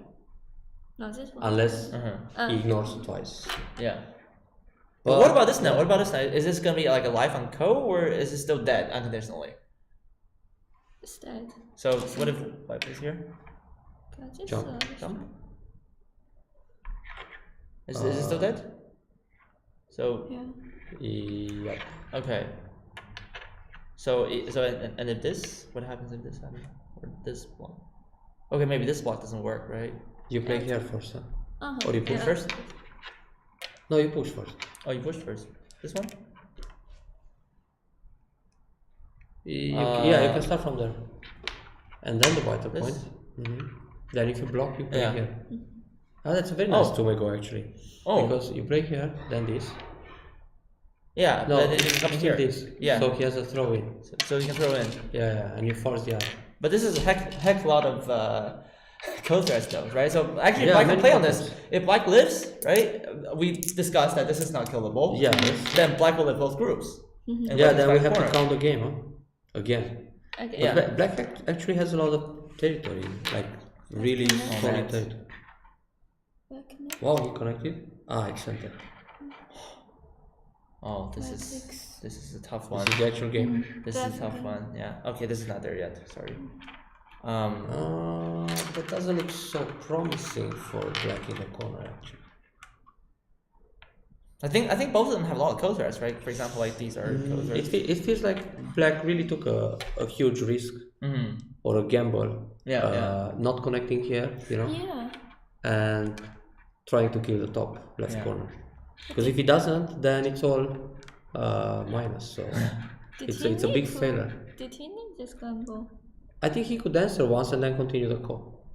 No, this one. unless he Uh, ignores twice. Yeah. But what about this now? What about this now? Is this gonna be like a life on Co, or is it still dead unconditionally? It's dead. So what if White is here? Can I just, Jump. Jump. Is it still dead? So Yeah. Yep. okay. So and if this, what happens if this happens? Or this block? Okay, maybe this block doesn't work, right? You play here first, huh? Uh-huh. Or you push Yeah. First? No, you push first. Oh, you pushed first. This one? Yeah, you can start from there. And then the vital This? point. Then if you block, you play Yeah. here. Ah, that's a very nice Oh. two-way go actually. Oh. Because you break here, then this. Yeah. No, then it you comes do here. this. Yeah. So he has a throw in. So you can throw in. Yeah, and you force the other. But this is a heck lot of co-threats though, right? So actually, Yeah, Black can many play on this. co-threats. If Black lives, right? We discussed that this is not killable. Yeah. Then Black will live both groups. And Yeah, White then is we back have to corner. count the game, huh? Again. Okay. Yeah. But Black actually has a lot of territory, like really solid man. territory. Back in it. Wow, he connected. Ah, it's center. Oh, this is a tough one. This is the actual game. This is a tough one. Yeah. Okay, this is not there yet. Sorry. That doesn't look so promising for Black in the corner actually. I think both of them have a lot of co-threats, right? For example, like these are co-threats. It feels like black really took a huge risk or a gamble. Not connecting here, you know, and trying to kill the top left corner. Because if he doesn't, then it's all minus. So it's a big failure. Did he need this gamble? I think he could answer once and then continue the call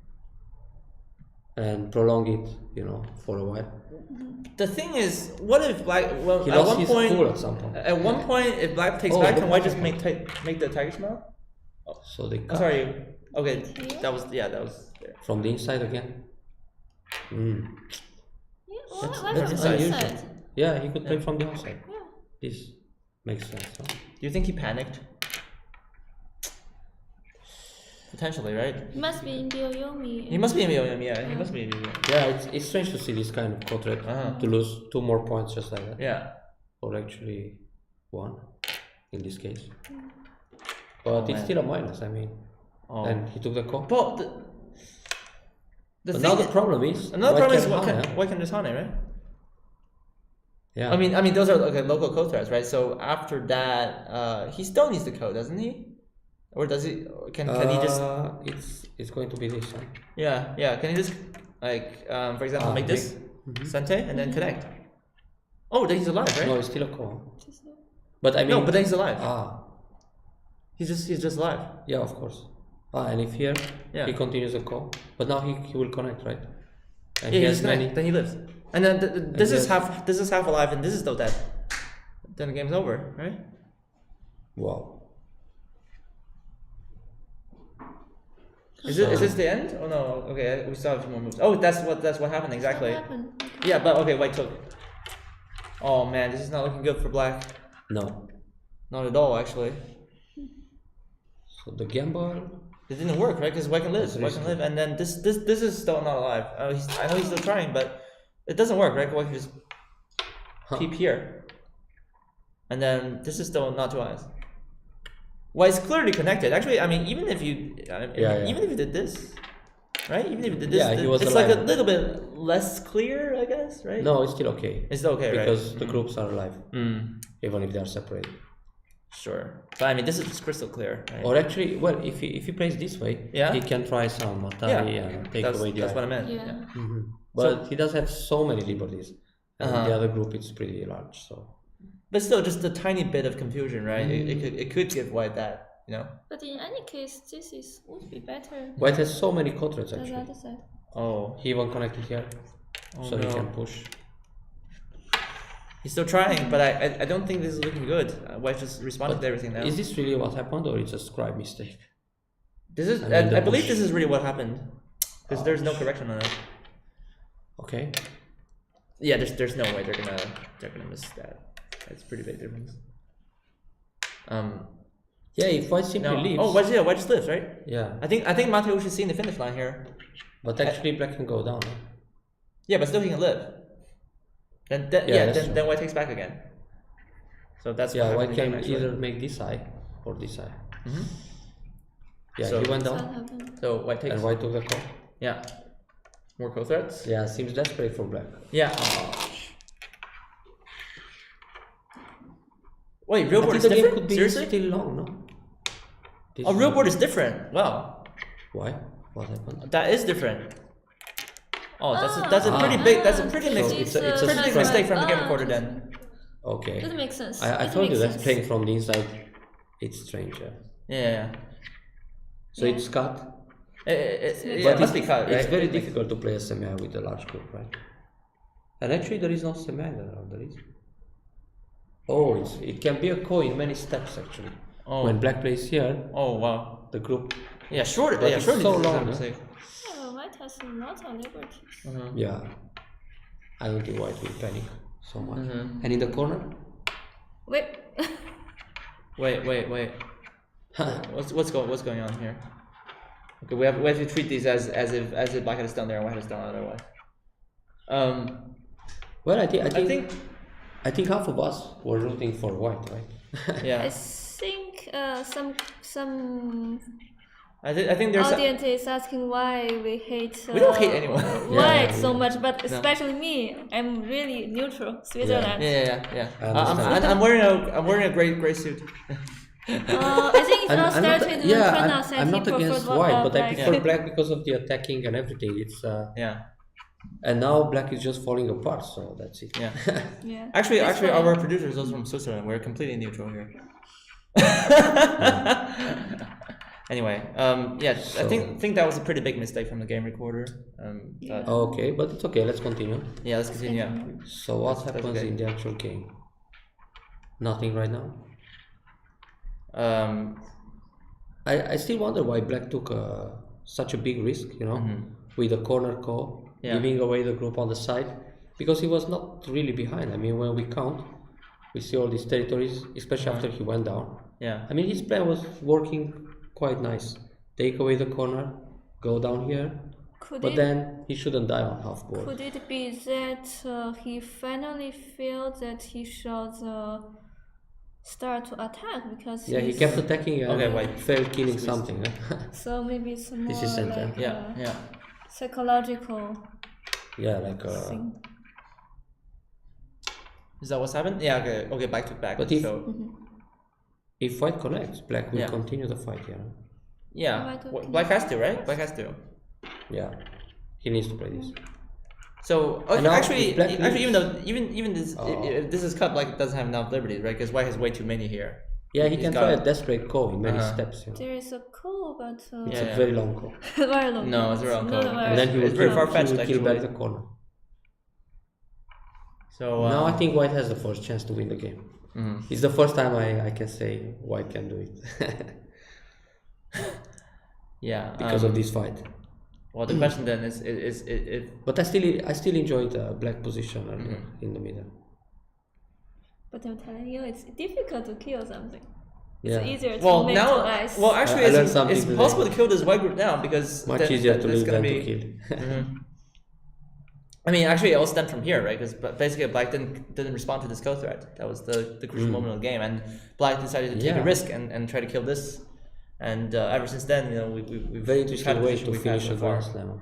and prolong it, you know, for a while. The thing is, what if black? Well, He at lost one his point, cool at some point. At one point, if black takes back, can white just make the tiger smile? So they cut. Sorry. Okay, that was there. From the inside again. Why That's from the unusual. inside? Yeah, he could play from the outside. Yeah. This makes sense. Huh? Do you think he panicked? Potentially, right? He must be in Byoyomi. He must be in Yoyom, yeah. He must be in Yoyom. Yeah, it's strange to see this kind of co-threat to lose 2 more points just like that. Yeah. Or actually 1 in this case. But it's still a minus, I mean. And he took the call. But But now the problem is white can just Hane, right? Yeah. I mean those are local code threats, right? So after that, he still needs the code, doesn't he? Or does he? Can he just? It's going to be this. Huh? Yeah. Can he just like for example make this Sente and then connect? Oh, then he's alive, right? No, it's still a call. But I mean. No, but then he's alive. He's just alive. Yeah, of course. And if here he continues the call, but now he will connect, right? And he has many. Then he lives, and then this is half alive, and this is still dead. Then the game's over, right? Wow. Is this the end? Oh no. Okay, we still have 2 more moves. Oh, that's what happened exactly. What happened? Yeah, but okay, white took. Oh man, this is not looking good for black. No. Not at all, actually. So the gamble. It didn't work, right? Because white can live, and then this is still not alive. I know he's still trying, but it doesn't work, right? White can just peep here, and then this is still not 2 eyes. Well, it's clearly connected. Actually, I mean, even if you did this, right? Even if you did this, it's like a little bit less clear, I guess, right? No, it's still okay. It's still okay, because right? the groups are alive, even if they are separated. Sure. But I mean, this is just crystal clear, right? Or actually, well, if he plays this way, he can try some Atari and take away the. That's what I meant. Yeah. But he does have so many liberties, and the other group is pretty large, so. But still, just a tiny bit of confusion, right? It could give white that, you know. But in any case, this would be better. White has so many co-threats than the actually. other side. Oh. He even connected here, so he can push. He's still trying, but I don't think this is looking good. White just responded to everything now. Is this really what happened, or it's a scribe mistake? This is. I believe this is really what happened, because there's no correction on it. Okay. Yeah, there's no way they're gonna miss that. That's pretty big difference. Yeah, if white simply leaves. Oh, white just lives, right? Yeah. I think Mateusz is seeing the finish line here. But actually, black can go down. Huh? Yeah, but still he can live. Then white takes back again. So that's white can either make this eye or this eye. Yeah, so he went down. So white takes. And white took the call. Yeah. More co-threats. Yeah, seems desperate for black. Yeah. Wait, real board is the different? Game could be Seriously? still long, no? Real board is different. Wow. Why? What happened? That is different. Oh, that's a pretty big. That's a pretty big. it's a pretty big mistake from the game recorder then. Okay. That makes sense. I told you that playing from the inside, it's strange. Yeah. So it's cut. It must be cut, right? It's very difficult to play a semi with a large group, right? And actually, there is no semi there is. Oh, it can be a co in many steps actually. Oh. When black plays here. Oh wow. The group. Yeah, sure. But it's so long. White has a lot of liberties. Yeah. I don't think white will panic so much. And in the corner. Wait. Wait. What's going on here? Okay, we have to treat these as if black had done there and white had done otherwise. Well, I think half of us were rooting for white, right? Yeah. I think some I think there's. Audience is asking why we hate. We don't hate anyone. White so much, but especially me. I'm really neutral. Switzerland. Yeah. I'm I'm wearing a gray suit. I think it's not started when China said I'm he not against preferred white, but I black. prefer black because of the attacking and everything. It's and now black is just falling apart, so that's it. Yeah. Yeah. Actually, It's fine. our producer is also from Switzerland. We're completely neutral here. Anyway, I think that was a pretty big mistake from the game recorder. But Okay, but it's okay. Let's continue. yeah, let's continue. So what happens okay. in the actual game? Nothing right now. I still wonder why black took such a big risk, with the corner call, giving away the group on the side, because he was not really behind. I mean, when we count, we see all these territories, especially after he went down. Yeah. I mean, his plan was working quite nice. Take away the corner, go down here, but then he shouldn't die on half board. Could it be that he finally felt that he should start to attack because He kept attacking and failed killing something. So maybe it's more This is center. like psychological thing. Is that what's happened? Yeah. Okay. Back to back. But if white connects, black will Yeah. continue the fight. Yeah. Black has to, right? Black has to. Yeah, he needs to play this. So now actually, if black even leaves- though even this if this is cut, black doesn't have enough liberties, right? Because white has way too many here. Yeah, he He's can got try it. a desperate call in many steps. There is a call, but It's a very long call, very long. No, it's a long call. and then he will It's very kill, far-fetched, he will kill back actually. the corner. So Now I think white has the first chance to win the game. It's the first time I can say white can do it yeah, because of this fight. Well, the question then is But I still enjoyed the black position earlier in the middle. But I'm telling you, it's difficult to kill something. Yeah. It's easier to well make now. to ice. Well, actually, I learned it's something today. possible to kill this white group now because Much easier to it's live gonna than be. to kill. I mean, actually, it all stemmed from here, right? Because basically, black didn't respond to this kill threat. That was the crucial moment of the game, and black decided to take a risk and try to kill this. And ever since then, we've Very interesting way to we've had finish so a far. Grand Slam.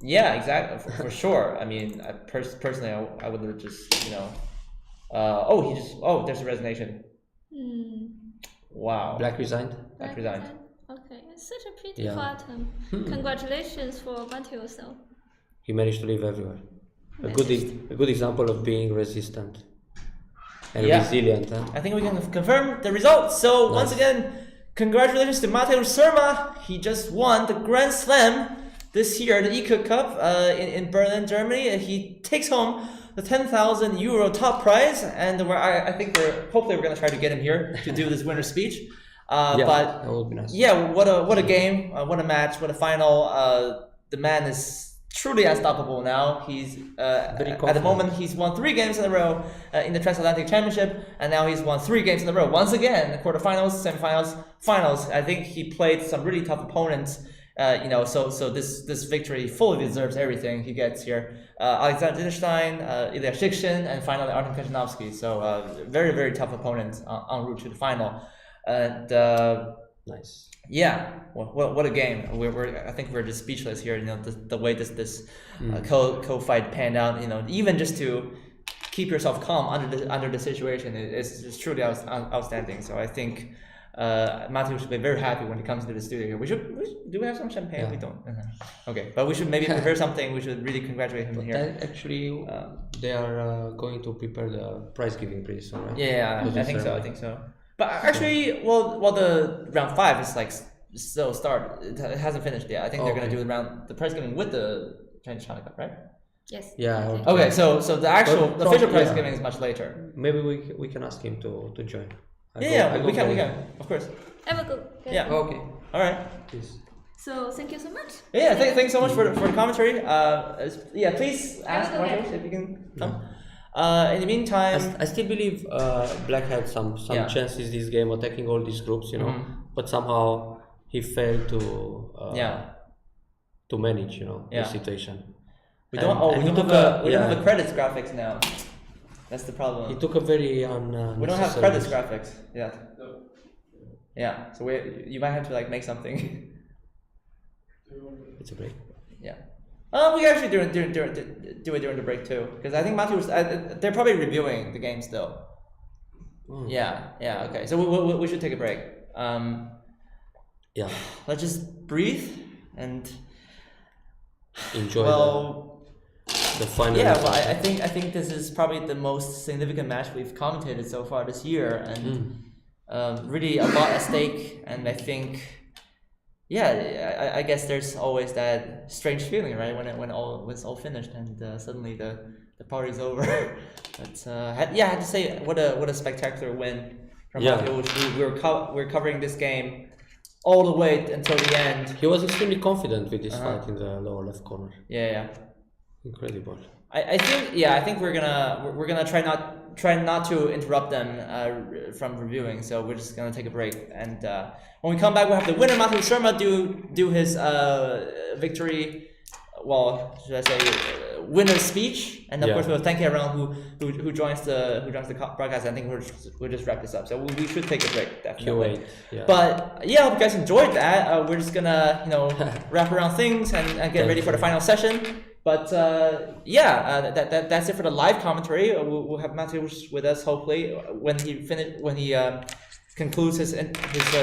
Yeah, exactly, for sure. I mean, personally, I would have just, there's a resignation. Wow. Black resigned. Black resigned. Okay, it's such a pity for Artem. Congratulations for Mateusz though. He managed to live everywhere. A good example of being resistant and resilient. Huh? I think we can confirm the results. So once again, congratulations to Mateusz Surma. He just won the Grand Slam this year, the Yike Cup in Berlin, Germany. He takes home the 10,000 euro top prize, and I think hopefully we're gonna try to get him here to do this winner's speech. But that would be nice. yeah, what a game, what a match, what a final. The man is truly unstoppable now. He's at the moment he's won 3 games in a row in the Transatlantic Championship, and now he's won 3 games in a row. Once again, the quarterfinals, semifinals, finals. I think he played some really tough opponents. So this victory fully deserves everything he gets here. Alexander Dinnerstein, Ilya Shikshin, and finally Artem Kachanovskyi. So very, very tough opponents en route to the final. And nice. yeah, what a game. I think we're just speechless here. The way this co-fight panned out. Even just to keep yourself calm under the situation is truly outstanding. So I think. Matthew should be very happy when he comes to the studio here. Do we have some champagne? Yeah. We don't. Okay, but we should maybe prepare something. We should really congratulate him here. Actually, they are going to prepare the prize giving pretty soon, right? Yeah, I think so. But actually, well, the round 5 is like still start. It hasn't finished yet. I think they're gonna do the prize giving with the Chinese China Cup, right? Yes. Yeah. Okay, so the official prize giving is much later. Maybe we can ask him to join. We can, of course. Have a good. Yeah. Okay. All right. Please. So thank you so much. Yeah, thanks so much for the commentary. Please ask Mateusz if you can come. In the meantime, I still believe Black had some chances this game attacking all these groups, but somehow he failed to manage, the situation. We don't have the credits graphics now. That's the problem. He took a very we don't have credits graphics yet. Yeah. So you might have to like make something. It's a break. Yeah. We actually do it during the break too, because I think Mateusz, they're probably reviewing the game still. Yeah. Okay. So we should take a break. Yeah. Let's just breathe and Enjoy the final. Yeah. Well, I think this is probably the most significant match we've commentated so far this year, and really a lot at stake. And I think, yeah, I guess there's always that strange feeling, right, when it's all finished and suddenly the party's over. But I had to say what a spectacular win from Mateusz. We're covering this game all the way until the end. He was extremely confident with this fight in the lower left corner. Yeah. Incredible. I think we're gonna try not to interrupt them from reviewing. So we're just gonna take a break, and when we come back, we'll have the winner Mateusz Surma do his victory. Well, should I say winner's speech, and of course we'll thank everyone who joins the broadcast. I think we'll just wrap this up. So we should take a break definitely. Yeah. But yeah, I hope you guys enjoyed that. We're just gonna wrap around things and get ready for the final session. But that's it for the live commentary. We'll have Mateusz with us hopefully when he concludes his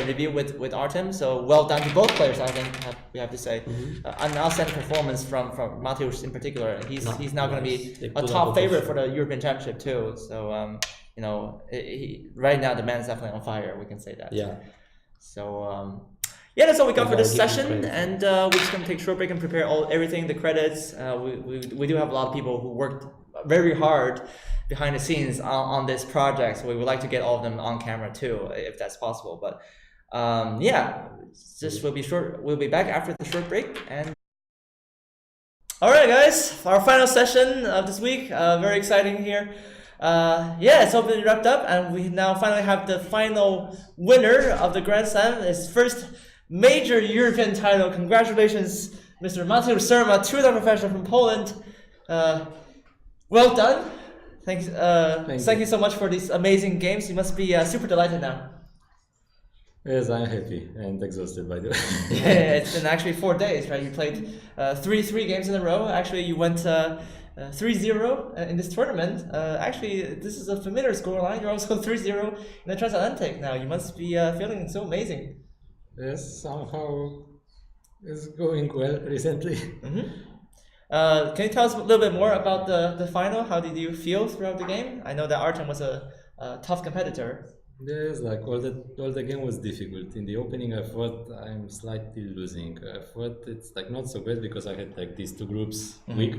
review with Artem. So well done to both players, I think we have to say. An outstanding performance from Mateusz in particular. He's now going to be a top favorite for the European Championship too. So right now the man's definitely on fire. We can say that. Yeah. So that's all we got for this session, and we're just gonna take a short break and prepare everything, the credits. We do have a lot of people who worked very hard behind the scenes on this project, so we would like to get all of them on camera too, if that's possible. But we'll be back after the short break. And all right, guys, our final session of this week. Very exciting here. It's all been wrapped up, and we now finally have the final winner of the Grand Slam. His first major European title. Congratulations, Mr. Mateusz Surma, two-time professional from Poland. Well done. Thanks. Thank you so much for these amazing games. You must be super delighted now. Yes, I'm happy and exhausted, by the way. It's been actually 4 days, right? You played three games in a row. Actually, you went 3-0 in this tournament. Actually, this is a familiar scoreline. You're also 3-0 in the Transatlantic now. You must be feeling so amazing. Yes, somehow it's going well recently. Can you tell us a little bit more about the final? How did you feel throughout the game? I know that Artem was a tough competitor. Yes, like all the game was difficult. In the opening, I thought I'm slightly losing. I thought it's like not so bad because I had like these two groups weak,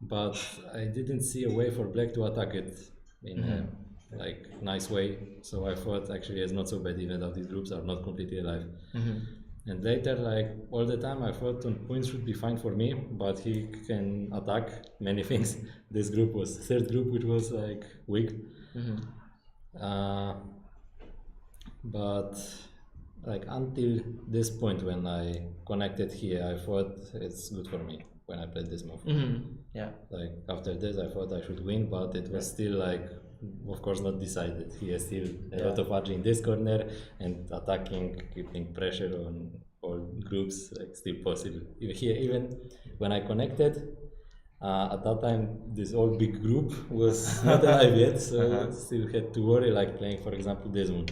but I didn't see a way for Black to attack it in a like nice way. So I thought actually it's not so bad even though these groups are not completely alive. And later, like all the time, I thought on points should be fine for me, but he can attack many things. This group was third group, which was like weak. But like until this point when I connected here, I thought it's good for me when I played this move. Like after this, I thought I should win, but it was still like, of course, not decided. He has still a lot of edge in this corner and attacking, keeping pressure on all groups, like still possible. Here, even when I connected, at that time, this all big group was not alive yet, so still had to worry, like playing, for example, this one.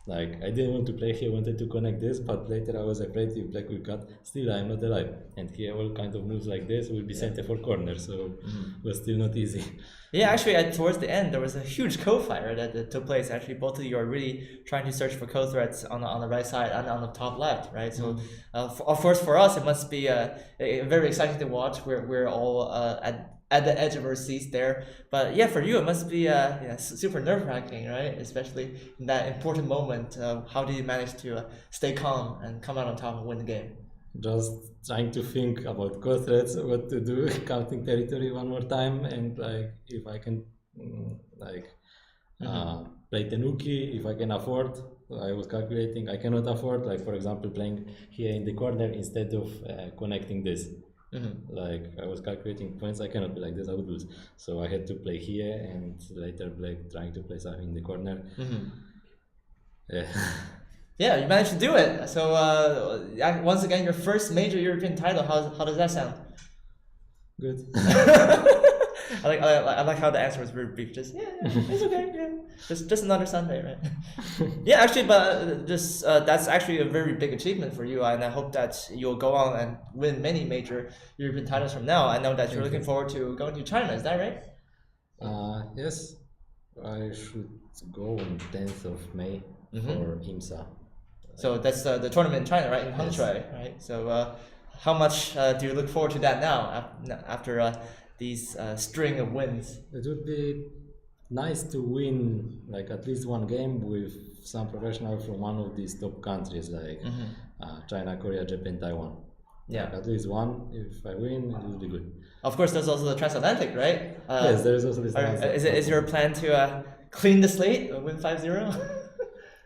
Like I didn't want to play here, wanted to connect this, but later I was afraid if Black will cut, still I'm not alive. And here all kind of moves like this will be center for corner, so it was still not easy. Yeah, actually, towards the end, there was a huge co-fire that took place. Actually, both of you are really trying to search for co-threats on the right side and on the top left, right? So, of course, for us, it must be very exciting to watch. We're all at the edge of our seats there. But yeah, for you, it must be super nerve-wracking, right? Especially in that important moment. How did you manage to stay calm and come out on top and win the game? Just trying to think about co-threats, what to do, counting territory one more time, and like if I can play Tenuki, if I can afford. I was calculating I cannot afford, like for example playing here in the corner instead of connecting this. Like I was calculating points, I cannot be like this, I would lose. So I had to play here and later Black trying to play something in the corner. Yeah, you managed to do it. So once again, your first major European title. How does that sound? Good. I like how the answer was very brief. Just it's okay. Yeah, just another Sunday, right? Yeah, actually, but just that's actually a very big achievement for you, and I hope that you'll go on and win many major European titles from now. I know that you're looking forward to going to China. Is that right? Yes, I should go on 10th of May for IMSA. So that's the tournament in China, right? In Hangzhou, right? So how much do you look forward to that now after these string of wins? It would be nice to win like at least one game with some professional from one of these top countries like China, Korea, Japan, Taiwan. Yeah, like at least one. If I win, it will be good. Of course, there's also the transatlantic, right? Yes, there is also this. Is your plan to clean the slate, win 5-0?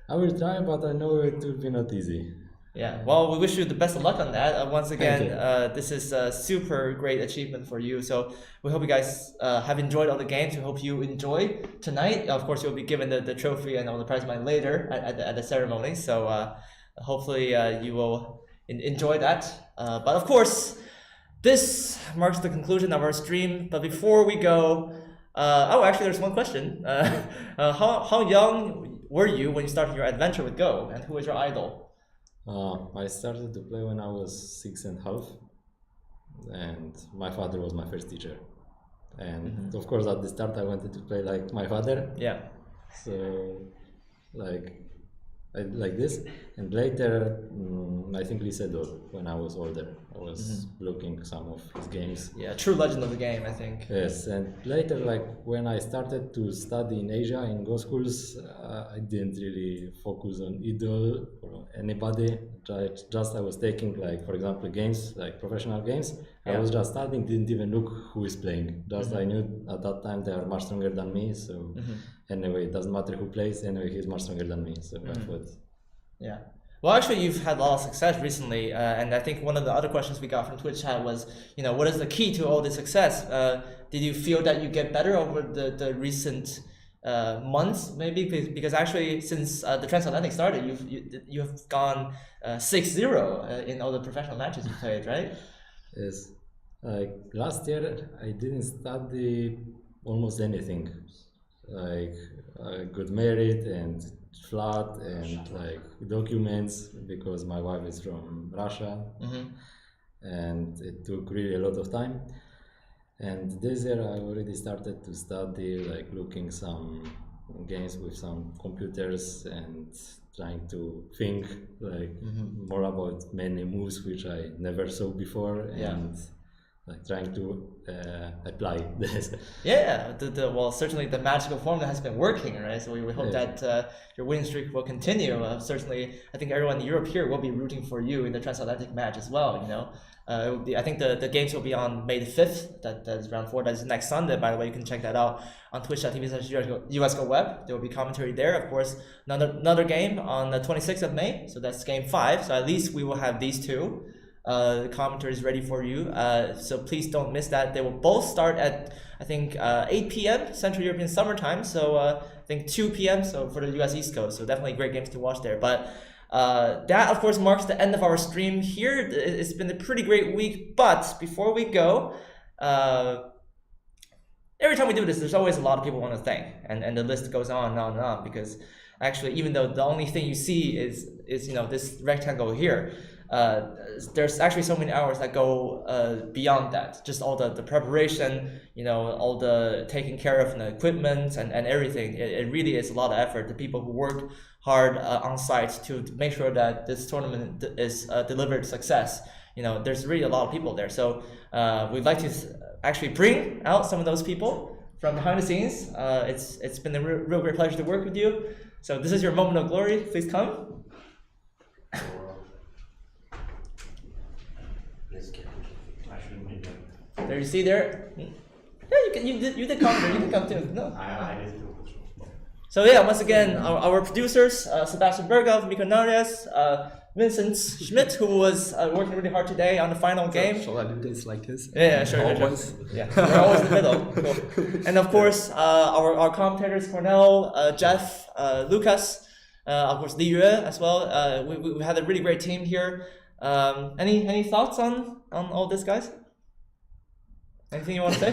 I will try, but I know it will be not easy. Yeah, well, we wish you the best of luck on that. Once again, this is a super great achievement for you. So we hope you guys have enjoyed all the games. We hope you enjoy tonight. Of course, you'll be given the trophy and all the prize money later at the ceremony. So hopefully you will enjoy that. But of course, this marks the conclusion of our stream. But before we go, actually, there's one question. How young were you when you started your adventure with Go, and who is your idol? I started to play when I was 6.5, and my father was my first teacher. And of course, at the start, I wanted to play like my father. Yeah. So, like this, and later, I think Lisedor, when I was older, I was looking some of his games. Yeah, true legend of the game, I think. Yes, and later, like when I started to study in Asia in Go schools, I didn't really focus on idol or anybody. Just I was taking like, for example, games like professional games. I was just studying, didn't even look who is playing. Just I knew at that time they are much stronger than me. So anyway, it doesn't matter who plays. Anyway, he's much stronger than me. So I thought. Yeah. Well, actually, you've had a lot of success recently, and I think one of the other questions we got from Twitch chat was, what is the key to all this success? Did you feel that you get better over the recent months, maybe? Because actually, since the transatlantic started, you have gone 6-0 in all the professional matches you played, right? Yes. Like last year, I didn't study almost anything. Like I got married and flat and like documents because my wife is from Russia, and it took really a lot of time. And this year I already started to study, like looking some games with some computers and trying to think like more about many moves which I never saw before, and like trying to apply this. Yeah, well, certainly the magical formula has been working, right? So we hope that your winning streak will continue. Certainly, I think everyone in Europe here will be rooting for you in the transatlantic match as well. It will be. I think the games will be on May the 5th. That is round 4. That's next Sunday. By the way, you can check that out on twitch.tv/USGO Web. There will be commentary there. Of course, another game on the 26th of May. So that's game 5. So at least we will have these two. The commentary is ready for you. So please don't miss that. They will both start at I think 8 p.m. Central European Summer Time. So I think 2 p.m. So for the US East Coast. So definitely great games to watch there. But that of course marks the end of our stream here. It's been a pretty great week. But before we go, every time we do this, there's always a lot of people want to thank, and the list goes on and on and on. Because actually, even though the only thing you see is this rectangle here. There's actually so many hours that go beyond that. Just all the preparation, all the taking care of the equipment and everything. It really is a lot of effort. The people who work hard on site to make sure that this tournament is delivered success. There's really a lot of people there. So we'd like to actually bring out some of those people from behind the scenes. It's been a real great pleasure to work with you. So this is your moment of glory. Please come. There you see there. Yeah, you did come there. You can come too. No. I did too. So yeah, once again, our producers, Sebastian Berghoff, Miko Narias, Vincent Schmidt, who was working really hard today on the final game. Shall I do this like this? Yeah, sure. Always. Yeah, we're always in the middle. Cool. And of course, our commentators, Cornell, Jeff, Lucas, of course Li Yue as well. We had a really great team here. Any thoughts on all this, guys? Anything you want to say?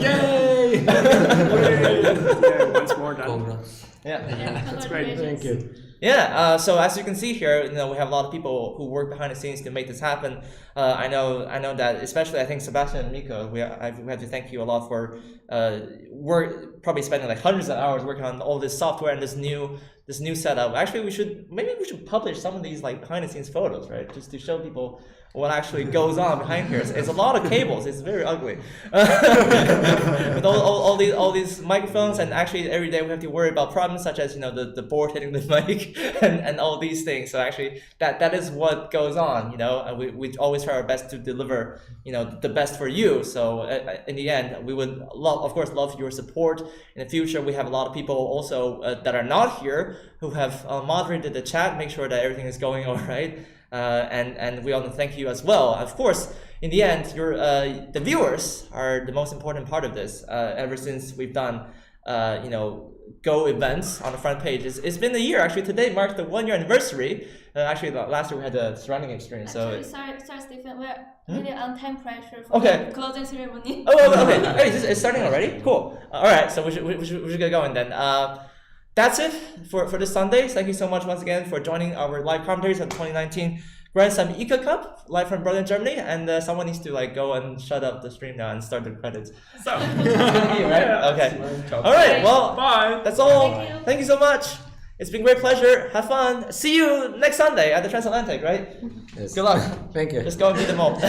Yay! Yeah, once more done. Congrats. Yeah. That's great. Thank you. Yeah, so as you can see here, we have a lot of people who work behind the scenes to make this happen. I know that, especially I think Sebastian and Miko, we have to thank you a lot for probably spending like hundreds of hours working on all this software and this new setup. Actually, we should publish some of these like behind the scenes photos, right? Just to show people what actually goes on behind here. It's a lot of cables. It's very ugly. With all these microphones, and actually every day we have to worry about problems such as the board hitting the mic and all these things. So actually that is what goes on. And we always try our best to deliver the best for you. So in the end, we would of course love your support. In the future, we have a lot of people also that are not here who have moderated the chat, make sure that everything is going all right. And we want to thank you as well. Of course, in the end, the viewers are the most important part of this. Ever since we've done, Go events on the front page, it's been a year. Actually, today marks the 1 year anniversary. Actually, last year we had the surrounding experience. Actually, So sorry, Stephen, we're really on time pressure for the closing ceremony. Oh, okay. Hey, it's starting already. Cool. All right, so we should get going then. That's it for this Sunday. Thank you so much once again for joining our live commentaries of the 2019 Grand Slam Yike Cup, live from Berlin, Germany. And someone needs to go and shut up the stream now and start the credits. So, right? Okay. All right. Well, Bye. that's all. Thank you. Thank you so much. It's been a great pleasure. Have fun. See you next Sunday at the Transatlantic, right? Yes. Good luck. Thank you. Just go and beat them all.